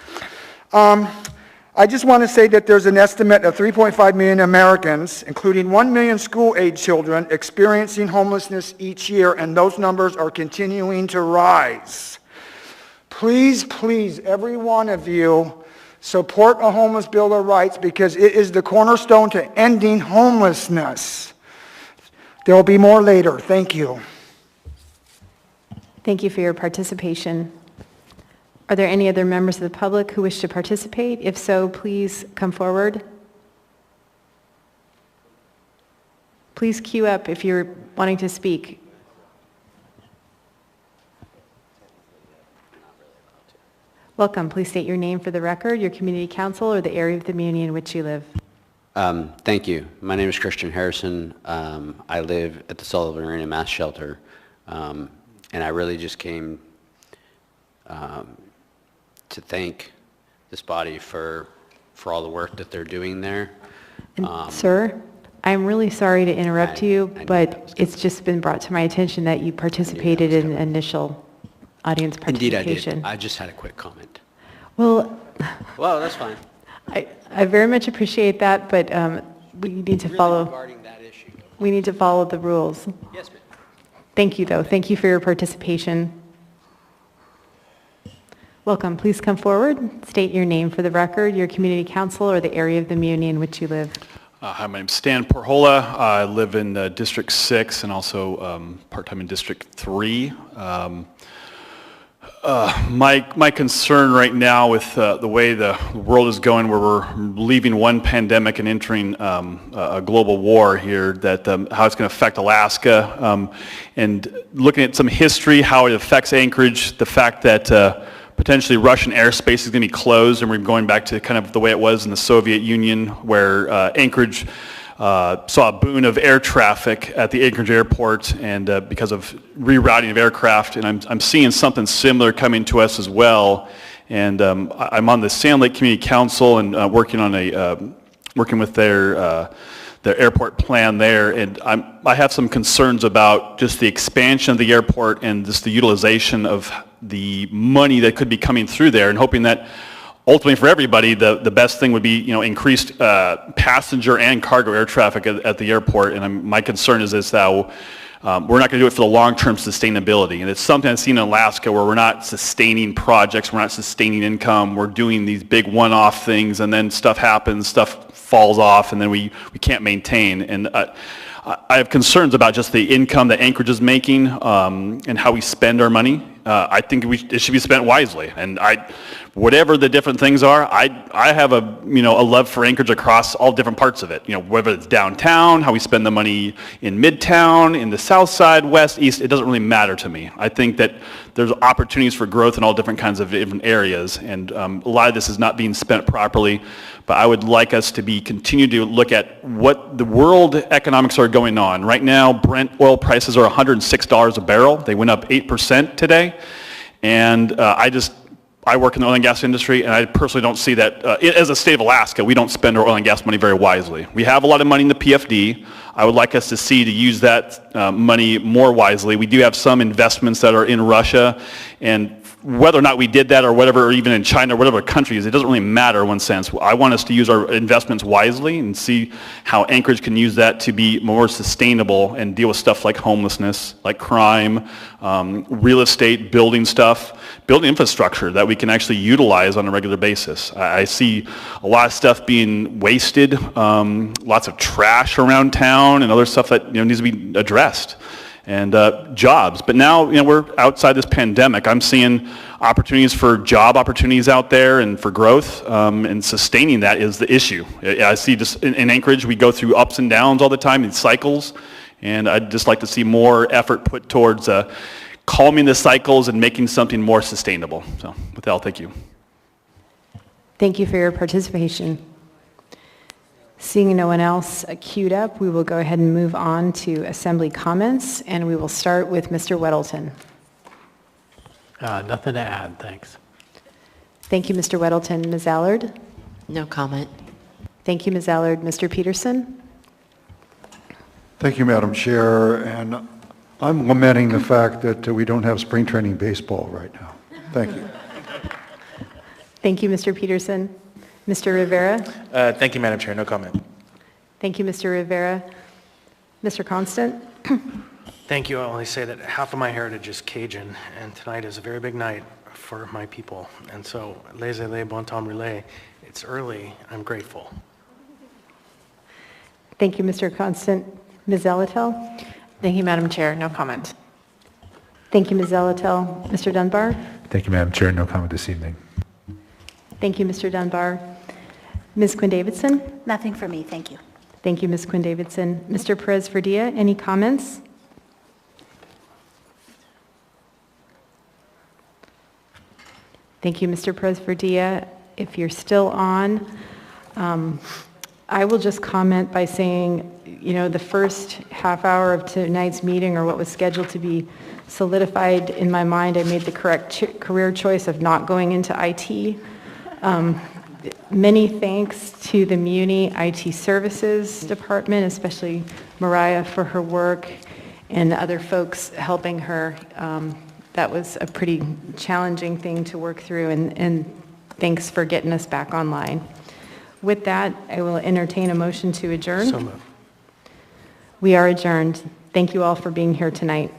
I just want to say that there's an estimate of 3.5 million Americans, including 1 million school-age children, experiencing homelessness each year, and those numbers are continuing to rise. Please, please, every one of you, support a homeless bill of rights because it is the cornerstone to ending homelessness. There will be more later. Thank you. Thank you for your participation. Are there any other members of the public who wish to participate? If so, please come forward. Please queue up if you're wanting to speak. Welcome. Please state your name for the record, your community council, or the area of the community in which you live. Thank you. My name is Christian Harrison. I live at the Sullivan Arena Mass Shelter, and I really just came to thank this body for all the work that they're doing there. Sir, I'm really sorry to interrupt you, but it's just been brought to my attention that you participated in initial audience participation. Indeed, I did. I just had a quick comment. Well, that's fine. I very much appreciate that, but we need to follow. Regarding that issue. We need to follow the rules. Yes, ma'am. Thank you, though. Thank you for your participation. Welcome. Please come forward. State your name for the record, your community council, or the area of the community in which you live. Hi, my name's Stan Porhola. I live in District 6 and also part-time in District 3. My concern right now with the way the world is going, where we're leaving one pandemic and entering a global war here, that how it's going to affect Alaska, and looking at some history, how it affects Anchorage, the fact that potentially Russian airspace is going to be closed, and we're going back to kind of the way it was in the Soviet Union, where Anchorage saw a boon of air traffic at the Anchorage airport, and because of rerouting of aircraft, and I'm seeing something similar coming to us as well. And I'm on the Sand Lake Community Council and working with their airport plan there, and I have some concerns about just the expansion of the airport and just the utilization of the money that could be coming through there, and hoping that ultimately for everybody the best thing would be increased passenger and cargo air traffic at the airport. And my concern is this, that we're not going to do it for the long-term sustainability, and it's something I've seen in Alaska where we're not sustaining projects, we're not sustaining income, we're doing these big one-off things, and then stuff happens, stuff falls off, and then we can't maintain. And I have concerns about just the income that Anchorage is making and how we spend our money. I think it should be spent wisely, and whatever the different things are, I have a love for Anchorage across all different parts of it. Whether it's downtown, how we spend the money in Midtown, in the South Side, West, East, it doesn't really matter to me. I think that there's opportunities for growth in all different kinds of different areas, and a lot of this is not being spent properly. But I would like us to continue to look at what the world economics are going on. Right now, Brent oil prices are $106 a barrel. They went up 8% today. And I work in the oil and gas industry, and I personally don't see that, as a state of Alaska, we don't spend our oil and gas money very wisely. We have a lot of money in the PFD. I would like us to use that money more wisely. We do have some investments that are in Russia, and whether or not we did that or whatever, or even in China or whatever country is, it doesn't really matter in one sense. I want us to use our investments wisely and see how Anchorage can use that to be more sustainable and deal with stuff like homelessness, like crime, real estate, building infrastructure that we can actually utilize on a regular basis. I see a lot of stuff being wasted, lots of trash around town and other stuff that needs to be addressed. And jobs. But now, we're outside this pandemic. I'm seeing opportunities for job opportunities out there and for growth, and sustaining that is the issue. I see just in Anchorage, we go through ups and downs all the time in cycles, and I'd just like to see more effort put towards calming the cycles and making something more sustainable. So with that, thank you. Thank you for your participation. Seeing no one else queued up, we will go ahead and move on to Assembly comments, and we will start with Mr. Weddleton. Nothing to add, thanks. Thank you, Mr. Weddleton. Ms. Allard? No comment. Thank you, Ms. Allard. Mr. Peterson? Thank you, Madam Chair, and I'm lamenting the fact that we don't have spring training baseball right now. Thank you. Thank you, Mr. Peterson. Mr. Rivera? Thank you, Madam Chair. No comment. Thank you, Mr. Rivera. Mr. Constant? Thank you. I'll only say that half of my heritage is Cajun, and tonight is a very big night for my people. And so, laissez-les bon temps relais. It's early. I'm grateful. Thank you, Mr. Constant. Ms. Zelatel? Thank you, Madam Chair. No comment. Thank you, Ms. Zelatel. Mr. Dunbar? Thank you, Madam Chair. No comment this evening. Thank you, Mr. Dunbar. Ms. Quinn Davidson? Nothing for me, thank you. Thank you, Ms. Quinn Davidson. Mr. Perez Verdia, any comments? Thank you, Mr. Perez Verdia. If you're still on, I will just comment by saying, you know, the first half hour of tonight's meeting, or what was scheduled to be solidified in my mind, I made the correct career choice of not going into IT. Many thanks to the Muni IT Services Department, especially Mariah for her work and other folks helping her. That was a pretty challenging thing to work through, and thanks for getting us back online. With that, I will entertain a motion to adjourn. So moved. We are adjourned. Thank you all for being here tonight.